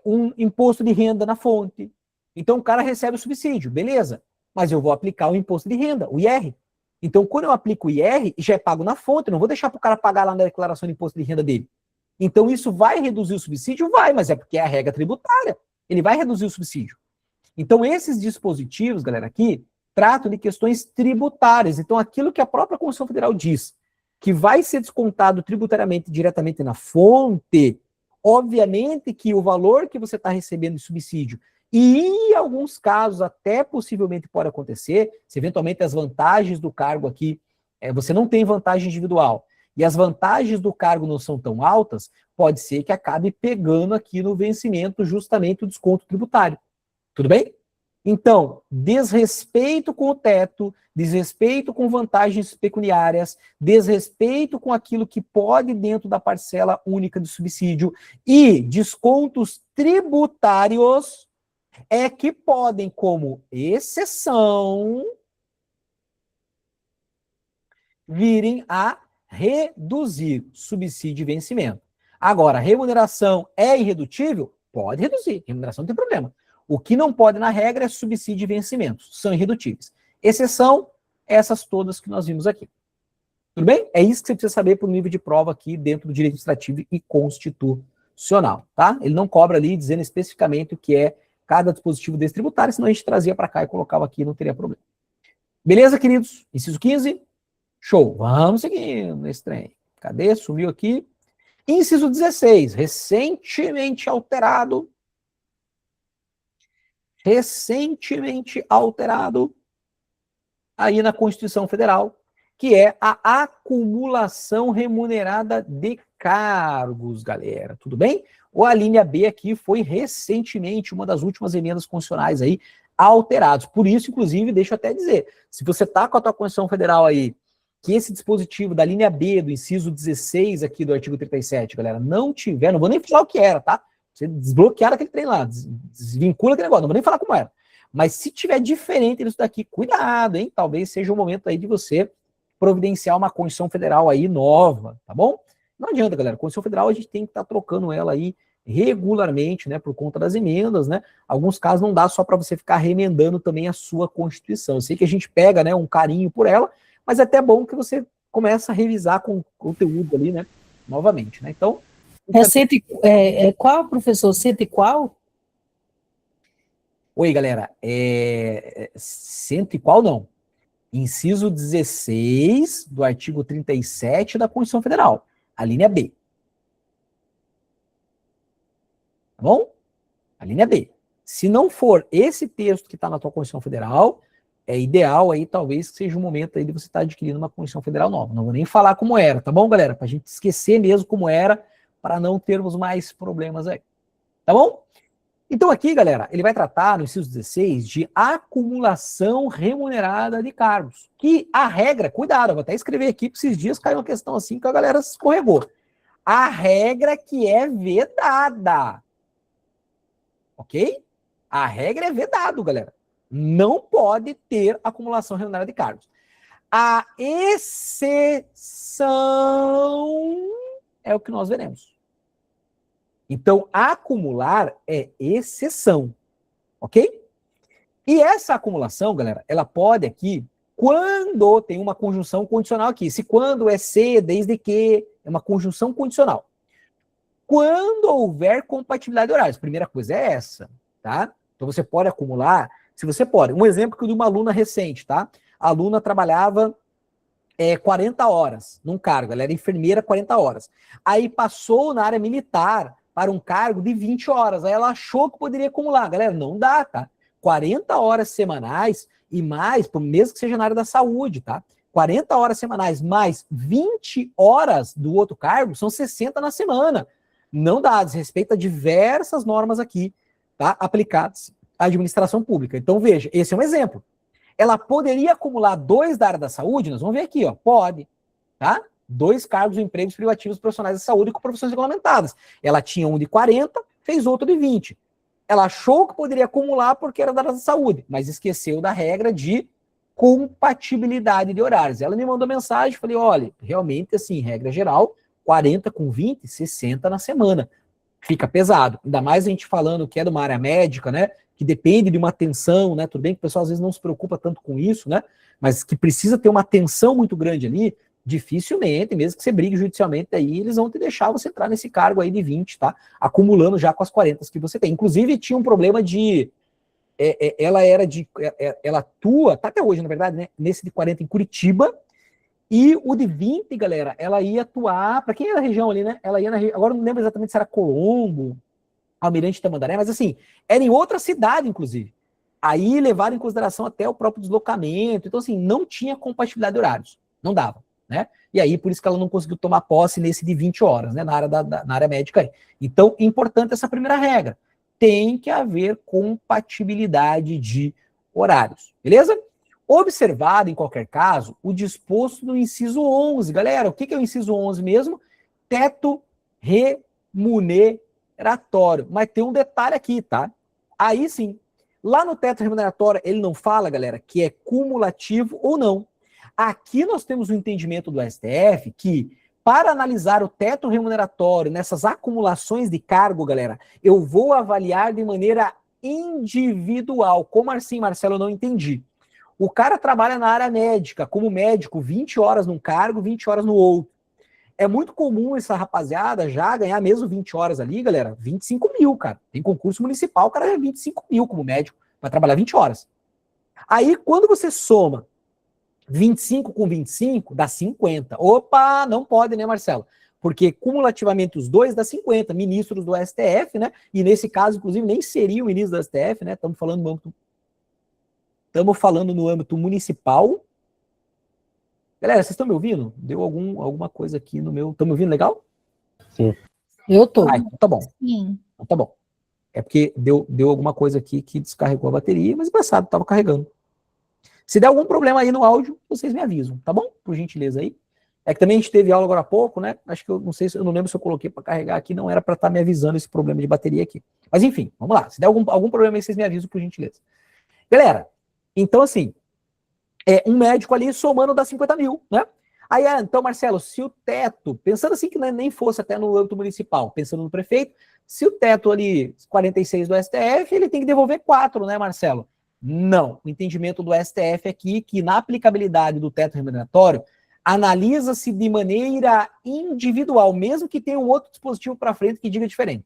um imposto de renda na fonte. Então, o cara recebe o subsídio, beleza. Mas eu vou aplicar o imposto de renda, o IR. Então, quando eu aplico o IR, já é pago na fonte, eu não vou deixar para o cara pagar lá na declaração de imposto de renda dele. Então, isso vai reduzir o subsídio? Vai, mas é porque é a regra tributária. Ele vai reduzir o subsídio. Então, esses dispositivos, galera, aqui, tratam de questões tributárias. Então, aquilo que a própria Constituição Federal diz, que vai ser descontado tributariamente diretamente na fonte, obviamente que o valor que você está recebendo de subsídio, e em alguns casos até possivelmente pode acontecer, se eventualmente as vantagens do cargo aqui, você não tem vantagem individual, e as vantagens do cargo não são tão altas, pode ser que acabe pegando aqui no vencimento justamente o desconto tributário. Tudo bem? Então, desrespeito com o teto, desrespeito com vantagens pecuniárias, desrespeito com aquilo que pode dentro da parcela única de subsídio e descontos tributários é que podem, como exceção, virem a reduzir subsídio e vencimento. Agora, remuneração é irredutível? Pode reduzir, remuneração não tem problema. O que não pode, na regra, é subsídio e vencimentos. São irredutíveis. Exceção, essas todas que nós vimos aqui. Tudo bem? É isso que você precisa saber para o nível de prova aqui dentro do direito administrativo e constitucional, tá? Ele não cobra ali dizendo especificamente o que é cada dispositivo desse tributário, senão a gente trazia para cá e colocava aqui, não teria problema. Beleza, queridos? Inciso 15? Show. Vamos seguindo nesse trem. Cadê? Sumiu aqui. Inciso 16, recentemente alterado aí na Constituição Federal, que é a acumulação remunerada de cargos, galera. Tudo bem? Ou a linha B aqui foi recentemente uma das últimas emendas constitucionais aí alterados. Por isso, inclusive, deixa eu até dizer, se você está com a tua Constituição Federal aí, que esse dispositivo da linha B, do inciso 16 aqui do artigo 37, galera, não tiver, não vou nem falar o que era, tá? Você desbloquear aquele trem lá, desvincula aquele negócio, não vou nem falar como era. Mas se tiver diferente disso daqui, cuidado, hein? Talvez seja o momento aí de você providenciar uma Constituição Federal aí nova, tá bom? Não adianta, galera, Constituição Federal a gente tem que estar trocando ela aí regularmente, né, por conta das emendas, né? Alguns casos não dá só para você ficar remendando também a sua Constituição. Eu sei que a gente pega, né, um carinho por ela, mas é até bom que você comece a revisar com conteúdo ali, né, novamente, né? Então, qual, professor? Cento e qual? oi, galera. Cento e qual não? Inciso 16 do artigo 37 da Constituição Federal, a linha B. Tá bom? A linha B. Se não for esse texto que está na tua Constituição Federal, é ideal aí, talvez, que seja o momento aí de você estar adquirindo uma Constituição Federal nova. Não vou nem falar como era, tá bom, galera? Para a gente esquecer mesmo como era, para não termos mais problemas aí. Tá bom? Então aqui, galera, ele vai tratar, no inciso 16, de acumulação remunerada de cargos. Que a regra, cuidado, eu vou até escrever aqui, porque esses dias caiu uma questão assim que a galera se escorregou. A regra que é vedada. Ok? A regra é vedado, galera. Não pode ter acumulação remunerada de cargos. A exceção é o que nós veremos. Então, acumular é exceção, ok? E essa acumulação, galera, ela pode aqui, quando tem uma conjunção condicional aqui, se quando é se, desde que, é uma conjunção condicional. Quando houver compatibilidade de horários, primeira coisa é essa, tá? Então você pode acumular, se você pode. Um exemplo que eu de uma aluna recente, tá? A aluna trabalhava 40 horas num cargo, ela era enfermeira 40 horas. Aí passou na área militar para um cargo de 20 horas, aí ela achou que poderia acumular. Galera, não dá, tá? 40 horas semanais e mais, mesmo que seja na área da saúde, tá? 40 horas semanais mais 20 horas do outro cargo, são 60 na semana. Não dá, desrespeita diversas normas aqui, tá? Aplicadas à administração pública. Então, veja, esse é um exemplo. Ela poderia acumular 2 da área da saúde? Nós vamos ver aqui, ó. Pode, tá? 2 cargos ou empregos privativos profissionais da saúde com profissões regulamentadas. Ela tinha um de 40, fez outro de 20. Ela achou que poderia acumular porque era da área da saúde, mas esqueceu da regra de compatibilidade de horários. Ela me mandou mensagem, falei, olha, realmente, assim, regra geral, 40 com 20, 60 na semana. Fica pesado. Ainda mais a gente falando que é de uma área médica, né? Que depende de uma atenção, né? Tudo bem que o pessoal às vezes não se preocupa tanto com isso, né? Mas que precisa ter uma atenção muito grande ali, dificilmente, mesmo que você brigue judicialmente aí, eles vão te deixar você entrar nesse cargo aí de 20, tá? Acumulando já com as 40 que você tem. Inclusive, tinha um problema de... ela atua, tá até hoje, na verdade, né? Nesse de 40 em Curitiba, e o de 20, galera, ela ia atuar, para quem é da região ali, né? Ela ia na região, agora não lembro exatamente se era Colombo, Almirante Tamandaré, mas assim, era em outra cidade, inclusive. Aí levaram em consideração até o próprio deslocamento, então assim, não tinha compatibilidade de horários, não dava, né? E aí, por isso que ela não conseguiu tomar posse nesse de 20 horas, né? Na área, na área médica aí. Então, importante essa primeira regra. Tem que haver compatibilidade de horários, beleza? Observado, em qualquer caso, o disposto no inciso 11. Galera, o que é o inciso 11 mesmo? Teto remuneratório. Mas tem um detalhe aqui, tá? Aí sim, lá no teto remuneratório, ele não fala, galera, que é cumulativo ou não. Aqui nós temos o entendimento do STF que, para analisar o teto remuneratório nessas acumulações de cargo, galera, eu vou avaliar de maneira individual. Como assim, Marcelo? Eu não entendi. O cara trabalha na área médica, como médico, 20 horas num cargo, 20 horas no outro. É muito comum essa rapaziada já ganhar mesmo 20 horas ali, galera, 25 mil, cara. Tem concurso municipal, o cara ganha 25 mil como médico, vai trabalhar 20 horas. Aí, quando você soma 25 com 25, dá 50. Opa, não pode, né, Marcelo? Porque cumulativamente os dois dá 50, ministros do STF, né? E nesse caso, inclusive, nem seria o ministro do STF, né? Estamos falando no âmbito municipal. Galera, vocês estão me ouvindo? Deu alguma coisa aqui no meu... Estão me ouvindo legal? Sim. Eu tô. Ah, então tá bom. Sim. Então tá bom. É porque deu alguma coisa aqui que descarregou a bateria, mas engraçado, estava carregando. Se der algum problema aí no áudio, vocês me avisam, tá bom? Por gentileza aí. É que também a gente teve aula agora há pouco, né? Acho que eu não sei, eu não lembro se eu coloquei para carregar aqui, não era para estar me avisando esse problema de bateria aqui. Mas enfim, vamos lá. Se der algum problema aí, vocês me avisam, por gentileza. Galera, então assim, um médico ali somando dá 50 mil, né? Aí, então, Marcelo, se o teto, pensando assim que nem fosse até no âmbito municipal, pensando no prefeito, se o teto ali, 46 do STF, ele tem que devolver 4, né, Marcelo? Não. O entendimento do STF aqui, que na aplicabilidade do teto remuneratório, analisa-se de maneira individual, mesmo que tenha um outro dispositivo para frente que diga diferente.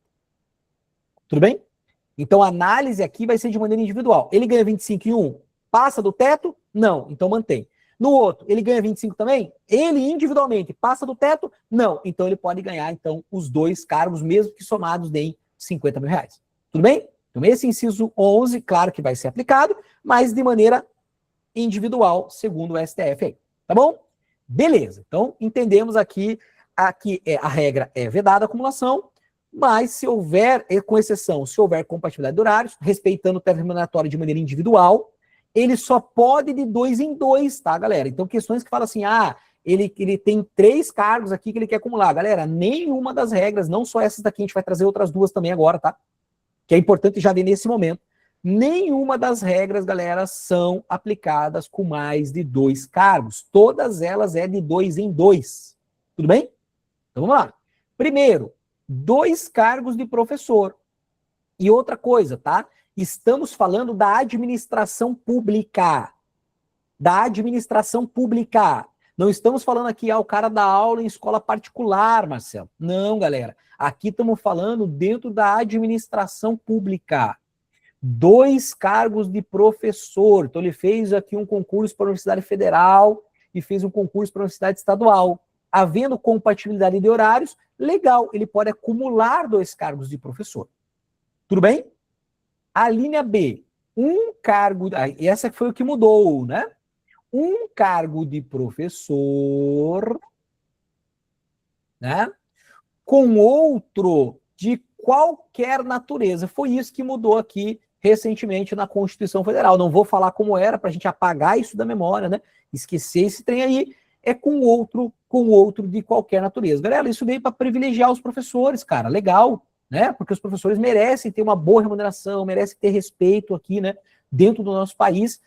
Tudo bem? Então, a análise aqui vai ser de maneira individual. Ele ganha 25 em um, passa do teto? Não, então mantém. No outro, ele ganha 25 também? Ele individualmente passa do teto? Não, então ele pode ganhar então os 2 cargos, mesmo que somados deem 50 mil reais. Tudo bem? Então esse inciso 11, claro que vai ser aplicado, mas de maneira individual, segundo o STF aí. Tá bom? Beleza, então entendemos aqui a regra é vedada a acumulação, mas se houver, com exceção, se houver compatibilidade de horários, respeitando o teto remuneratório de maneira individual, ele só pode de 2 em 2, tá, galera? Então, questões que falam assim, ele tem 3 cargos aqui que ele quer acumular. Galera, nenhuma das regras, não só essas daqui, a gente vai trazer outras 2 também agora, tá? Que é importante já ver nesse momento. Nenhuma das regras, galera, são aplicadas com mais de 2 cargos. Todas elas é de 2 em 2. Tudo bem? Então vamos lá. Primeiro, 2 cargos de professor. E outra coisa, tá? Estamos falando da administração pública. Da administração pública. Não estamos falando aqui, o cara dá aula em escola particular, Marcelo. Não, galera. Aqui estamos falando dentro da administração pública. 2 cargos de professor. Então, ele fez aqui um concurso para a Universidade Federal e fez um concurso para a Universidade Estadual. Havendo compatibilidade de horários, legal, ele pode acumular 2 cargos de professor. Tudo bem? A linha B, 1 cargo, e essa foi o que mudou, né? 1 cargo de professor, né? Com outro de qualquer natureza. Foi isso que mudou aqui recentemente na Constituição Federal. Não vou falar como era para a gente apagar isso da memória, né? Esquecer esse trem aí. É com outro de qualquer natureza. Galera, isso veio para privilegiar os professores, cara. Legal, né? Porque os professores merecem ter uma boa remuneração, merecem ter respeito aqui, né? Dentro do nosso país.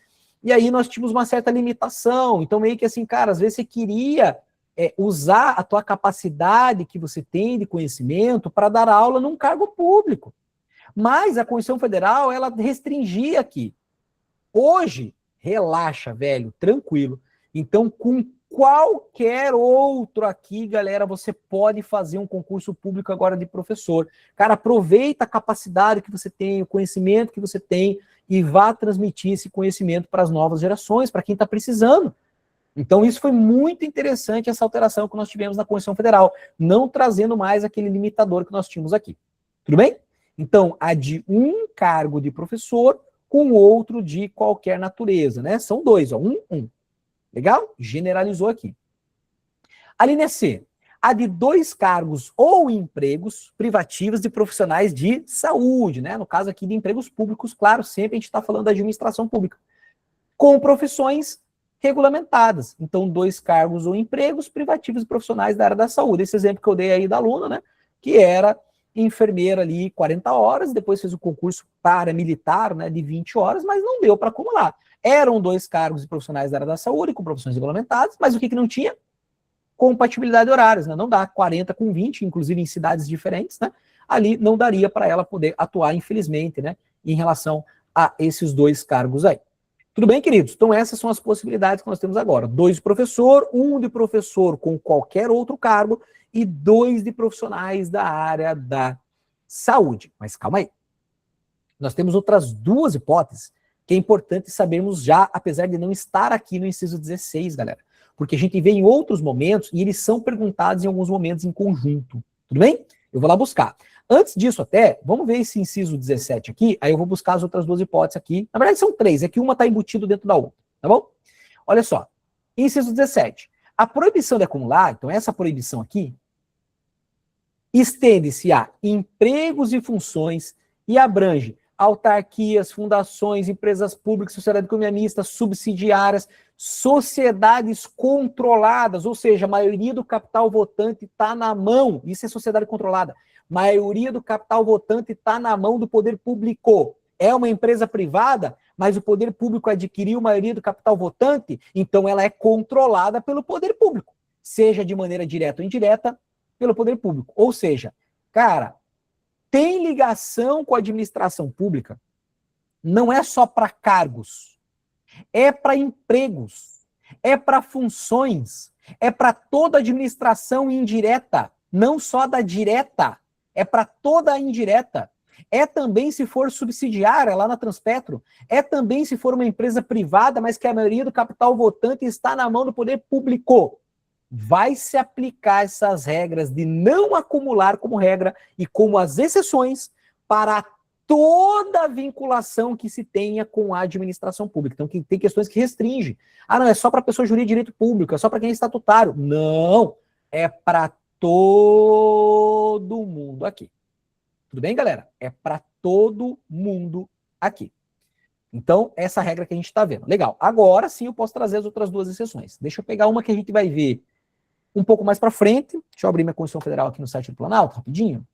E aí nós tínhamos uma certa limitação. Então, meio que assim, cara, às vezes você queria usar a tua capacidade que você tem de conhecimento para dar aula num cargo público. Mas a Constituição Federal, ela restringia aqui. Hoje, relaxa, velho, tranquilo. Então, com qualquer outro aqui, galera, você pode fazer um concurso público agora de professor. Cara, aproveita a capacidade que você tem, o conhecimento que você tem e vá transmitir esse conhecimento para as novas gerações, para quem está precisando. Então, isso foi muito interessante, essa alteração que nós tivemos na Constituição Federal, não trazendo mais aquele limitador que nós tínhamos aqui. Tudo bem? Então, a de 1 cargo de professor com outro de qualquer natureza, né? São 2, ó, 1. Legal? Generalizou aqui. A linha C, a de 2 cargos ou empregos privativos de profissionais de saúde, né? No caso aqui de empregos públicos, claro, sempre a gente está falando da administração pública, com profissões regulamentadas. Então, 2 cargos ou empregos privativos de profissionais da área da saúde. Esse exemplo que eu dei aí da aluna, né? Que era enfermeira ali 40 horas, depois fez o concurso paramilitar, né, de 20 horas, mas não deu para acumular. Eram 2 cargos de profissionais da área da saúde, com profissões regulamentadas, mas o que não tinha? Compatibilidade de horários, né? Não dá 40 com 20, inclusive em cidades diferentes, né? Ali não daria para ela poder atuar, infelizmente, né, em relação a esses 2 cargos aí. Tudo bem, queridos? Então essas são as possibilidades que nós temos agora. 2 de professor, 1 de professor com qualquer outro cargo e 2 de profissionais da área da saúde. Mas calma aí. Nós temos outras 2 hipóteses que é importante sabermos já, apesar de não estar aqui no inciso 16, galera. Porque a gente vê em outros momentos e eles são perguntados em alguns momentos em conjunto. Tudo bem? Eu vou lá buscar. Antes disso até, vamos ver esse inciso 17 aqui, aí eu vou buscar as outras 2 hipóteses aqui. Na verdade são 3, é que uma está embutido dentro da outra, tá bom? Olha só, inciso 17. A proibição de acumular, então essa proibição aqui, estende-se a empregos e funções e abrange autarquias, fundações, empresas públicas, sociedade economia mista, subsidiárias, sociedades controladas, ou seja, a maioria do capital votante está na mão, isso é sociedade controlada, maioria do capital votante está na mão do poder público. É uma empresa privada, mas o poder público adquiriu a maioria do capital votante, então ela é controlada pelo poder público, seja de maneira direta ou indireta, pelo poder público. Ou seja, cara, tem ligação com a administração pública, não é só para cargos, é para empregos, é para funções, é para toda a administração indireta, não só da direta, é para toda a indireta. É também se for subsidiária lá na Transpetro, é também se for uma empresa privada, mas que a maioria do capital votante está na mão do poder público. Vai se aplicar essas regras de não acumular como regra e como as exceções para toda a vinculação que se tenha com a administração pública. Então, tem questões que restringem. Ah, não, é só para pessoa jurídica de direito público, é só para quem é estatutário. Não, é para todo mundo aqui. Tudo bem, galera? É para todo mundo aqui. Então, essa regra que a gente está vendo. Legal. Agora sim eu posso trazer as outras 2 exceções. Deixa eu pegar uma que a gente vai ver um pouco mais para frente. Deixa eu abrir minha Constituição Federal aqui no site do Planalto, rapidinho.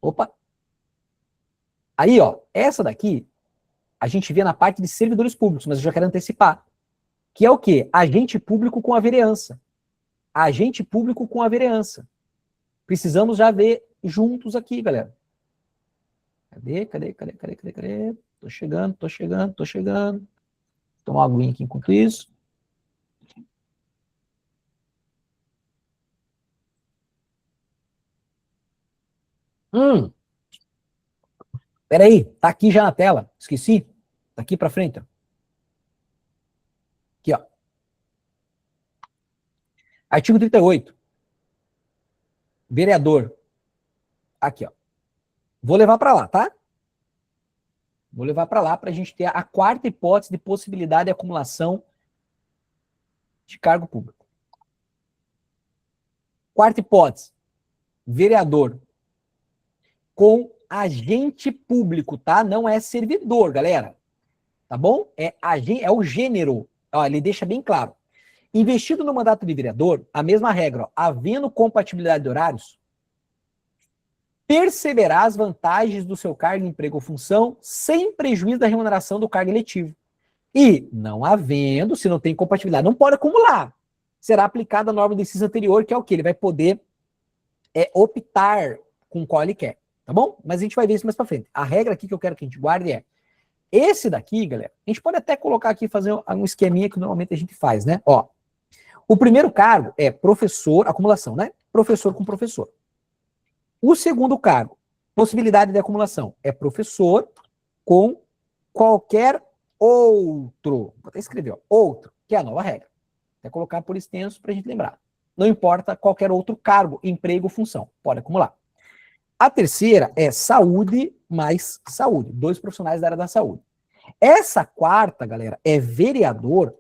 Opa. Aí, ó, essa daqui, a gente vê na parte de servidores públicos, mas eu já quero antecipar. Que é o quê? Agente público com a vereança. Agente público com a vereança. Precisamos já ver juntos aqui, galera. Cadê? Tô chegando. Tomar uma aguinha aqui enquanto isso. Peraí, tá aqui já na tela. Esqueci. Tá aqui pra frente, ó. Aqui, ó. Artigo 38. Vereador. Aqui, ó. Vou levar pra lá, tá? Vou levar pra lá pra gente ter a quarta hipótese de possibilidade de acumulação de cargo público. Quarta hipótese. Vereador com agente público, tá? Não é servidor, galera. Tá bom? É o gênero. Ó, ele deixa bem claro. Investido no mandato de vereador, a mesma regra, ó, havendo compatibilidade de horários, perceberá as vantagens do seu cargo, emprego ou função, sem prejuízo da remuneração do cargo eletivo. E, não havendo, se não tem compatibilidade, não pode acumular. Será aplicada a norma do inciso anterior, que é o quê? Ele vai poder optar com qual ele quer. Tá bom? Mas a gente vai ver isso mais pra frente. A regra aqui que eu quero que a gente guarde é esse daqui, galera, a gente pode até colocar aqui, fazer um esqueminha que normalmente a gente faz, né? Ó, o primeiro cargo é professor, acumulação, né? Professor com professor. O segundo cargo, possibilidade de acumulação, é professor com qualquer outro. Vou até escrever, ó, outro, que é a nova regra. Até colocar por extenso pra gente lembrar. Não importa qualquer outro cargo, emprego, função, pode acumular. A terceira é saúde mais saúde. 2 profissionais da área da saúde. Essa quarta, galera, é vereador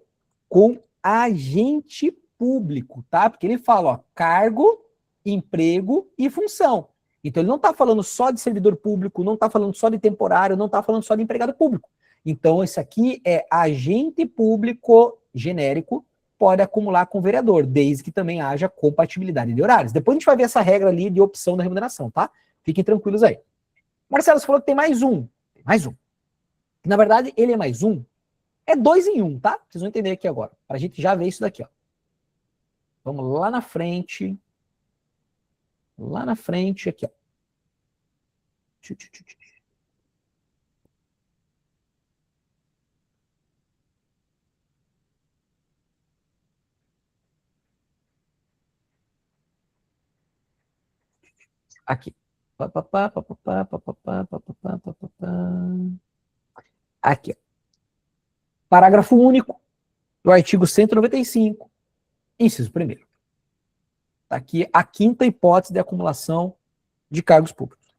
com agente público, tá? Porque ele fala, ó, cargo, emprego e função. Então ele não está falando só de servidor público, não está falando só de temporário, não está falando só de empregado público. Então esse aqui é agente público genérico, pode acumular com vereador, desde que também haja compatibilidade de horários. Depois a gente vai ver essa regra ali de opção da remuneração, tá? Fiquem tranquilos aí. Marcelo, você falou que tem mais um. Tem mais um. Na verdade, ele é mais um. É 2 em 1, tá? Vocês vão entender aqui agora. Pra gente já ver isso daqui, ó. Vamos lá na frente. Lá na frente, aqui, ó. Aqui. Aqui, ó. Parágrafo único do artigo 195, inciso 1º. Está aqui a quinta hipótese de acumulação de cargos públicos.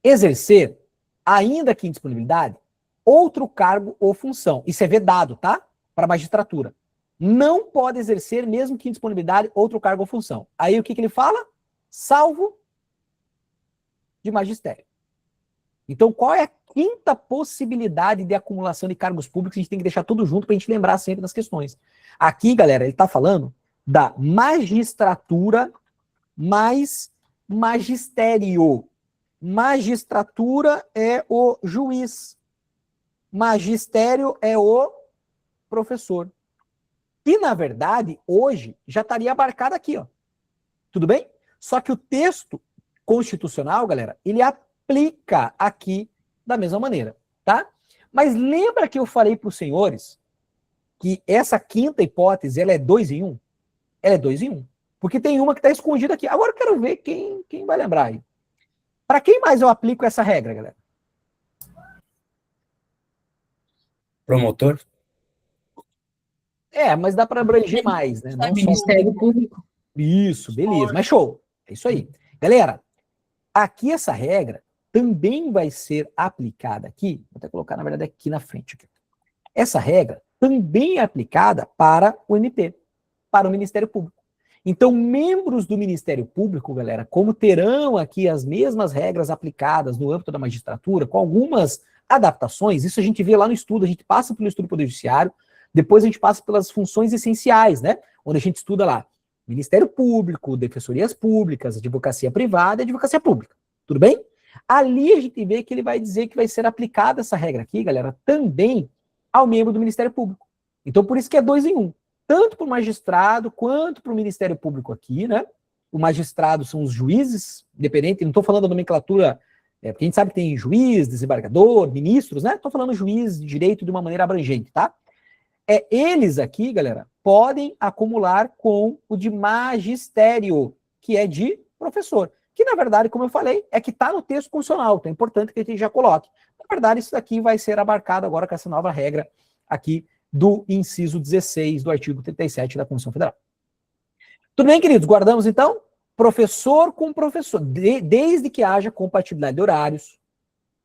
Exercer, ainda que em disponibilidade, outro cargo ou função. Isso é vedado, tá? Para a magistratura. Não pode exercer, mesmo que em disponibilidade, outro cargo ou função. Aí o que ele fala? Salvo de magistério. Então, qual é a quinta possibilidade de acumulação de cargos públicos? A gente tem que deixar tudo junto para a gente lembrar sempre das questões. Aqui, galera, ele está falando da magistratura mais magistério. Magistratura é o juiz. Magistério é o professor. E, na verdade, hoje, já estaria abarcado aqui, ó. Tudo bem? Só que o texto constitucional, galera, ele aplica aqui da mesma maneira, tá? Mas lembra que eu falei para os senhores que essa quinta hipótese, ela é 2 em 1? Ela é 2 em 1. Porque tem uma que está escondida aqui. Agora eu quero ver quem vai lembrar aí. Para quem mais eu aplico essa regra, galera? Promotor? Mas dá para abranger mais, né? Não Ministério só... Público. Isso, beleza. Mas show. É isso aí. Galera, aqui essa regra também vai ser aplicada aqui. Vou até colocar, na verdade, aqui na frente. Aqui. Essa regra também é aplicada para o MP, para o Ministério Público. Então, membros do Ministério Público, galera, como terão aqui as mesmas regras aplicadas no âmbito da magistratura, com algumas adaptações, isso a gente vê lá no estudo, a gente passa pelo estudo do Poder Judiciário, depois a gente passa pelas funções essenciais, né? Onde a gente estuda lá Ministério Público, Defensorias Públicas, Advocacia Privada e Advocacia Pública. Tudo bem? Ali a gente vê que ele vai dizer que vai ser aplicada essa regra aqui, galera, também ao membro do Ministério Público. Então, por isso que é 2 em 1. Tanto para o magistrado quanto para o Ministério Público aqui, né? O magistrado são os juízes, independente, não estou falando da nomenclatura, porque a gente sabe que tem juiz, desembargador, ministros, né? Estou falando juiz de direito de uma maneira abrangente, tá? Eles aqui, galera, podem acumular com o de magistério, que é de professor. Que, na verdade, como eu falei, é que está no texto constitucional, então é importante que a gente já coloque. Na verdade, isso daqui vai ser abarcado agora com essa nova regra aqui do inciso 16 do artigo 37 da Constituição Federal. Tudo bem, queridos? Guardamos, então? Professor com professor, desde que haja compatibilidade de horários,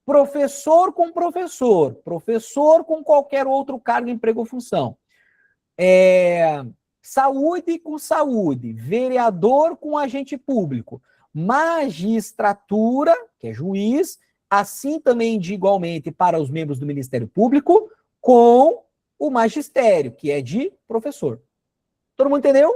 professor com professor, professor com qualquer outro cargo, emprego ou função, saúde com saúde, vereador com agente público, magistratura, que é juiz, assim também de igualmente para os membros do Ministério Público, com o magistério, que é de professor. Todo mundo entendeu?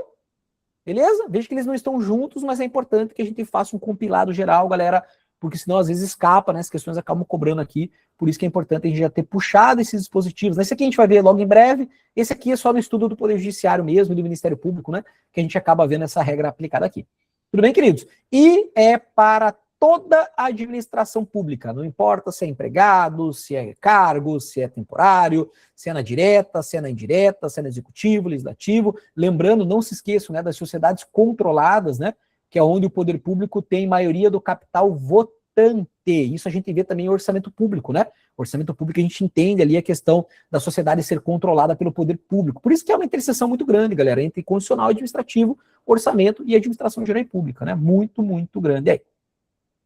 Beleza? Veja que eles não estão juntos, mas é importante que a gente faça um compilado geral, galera, porque senão às vezes escapa, né? As questões acabam cobrando aqui, por isso que é importante a gente já ter puxado esses dispositivos. Esse aqui a gente vai ver logo em breve, esse aqui é só no estudo do Poder Judiciário mesmo, e do Ministério Público, né? Que a gente acaba vendo essa regra aplicada aqui. Tudo bem, queridos? E é para toda a administração pública, não importa se é empregado, se é cargo, se é temporário, se é na direta, se é na indireta, se é no executivo, legislativo. Lembrando, não se esqueçam, né, das sociedades controladas, né, que é onde o poder público tem maioria do capital votante. Isso a gente vê também em orçamento público, né? Orçamento público a gente entende ali a questão da sociedade ser controlada pelo poder público. Por isso que é uma interseção muito grande, galera, entre constitucional, administrativo, orçamento e administração geral e pública, né? Muito, muito grande aí.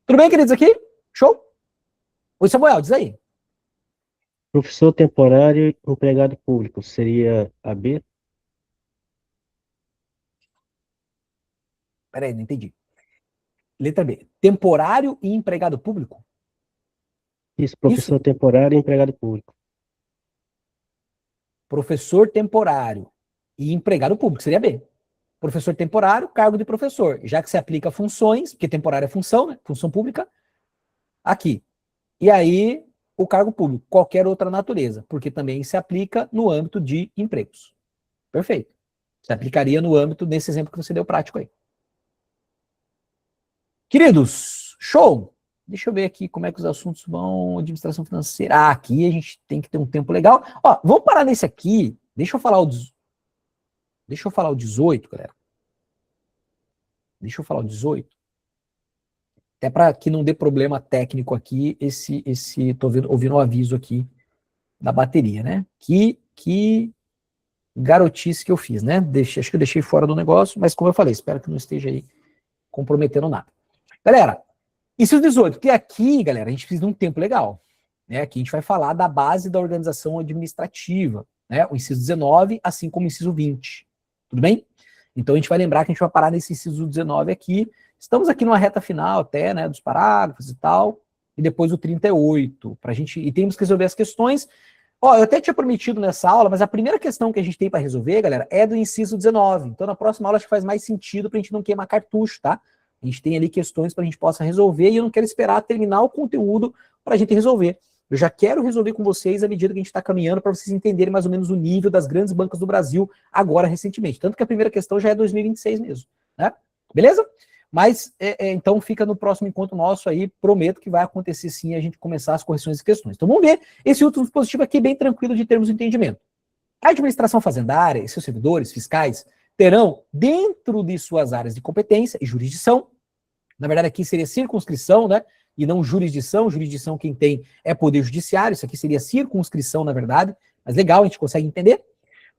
Tudo bem, queridos, aqui? Show? Oi, Samuel, diz aí. Professor temporário e empregado público, seria a B? Peraí, não entendi. Letra B. Temporário e empregado público? Isso, professor temporário e empregado público. Professor temporário e empregado público, seria B. Professor temporário, cargo de professor. Já que se aplica funções, porque temporário é função, né? Função pública, aqui. E aí, o cargo público, qualquer outra natureza, porque também se aplica no âmbito de empregos. Perfeito. Se aplicaria no âmbito desse exemplo que você deu prático aí. Queridos, show! Deixa eu ver aqui como é que os assuntos vão. Administração financeira. Ah, aqui a gente tem que ter um tempo legal. Ó, vamos parar nesse aqui. Deixa eu falar o 18, galera. Deixa eu falar o 18. Até para que não dê problema técnico aqui, tô ouvindo um aviso aqui da bateria, né? Que garotice que eu fiz, né? Acho que eu deixei fora do negócio, mas como eu falei, espero que não esteja aí comprometendo nada. Galera, inciso 18, porque aqui, galera, a gente precisa de um tempo legal. Né? Aqui a gente vai falar da base da organização administrativa, né? O inciso 19, assim como o inciso 20. Tudo bem? Então a gente vai lembrar que a gente vai parar nesse inciso 19 aqui. Estamos aqui numa reta final até, né, dos parágrafos e tal, e depois o 38, pra gente, e temos que resolver as questões. Ó, eu até tinha prometido nessa aula, mas a primeira questão que a gente tem para resolver, galera, é do inciso 19. Então na próxima aula acho que faz mais sentido pra gente não queimar cartucho, tá? A gente tem ali questões para a gente possa resolver e eu não quero esperar terminar o conteúdo para a gente resolver. Eu já quero resolver com vocês à medida que a gente está caminhando para vocês entenderem mais ou menos o nível das grandes bancas do Brasil agora recentemente. Tanto que a primeira questão já é 2026 mesmo, né? Beleza? Mas, então, fica no próximo encontro nosso aí, prometo que vai acontecer sim a gente começar as correções e questões. Então vamos ver esse último dispositivo aqui bem tranquilo de termos de entendimento. A administração fazendária e seus servidores fiscais terão, dentro de suas áreas de competência e jurisdição, na verdade aqui seria circunscrição, né, e não jurisdição, jurisdição quem tem é poder judiciário, isso aqui seria circunscrição, na verdade, mas legal, a gente consegue entender,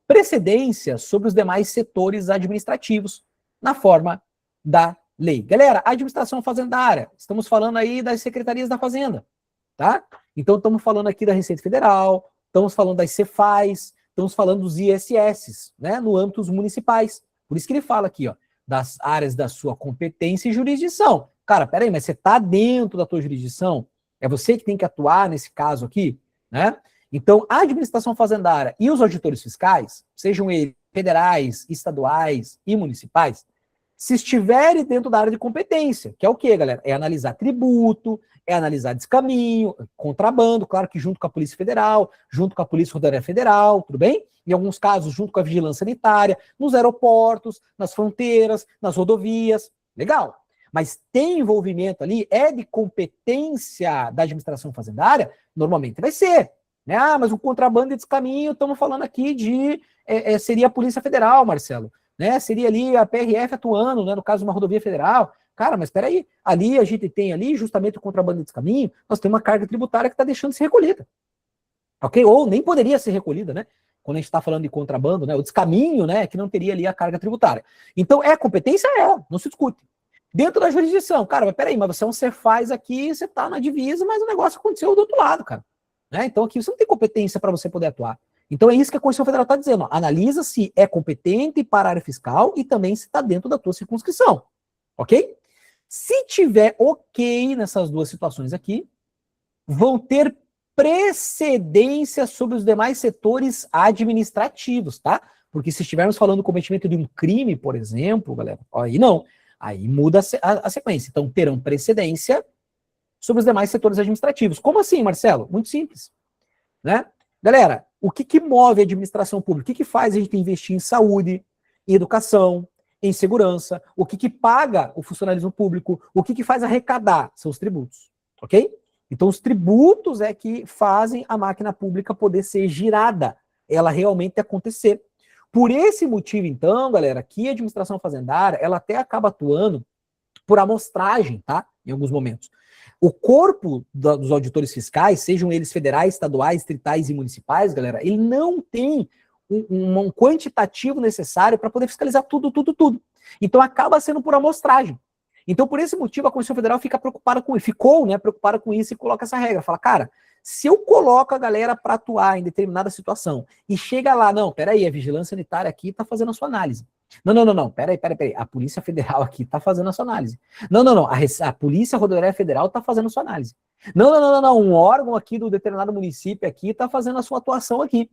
precedência sobre os demais setores administrativos, na forma da lei. Galera, administração fazendária, estamos falando aí das secretarias da fazenda, tá? Então estamos falando aqui da Receita Federal, estamos falando das Cefaz, estamos falando dos ISS, né, no âmbito dos municipais. Por isso que ele fala aqui, ó, das áreas da sua competência e jurisdição. Cara, peraí, mas você está dentro da tua jurisdição? É você que tem que atuar nesse caso aqui, né? Então, a administração fazendária e os auditores fiscais, sejam eles federais, estaduais e municipais, se estiver dentro da área de competência, que é o quê, galera? É analisar tributo, é analisar descaminho, contrabando, claro que junto com a Polícia Federal, junto com a Polícia Rodoviária Federal, tudo bem? Em alguns casos, junto com a Vigilância Sanitária, nos aeroportos, nas fronteiras, nas rodovias, legal. Mas tem envolvimento ali, é de competência da administração fazendária, normalmente vai ser. Né? Ah, mas o contrabando e descaminho, estamos falando aqui de, seria a Polícia Federal, Marcelo. Né? Seria ali a PRF atuando, né? No caso de uma rodovia federal. Cara, mas espera aí, ali a gente tem ali justamente o contrabando e descaminho, nós temos uma carga tributária que está deixando de ser recolhida. Ok? Ou nem poderia ser recolhida, né? Quando a gente está falando de contrabando, né? O descaminho, né? Que não teria ali a carga tributária. Então, competência? Não se discute. Dentro da jurisdição, cara, mas peraí, mas você é um Cefaz aqui, você está na divisa, mas o negócio aconteceu do outro lado, cara. Né? Então aqui você não tem competência para você poder atuar. Então é isso que a Constituição Federal está dizendo. Ó, analisa se é competente para a área fiscal e também se está dentro da tua circunscrição. Ok? Se tiver ok nessas duas situações aqui, vão ter precedência sobre os demais setores administrativos, tá? Porque se estivermos falando do cometimento de um crime, por exemplo, galera, aí não. Aí muda a sequência. Então, terão precedência sobre os demais setores administrativos. Como assim, Marcelo? Muito simples. Né? Galera, o que move a administração pública? O que faz a gente investir em saúde, em educação, em segurança? O que paga o funcionalismo público? O que faz arrecadar? São os tributos. Ok? Então, os tributos é que fazem a máquina pública poder ser girada, ela realmente acontecer. Por esse motivo, então, galera, que a administração fazendária, ela até acaba atuando por amostragem, tá? Em alguns momentos. O corpo dos auditores fiscais, sejam eles federais, estaduais, distritais e municipais, galera, ele não tem um quantitativo necessário para poder fiscalizar tudo. Então, acaba sendo por amostragem. Então, por esse motivo, a Constituição Federal ficou preocupada com isso e coloca essa regra. Fala, cara, se eu coloco a galera para atuar em determinada situação e chega lá, não, peraí, a Vigilância Sanitária aqui está fazendo a sua análise. Não, peraí, a Polícia Federal aqui está fazendo a sua análise. Não, a Polícia Rodoviária Federal está fazendo a sua análise. Não, um órgão aqui do determinado município aqui está fazendo a sua atuação aqui.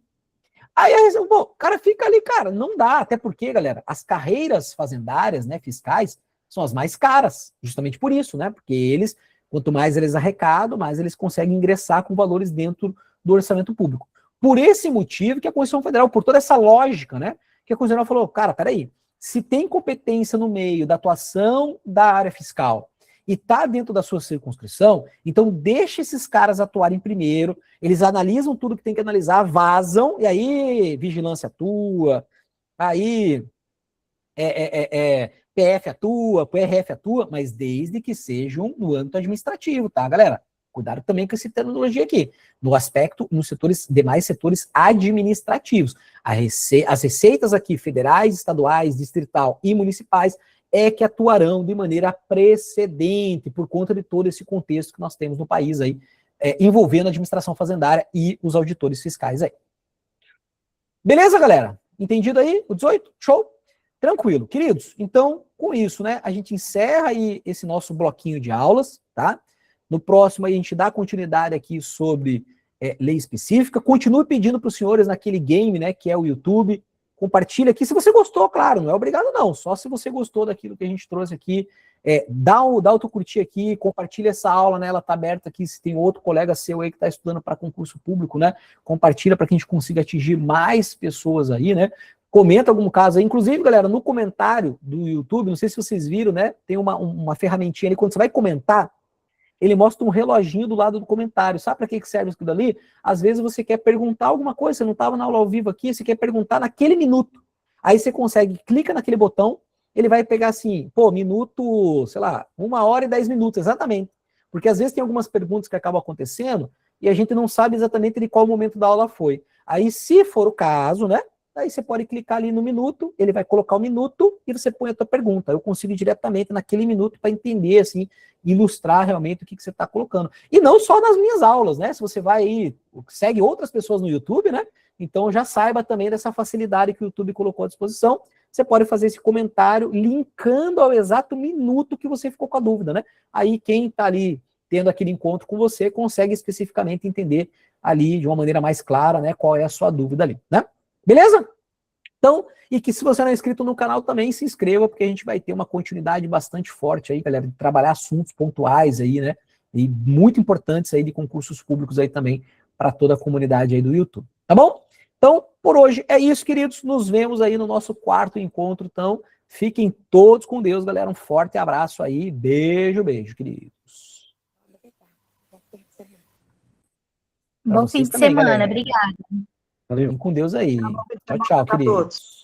Aí o cara fica ali, cara, não dá, até porque, galera, as carreiras fazendárias, né, fiscais, são as mais caras, justamente por isso, né, porque eles, quanto mais eles arrecadam, mais eles conseguem ingressar com valores dentro do orçamento público. Por esse motivo que a Constituição Federal, por toda essa lógica, né, que a Constituição Federal falou, cara, peraí, se tem competência no meio da atuação da área fiscal e está dentro da sua circunscrição, então deixa esses caras atuarem primeiro, eles analisam tudo que tem que analisar, vazam, e aí vigilância atua, aí PF atua, PRF atua, mas desde que sejam no âmbito administrativo, tá, galera? Cuidado também com essa terminologia aqui, no aspecto, nos demais setores administrativos. As receitas aqui, federais, estaduais, distrital e municipais, é que atuarão de maneira precedente, por conta de todo esse contexto que nós temos no país aí, envolvendo a administração fazendária e os auditores fiscais aí. Beleza, galera? Entendido aí? O 18? Show? Tranquilo. Queridos, então, com isso, né, a gente encerra aí esse nosso bloquinho de aulas, tá? No próximo aí a gente dá continuidade aqui sobre lei específica. Continue pedindo para os senhores naquele game, né, que é o YouTube. Compartilha aqui, se você gostou, claro, não é obrigado não, só se você gostou daquilo que a gente trouxe aqui, dá o teu curtir aqui, compartilha essa aula, né, ela tá aberta aqui, se tem outro colega seu aí que está estudando para concurso público, né, compartilha para que a gente consiga atingir mais pessoas aí, né, comenta algum caso aí, inclusive, galera, no comentário do YouTube, não sei se vocês viram, né, tem uma ferramentinha ali, quando você vai comentar, ele mostra um reloginho do lado do comentário. Sabe para que serve isso dali? Às vezes você quer perguntar alguma coisa, você não estava na aula ao vivo aqui, você quer perguntar naquele minuto. Aí você consegue, clica naquele botão, ele vai pegar assim, minuto, sei lá, 1h e 10 minutos, exatamente. Porque às vezes tem algumas perguntas que acabam acontecendo e a gente não sabe exatamente de qual momento da aula foi. Aí, se for o caso, né? Aí você pode clicar ali no minuto, ele vai colocar o minuto e você põe a tua pergunta. Eu consigo ir diretamente naquele minuto para entender, assim, ilustrar realmente o que você está colocando. E não só nas minhas aulas, né? Se você vai aí, segue outras pessoas no YouTube, né? Então já saiba também dessa facilidade que o YouTube colocou à disposição. Você pode fazer esse comentário linkando ao exato minuto que você ficou com a dúvida, né? Aí quem está ali tendo aquele encontro com você consegue especificamente entender ali de uma maneira mais clara, né? Qual é a sua dúvida ali, né? Beleza? Então, e que se você não é inscrito no canal também se inscreva, porque a gente vai ter uma continuidade bastante forte aí, galera, de trabalhar assuntos pontuais aí, né? E muito importantes aí de concursos públicos aí também para toda a comunidade aí do YouTube, tá bom? Então, por hoje é isso, queridos. Nos vemos aí no nosso quarto encontro, então. Fiquem todos com Deus, galera. Um forte abraço aí. Beijo, beijo, queridos. Pra Bom fim vocês de também, semana, galera. obrigada. Valeu. Fiquem com Deus aí. Bom fim de Tchau, semana tchau, pra queridos. todos.